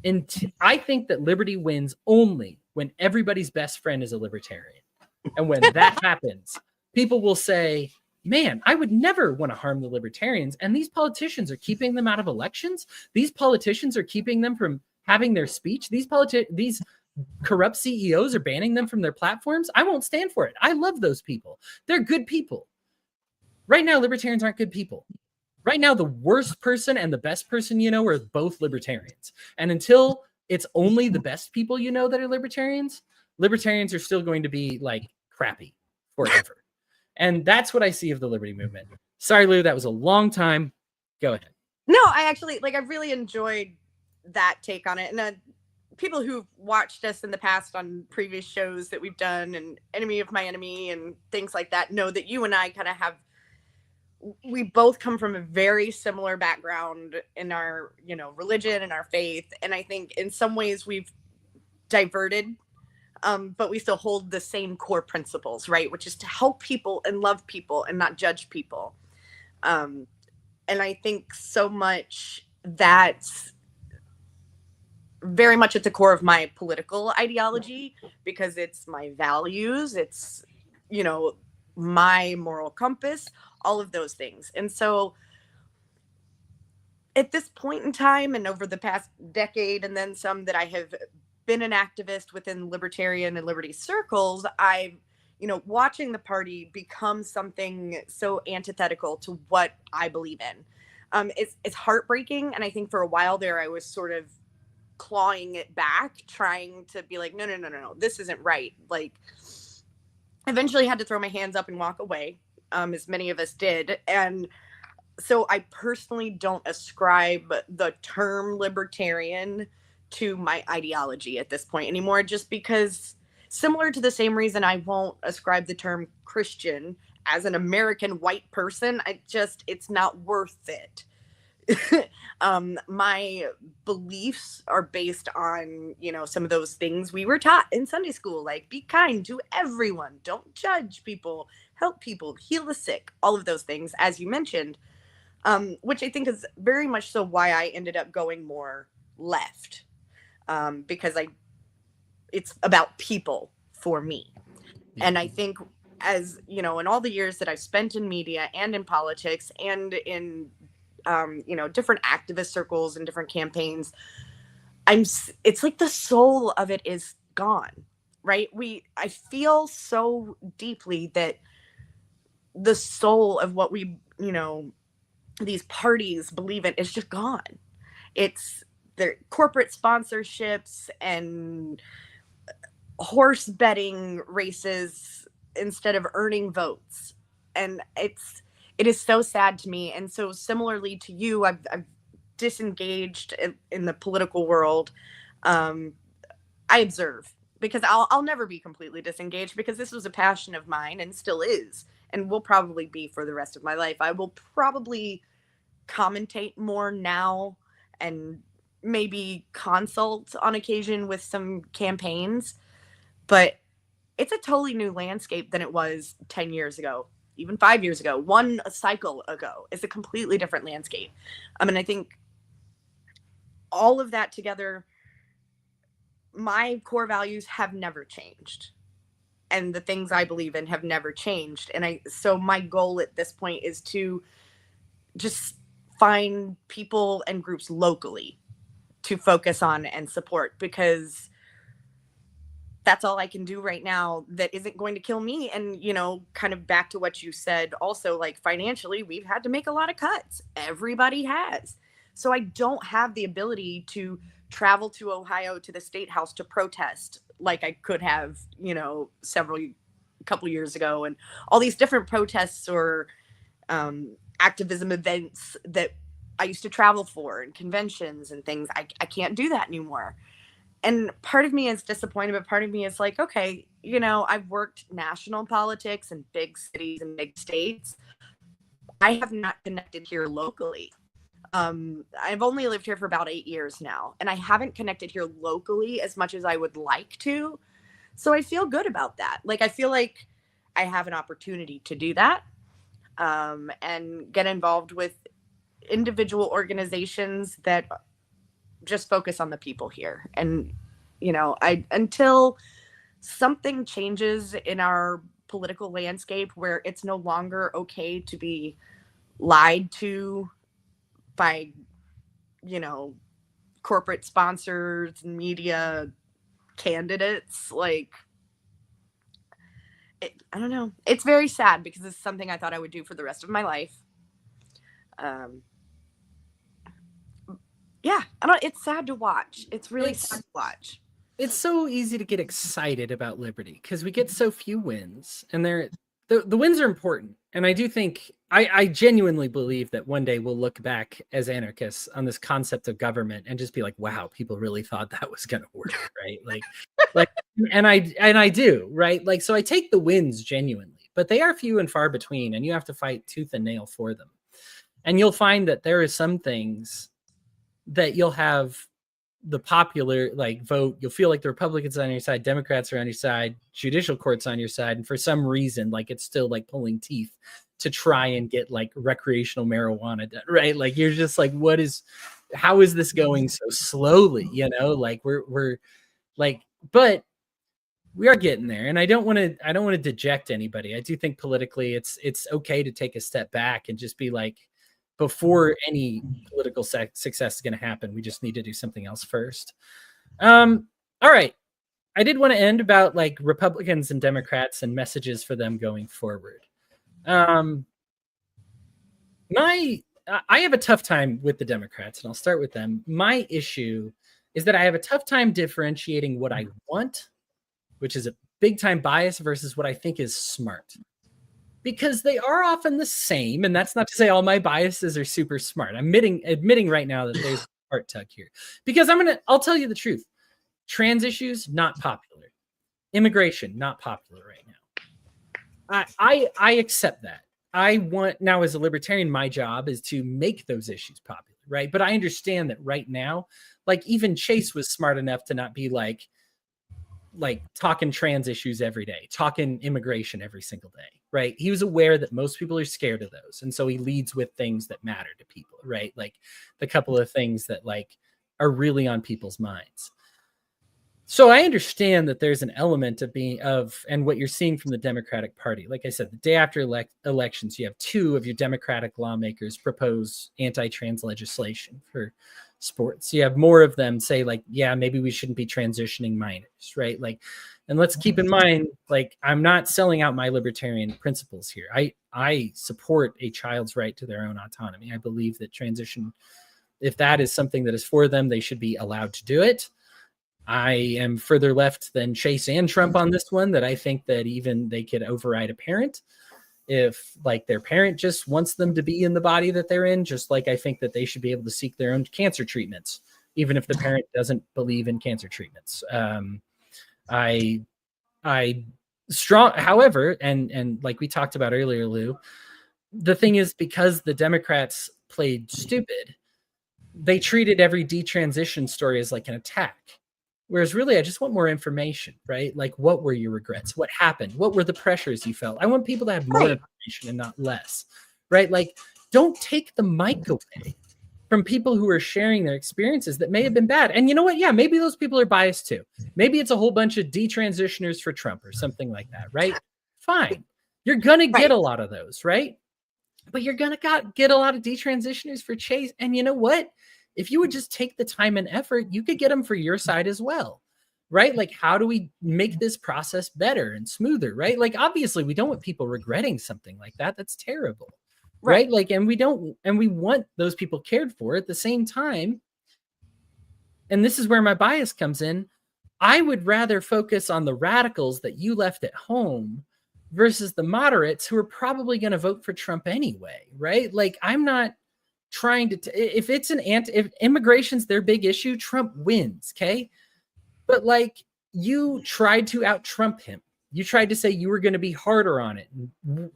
And I think that liberty wins only when everybody's best friend is a libertarian. And when that happens, people will say, man, I would never want to harm the libertarians. And these politicians are keeping them out of elections. These politicians are keeping them from having their speech. These corrupt CEOs are banning them from their platforms. I won't stand for it. I love those people. They're good people. Right now, libertarians aren't good people. Right now, the worst person and the best person you know are both libertarians. And until it's only the best people you know that are libertarians, libertarians are still going to be like crappy forever. And that's what I see of the liberty movement. Sorry, Lou, that was a long time. Go ahead. No, I really enjoyed that take on it. And people who've watched us in the past on previous shows that we've done and Enemy of My Enemy and things like that know that you and I kind of we both come from a very similar background in our, religion and our faith. And I think in some ways we've diverted, but we still hold the same core principles, right? Which is to help people and love people and not judge people. And I think so much that's very much at the core of my political ideology, because it's my values, it's, my moral compass, all of those things. And so at this point in time and over the past decade and then some that I have been an activist within libertarian and liberty circles, I've, watching the party become something so antithetical to what I believe in. It's heartbreaking. And I think for a while there, I was sort of clawing it back, trying to be like, no, this isn't right. Like, eventually had to throw my hands up and walk away, as many of us did. And so I personally don't ascribe the term libertarian to my ideology at this point anymore, just because, similar to the same reason I won't ascribe the term Christian as an American white person, it's not worth it. My beliefs are based on, some of those things we were taught in Sunday school, like be kind to everyone, don't judge people, help people, heal the sick, all of those things, as you mentioned, which I think is very much so why I ended up going more left, because it's about people for me. And I think, as in all the years that I've spent in media and in politics and in different activist circles and different campaigns, it's like the soul of it is gone, right? I feel so deeply that the soul of what we, these parties believe in is just gone. It's their corporate sponsorships and horse betting races instead of earning votes. And it is so sad to me. And so similarly to you, I've disengaged in the political world. I observe, because I'll never be completely disengaged, because this was a passion of mine and still is, and will probably be for the rest of my life. I will probably commentate more now and maybe consult on occasion with some campaigns, but it's a totally new landscape than it was 10 years ago, even 5 years ago. One cycle ago is a completely different landscape. I mean, I think all of that together, my core values have never changed, and the things I believe in have never changed. And so my goal at this point is to just find people and groups locally to focus on and support, because that's all I can do right now that isn't going to kill me. And, kind of back to what you said also, like financially, we've had to make a lot of cuts. Everybody has. So I don't have the ability to travel to Ohio to the state house to protest like I could have, couple years ago, and all these different protests or activism events that I used to travel for, and conventions and things. I can't do that anymore. And part of me is disappointed, but part of me is like, okay, I've worked national politics in big cities and big states. I have not connected here locally. I've only lived here for about 8 years now, and I haven't connected here locally as much as I would like to. So I feel good about that. Like, I feel like I have an opportunity to do that, and get involved with individual organizations that just focus on the people here. And, until something changes in our political landscape where it's no longer okay to be lied to by, corporate sponsors and media candidates, like, I don't know. It's very sad, because it's something I thought I would do for the rest of my life. Yeah, it's sad to watch. It's really sad to watch. It's so easy to get excited about liberty because we get so few wins, and the wins are important. And I do think, I genuinely believe that one day we'll look back as anarchists on this concept of government and just be like, wow, people really thought that was going to work, right? Like, and I do, right? Like, so I take the wins genuinely, but they are few and far between, and you have to fight tooth and nail for them. And you'll find that there are some things that you'll have the popular vote. You'll feel like the Republicans are on your side, Democrats are on your side, judicial court's on your side. And for some reason, it's still pulling teeth to try and get recreational marijuana done, right? Like, you're just like, how is this going so slowly? We're but we are getting there. And I don't want to deject anybody. I do think politically it's okay to take a step back and just be like, before any political success is going to happen, we just need to do something else first. All right. I did want to end about Republicans and Democrats and messages for them going forward. I have a tough time with the Democrats, and I'll start with them. My issue is that I have a tough time differentiating what I want, which is a big time bias, versus what I think is smart. Because they are often the same, and that's not to say all my biases are super smart. I'm admitting right now that there's a heart tug here. Because I'll tell you the truth. Trans issues, not popular. Immigration, not popular right now. I accept that. Now as a libertarian, my job is to make those issues popular, right? But I understand that right now, even Chase was smart enough to not be talking trans issues every day, talking immigration every single day, right? He was aware that most people are scared of those. And so he leads with things that matter to people, right? Like the couple of things that are really on people's minds. So I understand that there's an element and what you're seeing from the Democratic Party. Like I said, the day after elections, you have two of your Democratic lawmakers propose anti-trans legislation for sports. You have more of them say like, yeah, maybe we shouldn't be transitioning minors, right? Like, and let's keep in mind, like, I'm not selling out my libertarian principles here. I support a child's right to their own autonomy. I believe that transition, if that is something that is for them, they should be allowed to do it. I am further left than Chase and Trump on this one, that I think that even they could override a parent if like their parent just wants them to be in the body that they're in, just like I think that they should be able to seek their own cancer treatments, even if the parent doesn't believe in cancer treatments. I strong, however, and like we talked about earlier, Lou, the thing is, because the Democrats played stupid, they treated every detransition story as like an attack. Whereas really, I just want more information, right? Like, what were your regrets? What happened? What were the pressures you felt? I want people to have more information and not less, right? Like, don't take the mic away from people who are sharing their experiences that may have been bad. And you know what? Yeah, maybe those people are biased too. Maybe it's a whole bunch of detransitioners for Trump or something like that, right? Fine. You're going to get a lot of those, right? But you're going to get a lot of detransitioners for Chase. And you know what? If you would just take the time and effort, you could get them for your side as well, right? Like, how do we make this process better and smoother, right? Like, obviously, we don't want people regretting something like that. That's terrible, right? Like, and we want those people cared for. At the same time, and this is where my bias comes in, I would rather focus on the radicals that you left at home versus the moderates who are probably going to vote for Trump anyway, right? Like, I'm not trying to if it's if immigration's their big issue, Trump wins, okay? But like, you tried to out Trump him. You tried to say you were going to be harder on it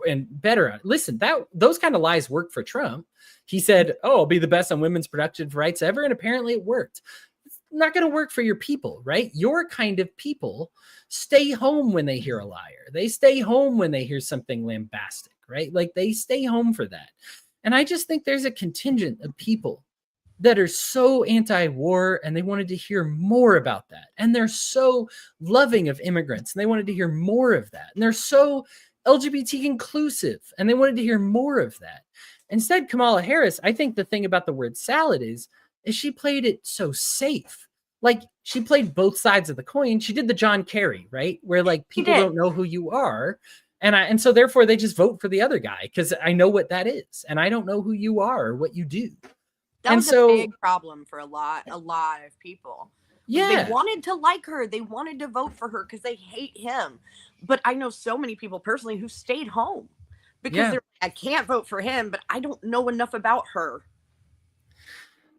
and better on it. Listen, those kind of lies work for Trump. He said, "Oh, I'll be the best on women's productive rights ever," and apparently it worked. It's not going to work for your people, right? Your kind of people stay home when they hear a liar. They stay home when they hear something lambastic, right? Like, they stay home for that. And I just think there's a contingent of people that are so anti-war and they wanted to hear more about that. And they're so loving of immigrants and they wanted to hear more of that. And they're so LGBT inclusive and they wanted to hear more of that. Instead, Kamala Harris, I think the thing about the word salad is she played it so safe. Like, she played both sides of the coin. She did the John Kerry, right? Where like people don't know who you are. And so therefore they just vote for the other guy because I know what that is and I don't know who you are or what you do. That was a big problem for a lot of people. Yeah. They wanted to like her. They wanted to vote for her because they hate him. But I know so many people personally who stayed home because they're like, I can't vote for him, but I don't know enough about her.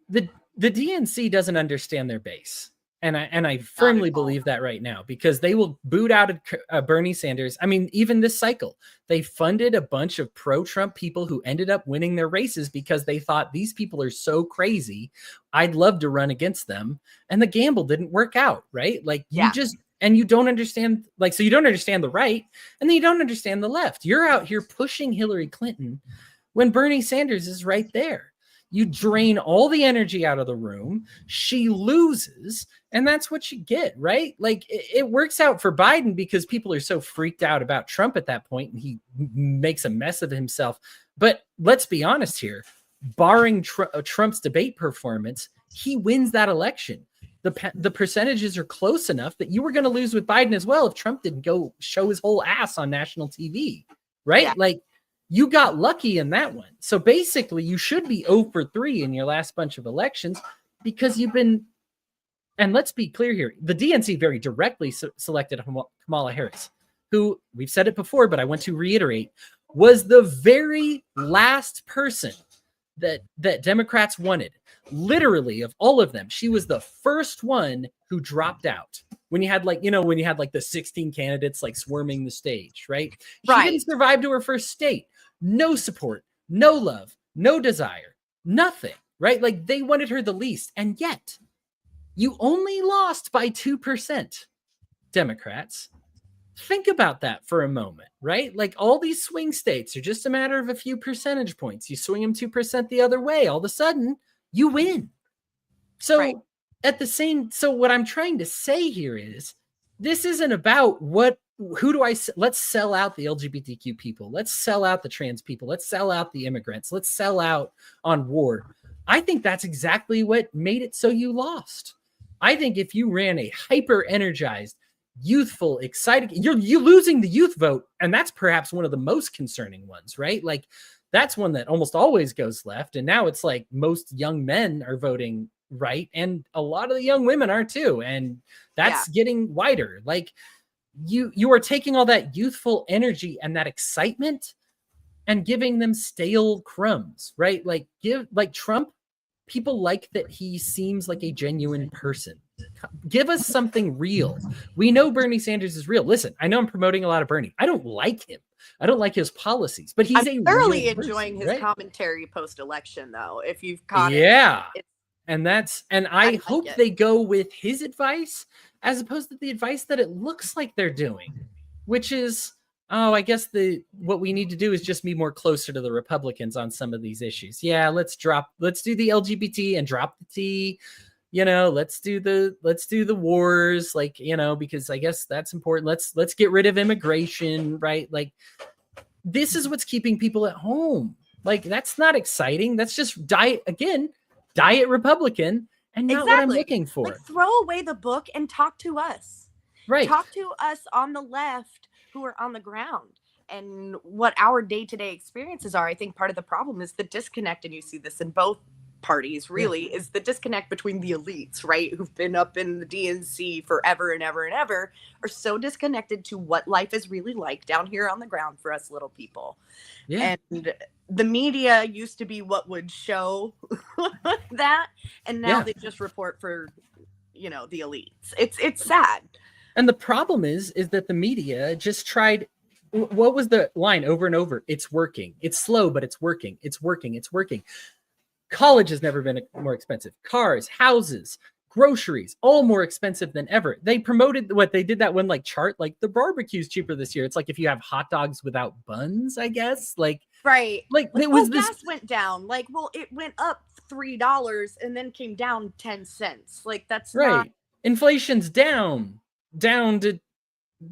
The DNC doesn't understand their base. And I firmly believe that right now, because they will boot out Bernie Sanders. I mean, even this cycle, they funded a bunch of pro-Trump people who ended up winning their races because they thought these people are so crazy. I'd love to run against them. And the gamble didn't work out, right? Like, you don't understand, like, so you don't understand the right and then you don't understand the left. You're out here pushing Hillary Clinton when Bernie Sanders is right there. You drain all the energy out of the room. She loses. And that's what you get, right? Like, it works out for Biden because people are so freaked out about Trump at that point and he makes a mess of himself. But let's be honest here. Barring Trump's debate performance, he wins that election. The percentages are close enough that you were going to lose with Biden as well if Trump didn't go show his whole ass on national TV, right? Yeah. Like, you got lucky in that one. So basically, you should be 0 for 3 in your last bunch of elections because you've been, and let's be clear here, the DNC very directly selected Kamala Harris, who, we've said it before, but I want to reiterate, was the very last person that Democrats wanted. Literally, of all of them, she was the first one who dropped out. When you had the 16 candidates like swarming the stage, right? She didn't survive to her first state. No support, no love, no desire, nothing, right? Like, they wanted her the least. And yet you only lost by 2%, Democrats. Think about that for a moment, right? Like, all these swing states are just a matter of a few percentage points. You swing them 2% the other way, all of a sudden you win. So so what I'm trying to say here is, this isn't about let's sell out the LGBTQ people. Let's sell out the trans people. Let's sell out the immigrants. Let's sell out on war. I think that's exactly what made it so you lost. I think if you ran a hyper energized, youthful, excited, you're losing the youth vote. And that's perhaps one of the most concerning ones, right? Like that's one that almost always goes left. And now it's like most young men are voting right. And a lot of the young women are too. And that's getting wider. Like you are taking all that youthful energy and that excitement and giving them stale crumbs, right? Like Trump, people like that he seems like a genuine person. Give us something real. We know Bernie Sanders is real. Listen, I know I'm promoting a lot of Bernie. I don't like him. I don't like his policies, but he's thoroughly enjoying his commentary post-election, though. If you've caught it, and I hope they go with his advice as opposed to the advice that it looks like they're doing, which is, I guess what we need to do is just be more closer to the Republicans on some of these issues. Yeah, let's do the LGBT and drop the T. Let's do the wars, like, because I guess that's important. Let's get rid of immigration, right? Like, this is what's keeping people at home. Like, that's not exciting. That's just diet Republican, and not what I'm looking for. Like, throw away the book and talk to us. Right. Talk to us on the left who are on the ground and what our day-to-day experiences are. I think part of the problem is the disconnect, and you see this in both parties, really, is the disconnect between the elites, right, who've been up in the DNC forever and ever and ever, are so disconnected to what life is really like down here on the ground for us little people. Yeah. And the media used to be what would show that, and now they just report for, the elites. It's sad. And the problem is that the media just tried. What was the line over and over? It's working. It's slow, but it's working. It's working. It's working. College has never been more expensive. Cars, houses, groceries, all more expensive than ever. They promoted they did that one like chart, like the barbecue's cheaper this year. It's like if you have hot dogs without buns, I guess. Like, right. Like it was this. Gas went down. Like, well, it went up $3 and then came down 10 cents. Like, that's right. Not... Inflation's down to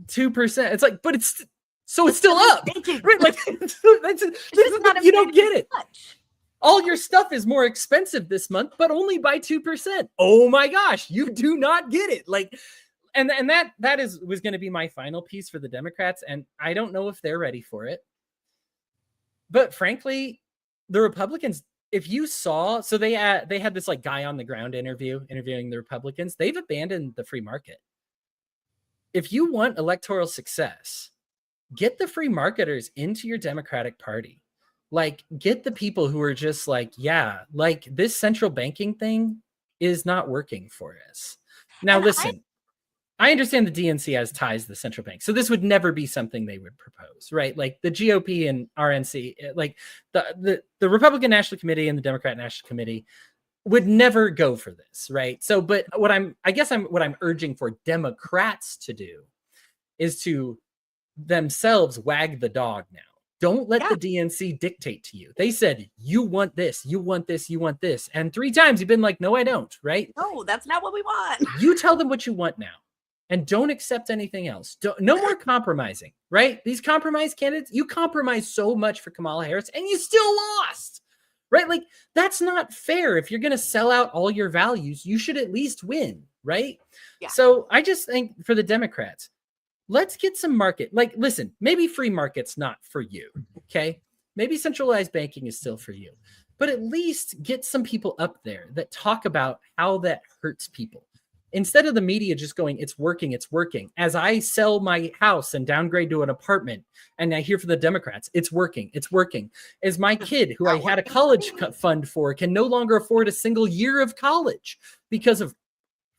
2%. It's like, but it's still up. Right? Like you don't get it. Much. All your stuff is more expensive this month, but only by 2%. Oh my gosh, you do not get it. Like, and that was going to be my final piece for the Democrats, and I don't know if they're ready for it. But frankly, the Republicans, if you saw, so they had this like guy on the ground interviewing the Republicans. They've abandoned the free market. If you want electoral success, get the free marketers into your Democratic Party. Like, get the people who are just like, yeah, like this central banking thing is not working for us. Now, listen, I understand the DNC has ties to the central bank. So this would never be something they would propose, right? Like the GOP and RNC, like the Republican National Committee and the Democrat National Committee would never go for this, right? So, but what I'm urging for Democrats to do is to themselves wag the dog now. Don't let the DNC dictate to you. They said, you want this, you want this, you want this. And 3 times you've been like, no, I don't, right? No, that's not what we want. You tell them what you want now and don't accept anything else. No more compromising, right? These compromise candidates, you compromise so much for Kamala Harris and you still lost, right? Like, that's not fair. If you're going to sell out all your values, you should at least win, right? Yeah. So I just think for the Democrats, let's get some market. Like, listen, maybe free market's not for you, okay? Maybe centralized banking is still for you. But at least get some people up there that talk about how that hurts people. Instead of the media just going, it's working, it's working. As I sell my house and downgrade to an apartment, and I hear from the Democrats, it's working, it's working. As my kid, who I had a college fund for, can no longer afford a single year of college because of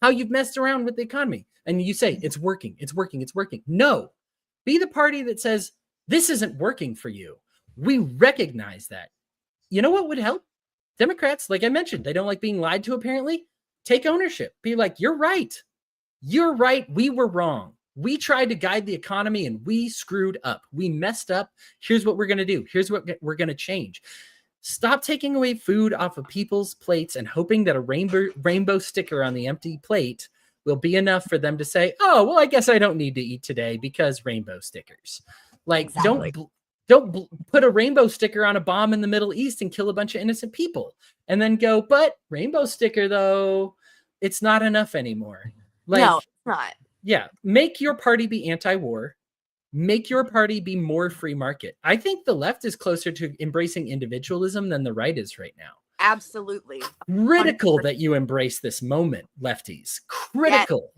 how you've messed around with the economy. And you say, it's working, it's working, it's working. No, be the party that says, this isn't working for you. We recognize that. You know what would help? Democrats, like I mentioned, they don't like being lied to, apparently. Take ownership. Be like, you're right. You're right. We were wrong. We tried to guide the economy and we screwed up. We messed up. Here's what we're going to do. Here's what we're going to change. Stop taking away food off of people's plates and hoping that a rainbow sticker on the empty plate will be enough for them to say, oh, well, I guess I don't need to eat today because rainbow stickers. Like, exactly. Don't put a rainbow sticker on a bomb in the Middle East and kill a bunch of innocent people. And then go, but rainbow sticker, though, it's not enough anymore. Like, no, it's not. Yeah, make your party be anti-war. Make your party be more free market. I think the left is closer to embracing individualism than the right is right now. Absolutely. Critical that you embrace this moment, lefties. Critical.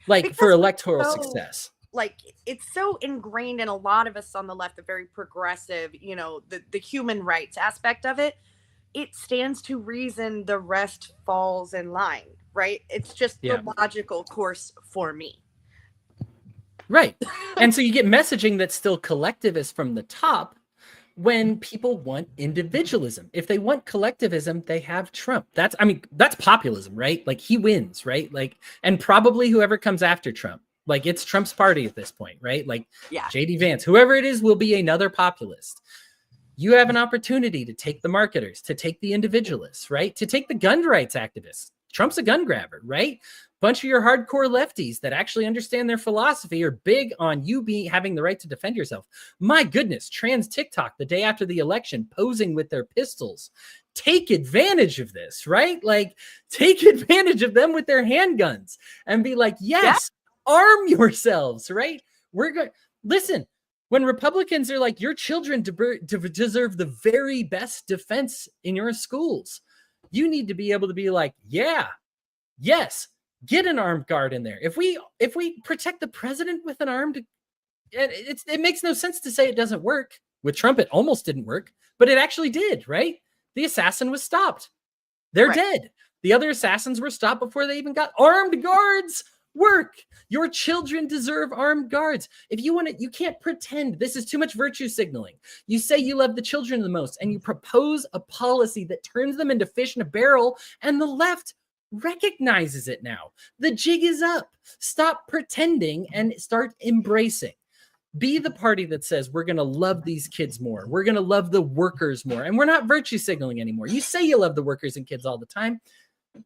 Like, Because for electoral success. Like, it's so ingrained in a lot of us on the left, the very progressive, you know, the human rights aspect of it. It stands to reason the rest falls in line, right? It's just the logical course for me. Right. And so you get messaging that's still collectivist from the top when people want individualism. If they want collectivism, they have Trump. That's populism, right? Like, he wins, right? Like, and probably whoever comes after Trump. Like, it's Trump's party at this point, right? Like, J.D. Vance, whoever it is, will be another populist. You have an opportunity to take the marketers, to take the individualists, right? To take the gun rights activists. Trump's a gun grabber, right? Bunch of your hardcore lefties that actually understand their philosophy are big on you having the right to defend yourself. My goodness, trans TikTok the day after the election posing with their pistols. Take advantage of this, right? Like, take advantage of them with their handguns and be like, yes, arm yourselves, right? We're going. Listen, when Republicans are like, your children deserve the very best defense in your schools, you need to be able to be like, yes, get an armed guard in there. If we protect the president with an armed, it makes no sense to say it doesn't work. With Trump, it almost didn't work, but it actually did, right? The assassin was stopped. They're dead. The other assassins were stopped before they even got armed guards. Work. Your children deserve armed guards. If you want it, you can't pretend. This is too much virtue signaling. You say you love the children the most, and you propose a policy that turns them into fish in a barrel, and the left recognizes it now. The jig is up. Stop pretending and start embracing. Be the party that says, we're going to love these kids more. We're going to love the workers more. And we're not virtue signaling anymore. You say you love the workers and kids all the time.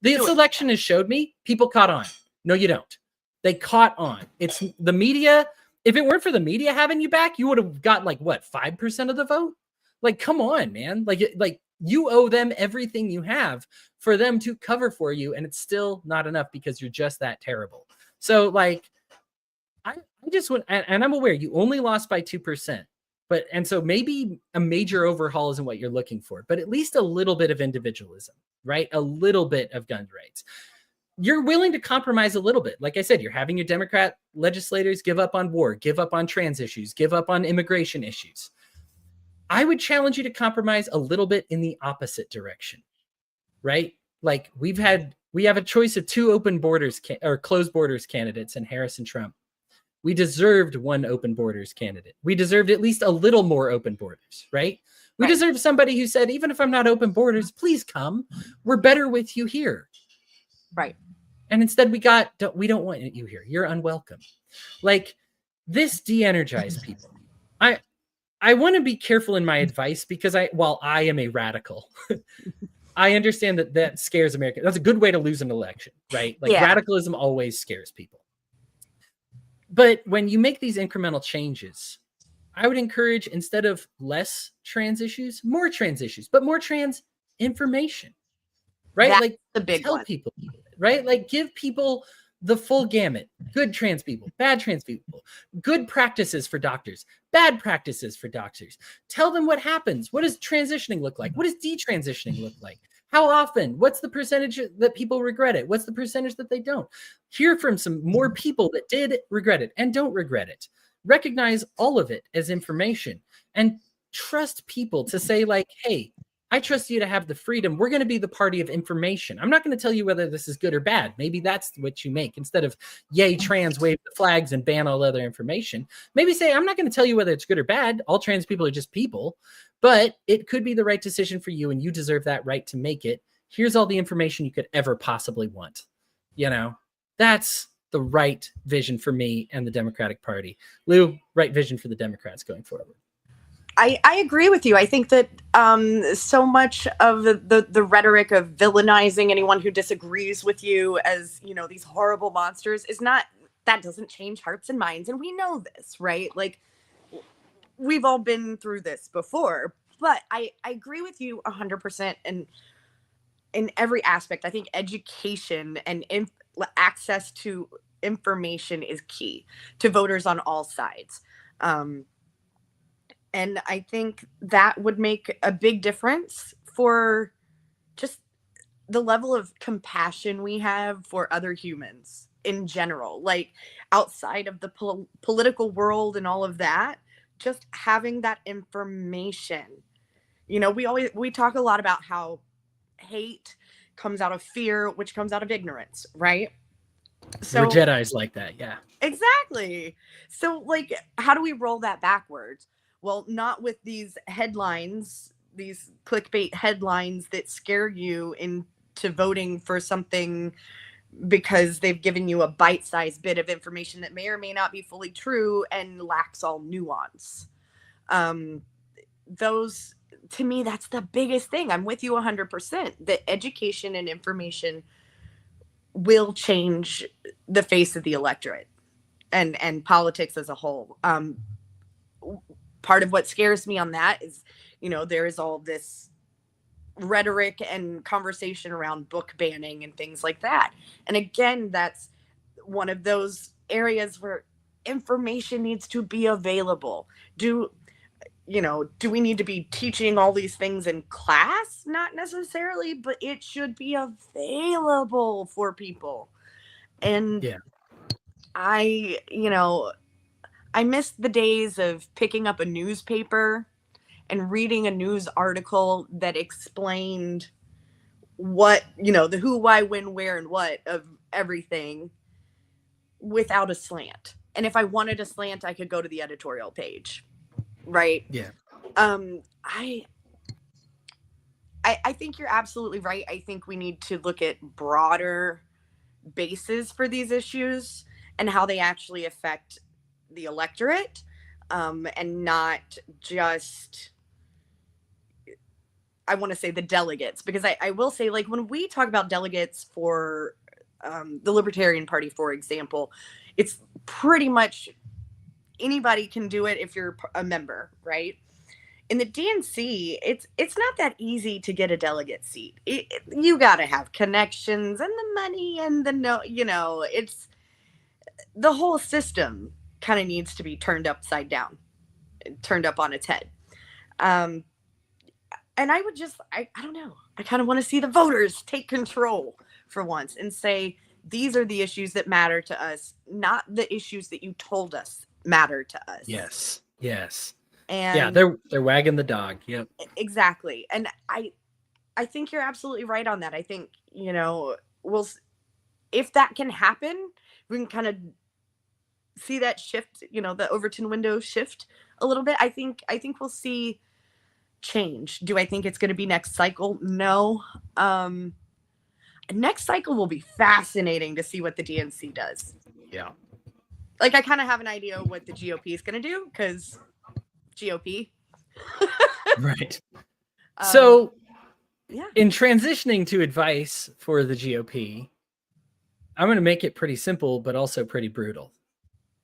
This election has showed me people caught on. No, you don't. They caught on. It's the media. If it weren't for the media having you back, you would have got 5% of the vote. Like, come on, man. Like you owe them everything you have for them to cover for you. And it's still not enough because you're just that terrible. So I just want, and I'm aware you only lost by 2%. And so maybe a major overhaul isn't what you're looking for, but at least a little bit of individualism, right? A little bit of gun rights. You're willing to compromise a little bit. Like I said, you're having your Democrat legislators give up on war, give up on trans issues, give up on immigration issues. I would challenge you to compromise a little bit in the opposite direction, right? Like, we have a choice of two open borders or closed borders candidates in Harris and Trump. We deserved one open borders candidate. We deserved at least a little more open borders, right? We deserve somebody who said, even if I'm not open borders, please come. We're better with you here. Right. And instead we don't want you here. You're unwelcome. Like, this de-energized people. I want to be careful in my advice because while I am a radical, I understand that scares Americans. That's a good way to lose an election, right? Like, radicalism always scares people. But when you make these incremental changes, I would encourage, instead of less trans issues, more trans issues, but more trans information, right? That's the big tell one. People, right? Like, give people the full gamut. Good trans people, bad trans people, good practices for doctors, bad practices for doctors. Tell them what happens. What does transitioning look like? What does detransitioning look like? How often? What's the percentage that people regret it? What's the percentage that they don't? Hear from some more people that did regret it and don't regret it. Recognize all of it as information and trust people to say, like, hey, I trust you to have the freedom. We're going to be the party of information. I'm not going to tell you whether this is good or bad. Maybe that's what you make. Instead of yay trans, wave the flags and ban all other information. Maybe say, I'm not going to tell you whether it's good or bad. All trans people are just people, but it could be the right decision for you and you deserve that right to make it. Here's all the information you could ever possibly want. You know, that's the right vision for me and the Democratic Party. Lou, right vision for the Democrats going forward. I agree with you. I think that so much of the rhetoric of villainizing anyone who disagrees with you as, you know, these horrible monsters is not, that doesn't change hearts and minds. And we know this, right? Like, we've all been through this before. But I agree with you 100% in every aspect. I think education and access to information is key to voters on all sides. And I think that would make a big difference for just the level of compassion we have for other humans in general, like outside of the political world and all of that, just having that information. You know, we talk a lot about how hate comes out of fear, which comes out of ignorance, right? So we're Jedis like that. Yeah, exactly. So like, how do we roll that backwards? Well, not with these headlines, these clickbait headlines that scare you into voting for something because they've given you a bite-sized bit of information that may or may not be fully true and lacks all nuance. Those, to me, that's the biggest thing. I'm with you 100%. That education and information will change the face of the electorate and politics as a whole. Part of what scares me on that is, you know, there is all this rhetoric and conversation around book banning and things like that. And again, that's one of those areas where information needs to be available. Do we need to be teaching all these things in class? Not necessarily, but it should be available for people. And yeah. I miss the days of picking up a newspaper and reading a news article that explained what, the who, why, when, where, and what of everything without a slant. And if I wanted a slant, I could go to the editorial page. Right. Yeah. I think you're absolutely right. I think we need to look at broader bases for these issues and how they actually affect the electorate, and not just, I want to say, the delegates, because I will say, like, when we talk about delegates for the Libertarian Party, for example, it's pretty much anybody can do it if you're a member, right? In the DNC, it's not that easy to get a delegate seat. You got to have connections and the money and it's the whole system kind of needs to be turned upside down, turned up on its head. And I would just, I don't know, I kind of want to see the voters take control for once and say, these are the issues that matter to us, not the issues that you told us matter to us. Yes. And yeah, they're wagging the dog. Yep. Exactly. And I think you're absolutely right on that. I think, if that can happen, we can kind of see that shift, the Overton window shift a little bit. I think we'll see change. Do I think it's going to be next cycle? No. Next cycle will be fascinating to see what the DNC does. Yeah. Like, I kind of have an idea of what the GOP is going to do, because GOP. Right. So, yeah. In transitioning to advice for the GOP, I'm going to make it pretty simple, but also pretty brutal.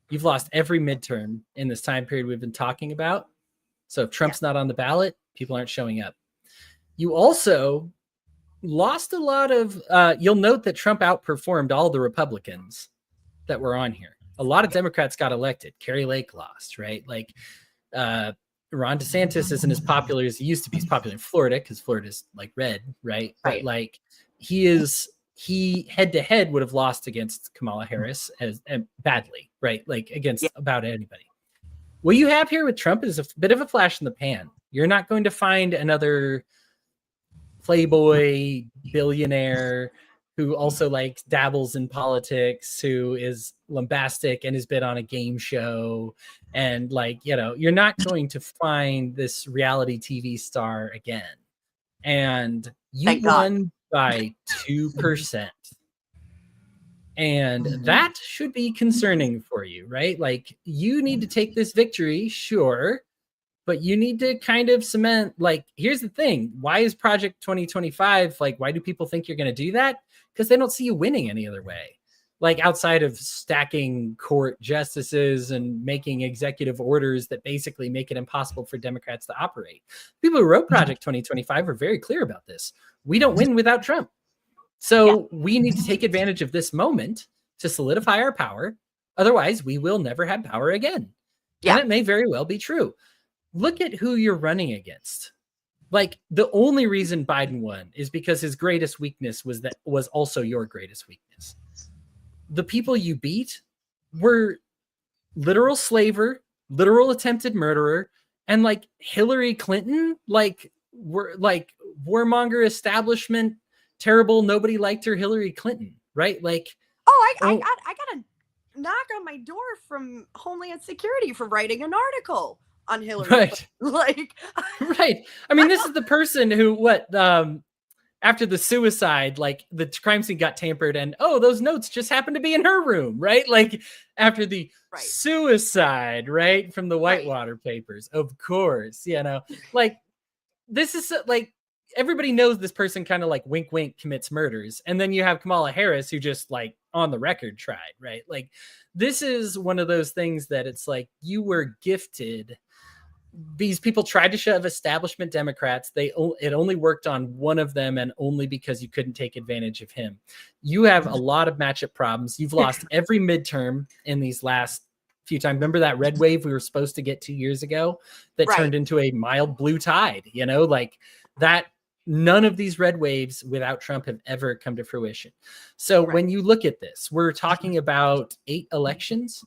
You've lost every midterm in this time period we've been talking about. So if Trump's not on the ballot, people aren't showing up. You also lost a lot of, you'll note that Trump outperformed all the Republicans that were on here. A lot of Democrats got elected. Carrie Lake lost, right? Like, Ron DeSantis isn't as popular as he used to be. He's popular in Florida because Florida's like red, right? But like, he head to head would have lost against Kamala Harris and badly, right? Like, against about anybody. What you have here with Trump is a bit of a flash in the pan. You're not going to find another playboy billionaire who also like dabbles in politics, who is lambastic and has been on a game show. And like, you're not going to find this reality TV star again. And you won by 2%. And that should be concerning for you, right? Like, you need to take this victory, sure, but you need to kind of cement, like, here's the thing. Why is Project 2025, like, why do people think you're going to do that? Because they don't see you winning any other way. like outside of stacking court justices and making executive orders that basically make it impossible for Democrats to operate. People who wrote Project 2025 were very clear about this. We don't win without Trump. So we need to take advantage of this moment to solidify our power. Otherwise, we will never have power again. Yeah. And it may very well be true. Look at who you're running against. Like, the only reason Biden won is because his greatest weakness was also your greatest weakness. The people you beat were literal slaver, literal attempted murderer, and like Hillary Clinton, like warmonger establishment, terrible, nobody liked her Hillary Clinton, right? Like, I got a knock on my door from Homeland Security for writing an article on Hillary. Right. Like, right. I mean, this is the person who, after the suicide, like the crime scene got tampered and, those notes just happened to be in her room, right? Like after the suicide, right? From the Whitewater papers, of course, like this is like, everybody knows this person kind of like wink, wink commits murders. And then you have Kamala Harris who just like on the record tried, right? Like this is one of those things that it's like you were gifted. These people tried to shove establishment Democrats. It only worked on one of them, and only because you couldn't take advantage of him. You have a lot of matchup problems. You've lost every midterm in these last few times. Remember that red wave we were supposed to get 2 years ago that turned into a mild blue tide, like that. None of these red waves without Trump have ever come to fruition. So when you look at this, we're talking about 8 elections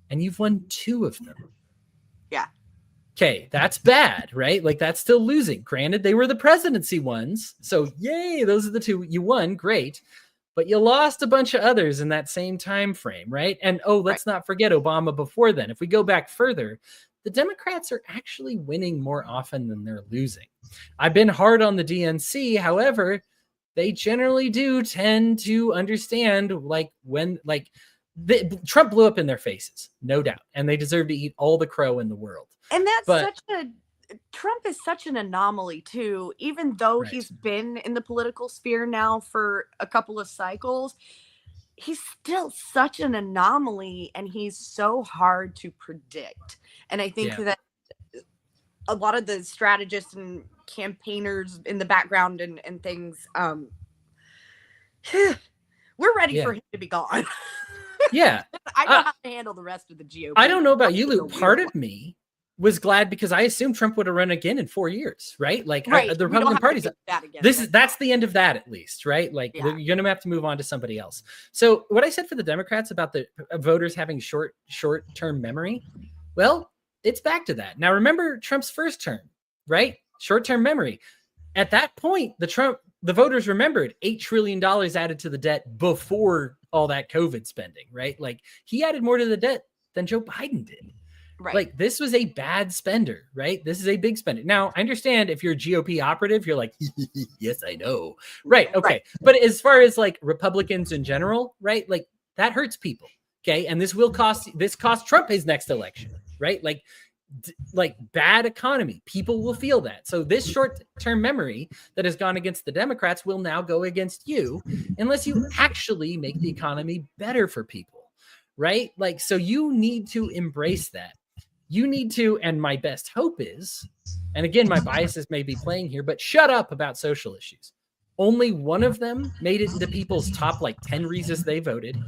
and you've won 2 of them. Yeah. Okay, that's bad, right? Like that's still losing. Granted, they were the presidency ones. So yay, those are the 2 you won. Great. But you lost a bunch of others in that same time frame, right? And let's not forget Obama before then. If we go back further, the Democrats are actually winning more often than they're losing. I've been hard on the DNC. However, they generally do tend to understand Trump blew up in their faces, no doubt. And they deserve to eat all the crow in the world. And Trump is such an anomaly too, even though he's been in the political sphere now for a couple of cycles. He's still such an anomaly and he's so hard to predict. And I think that a lot of the strategists and campaigners in the background and things, we're ready for him to be gone. Yeah. I know how to handle the rest of the GOP. I don't know about you, Lou. Part of me was glad because I assumed Trump would have run again in 4 years, right? Like the Republican Party's that's the end of that, at least, right? Like you're going to have to move on to somebody else. So what I said for the Democrats about the voters having short-term memory, well, it's back to that. Now, remember Trump's first term, right? Short-term memory. At that point, the voters remembered $8 trillion added to the debt before all that COVID spending, right? Like he added more to the debt than Joe Biden did. Right. Like this was a bad spender, right? This is a big spender. Now, I understand if you're a GOP operative, you're like, yes, I know. Right. Okay. Right. But as far as like Republicans in general, right? Like that hurts people. Okay. And this cost Trump his next election, right? Like bad economy. People will feel that. So this short-term memory that has gone against the Democrats will now go against you unless you actually make the economy better for people, right? Like, so you need to embrace that. You need to, and my best hope is, and again, my biases may be playing here, but shut up about social issues. Only one of them made it into people's top 10 reasons they voted.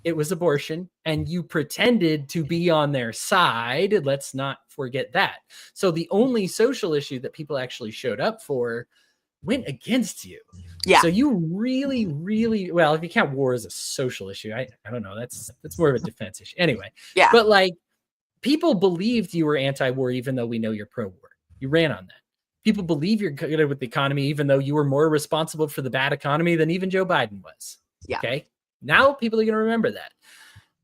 It was abortion, and you pretended to be on their side. Let's not forget that. So the only social issue that people actually showed up for went against you. Yeah. So you really, really, well, if you count war as a social issue, I don't know. That's more of a defense issue. Anyway. Yeah. But people believed you were anti-war, even though we know you're pro-war. You ran on that. People believe you're good with the economy, even though you were more responsible for the bad economy than even Joe Biden was. Yeah. Okay. Now people are going to remember that.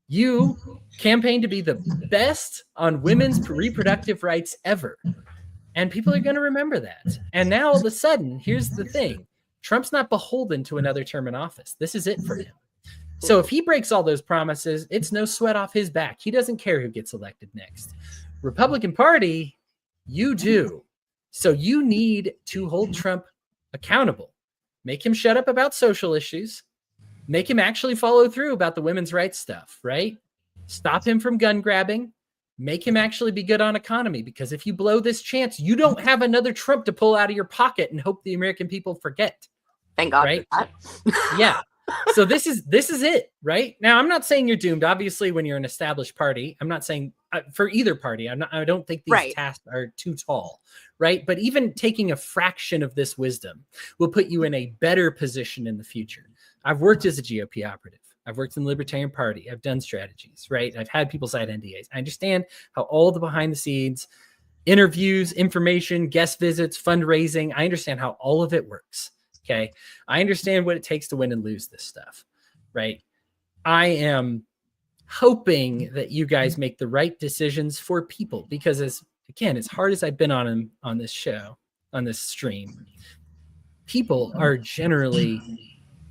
You campaigned to be the best on women's reproductive rights ever. And people are going to remember that. And now all of a sudden, here's the thing. Trump's not beholden to another term in office. This is it for him. So if he breaks all those promises, it's no sweat off his back. He doesn't care who gets elected next. Republican Party, you do. So you need to hold Trump accountable. Make him shut up about social issues. Make him actually follow through about the women's rights stuff, right? Stop him from gun grabbing. Make him actually be good on economy, because if you blow this chance, you don't have another Trump to pull out of your pocket and hope the American people forget. Thank God right? for that. Yeah. So this is it, right? Now, I'm not saying you're doomed. Obviously, when you're an established party, I'm not saying for either party. I don't think these tasks are too tall, right? But even taking a fraction of this wisdom will put you in a better position in the future. I've worked as a GOP operative. I've worked in the Libertarian Party. I've done strategies, right? I've had people sign NDAs. I understand how all the behind the scenes interviews, information, guest visits, fundraising, I understand how all of it works. Okay. I understand what it takes to win and lose this stuff, right? I am hoping that you guys make the right decisions for people, because as hard as I've been on this show, on this stream, people are generally,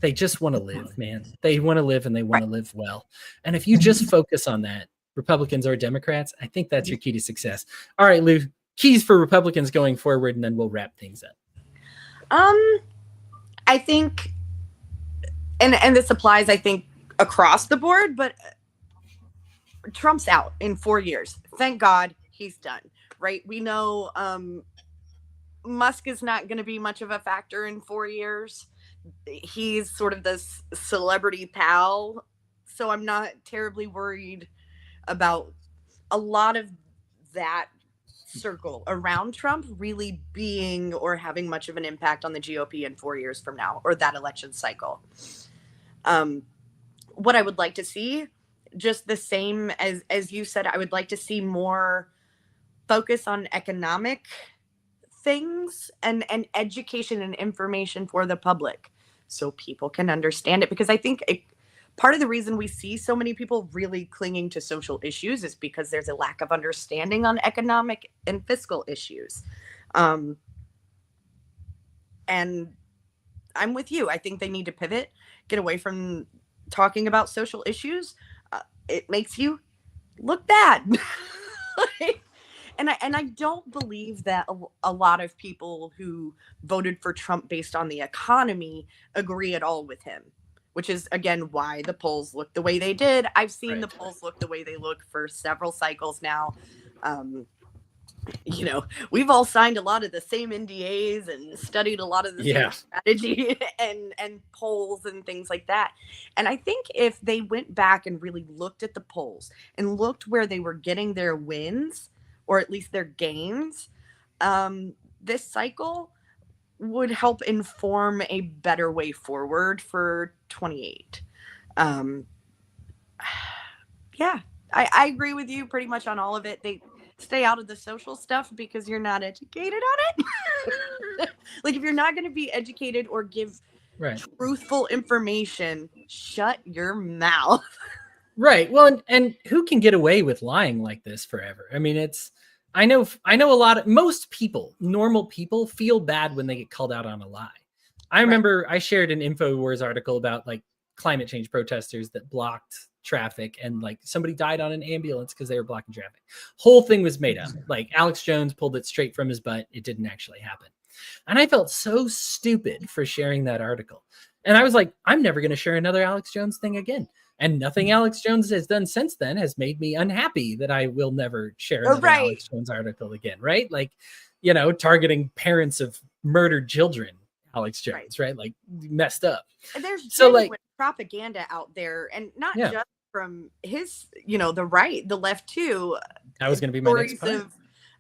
they just want to live, man. They want to live, and they want to live well. And if you just focus on that, Republicans or Democrats, I think that's your key to success. All right, Lou, keys for Republicans going forward, and then we'll wrap things up. I think, and this applies, I think, across the board, but Trump's out in 4 years. Thank God he's done, right? We know Musk is not going to be much of a factor in 4 years. He's sort of this celebrity pal, so I'm not terribly worried about a lot of that circle around Trump really being or having much of an impact on the GOP in 4 years from now, or that election cycle. What I would like to see, just the same as you said, I would like to see more focus on economic things and education and information for the public, so people can understand it. Because I think part of the reason we see so many people really clinging to social issues is because there's a lack of understanding on economic and fiscal issues. And I'm with you. I think they need to pivot, get away from talking about social issues. It makes you look bad. And I don't believe that a lot of people who voted for Trump based on the economy agree at all with him, which is, again, why the polls look the way they did. I've seen the polls look the way they look for several cycles now. We've all signed a lot of the same NDAs and studied a lot of the same strategy and polls and things like that. And I think if they went back and really looked at the polls and looked where they were getting their wins, or at least their gains, this cycle would help inform a better way forward for 28. I agree with you pretty much on all of it. They stay out of the social stuff because you're not educated on it. Like, if you're not going to be educated or give truthful information, shut your mouth. Right. Well, and who can get away with lying like this forever? I mean, I know most people, normal people, feel bad when they get called out on a lie. I remember I shared an InfoWars article about like climate change protesters that blocked traffic, and like somebody died on an ambulance because they were blocking traffic. Whole thing was made up. Like Alex Jones pulled it straight from his butt. It didn't actually happen. And I felt so stupid for sharing that article. And I was like, I'm never going to share another Alex Jones thing again. And nothing Alex Jones has done since then has made me unhappy that I will never share another Alex Jones article again, right? Like, targeting parents of murdered children, Alex Jones, right? Like, messed up. And there's genuine propaganda out there, and not just from his, the right, the left too. That was going to be my next point.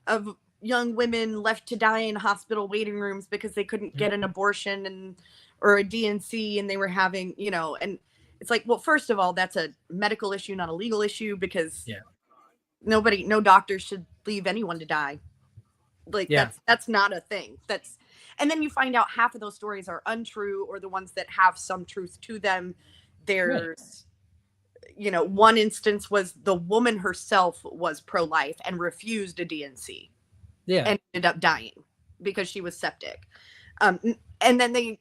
Of young women left to die in hospital waiting rooms because they couldn't get an abortion or a DNC, and they were having, and it's like, well, first of all, that's a medical issue, not a legal issue, because no doctor should leave anyone to die. Like, that's not a thing. And then you find out half of those stories are untrue, or the ones that have some truth to them. There's, one instance was the woman herself was pro-life and refused a DNC. And ended up dying because she was septic. And then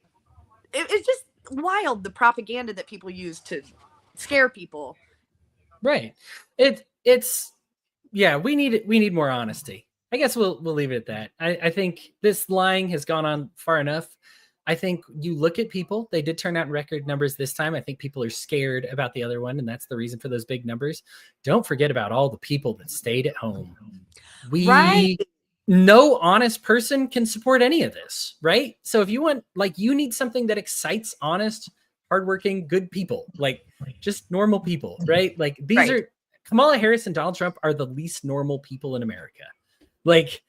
it's just wild, the propaganda that people use to scare people. Right. We need more honesty. I guess we'll leave it at that. I think this lying has gone on far enough. I think you look at people, they did turn out in record numbers this time. I think people are scared about the other one, and that's the reason for those big numbers. Don't forget about all the people that stayed at home. No honest person can support any of this, right? So if you want, like, you need something that excites honest, hardworking, good people, like just normal people, right? Like these are Kamala Harris and Donald Trump are the least normal people in America. Like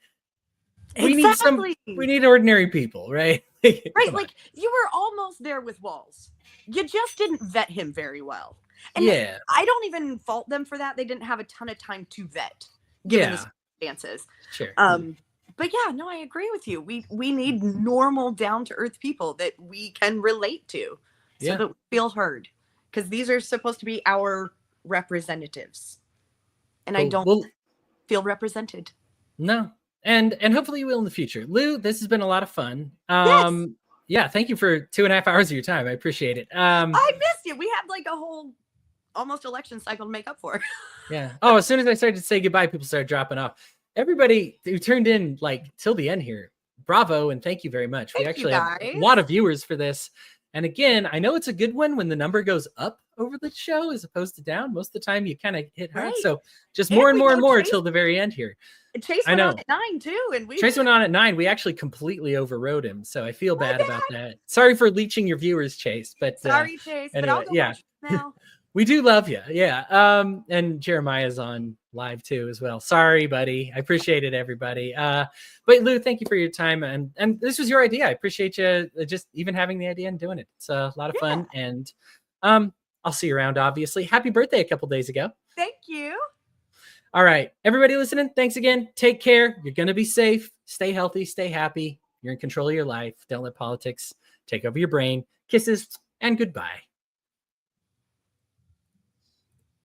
we need ordinary people, right? Right. Like you were almost there with Walz. You just didn't vet him very well. And I don't even fault them for that. They didn't have a ton of time to vet, given the circumstances. Sure. But yeah, no, I agree with you. We need normal, down to earth people that we can relate to, so that we feel heard. Because these are supposed to be our representatives, and I don't feel represented. No, and hopefully you will in the future. Lou, this has been a lot of fun. Yes. Yeah, thank you for 2.5 hours of your time. I appreciate it. I missed you. We had like a whole almost election cycle to make up for. Yeah. Oh, as soon as I started to say goodbye, people started dropping off. Everybody who turned in like till the end here, bravo and thank you very much. We actually have a lot of viewers for this. And again, I know it's a good one when the number goes up over the show as opposed to down. Most of the time you kind of hit hard. So just more and more until the very end here. Chase went on at 9 too, and Chase went on at 9. We actually completely overrode him, so I feel bad about that. Sorry for leeching your viewers, Chase. But sorry, Chase. Anyway, but I'll go watch now. We do love you, and Jeremiah's on live too as well. Sorry, buddy. I appreciate it, everybody. But Lou, thank you for your time, and this was your idea. I appreciate you just even having the idea and doing it. It's a lot of fun, and I'll see you around. Obviously, happy birthday a couple days ago. Thank you. All right, everybody listening, thanks again. Take care. You're going to be safe. Stay healthy. Stay happy. You're in control of your life. Don't let politics take over your brain. Kisses and goodbye.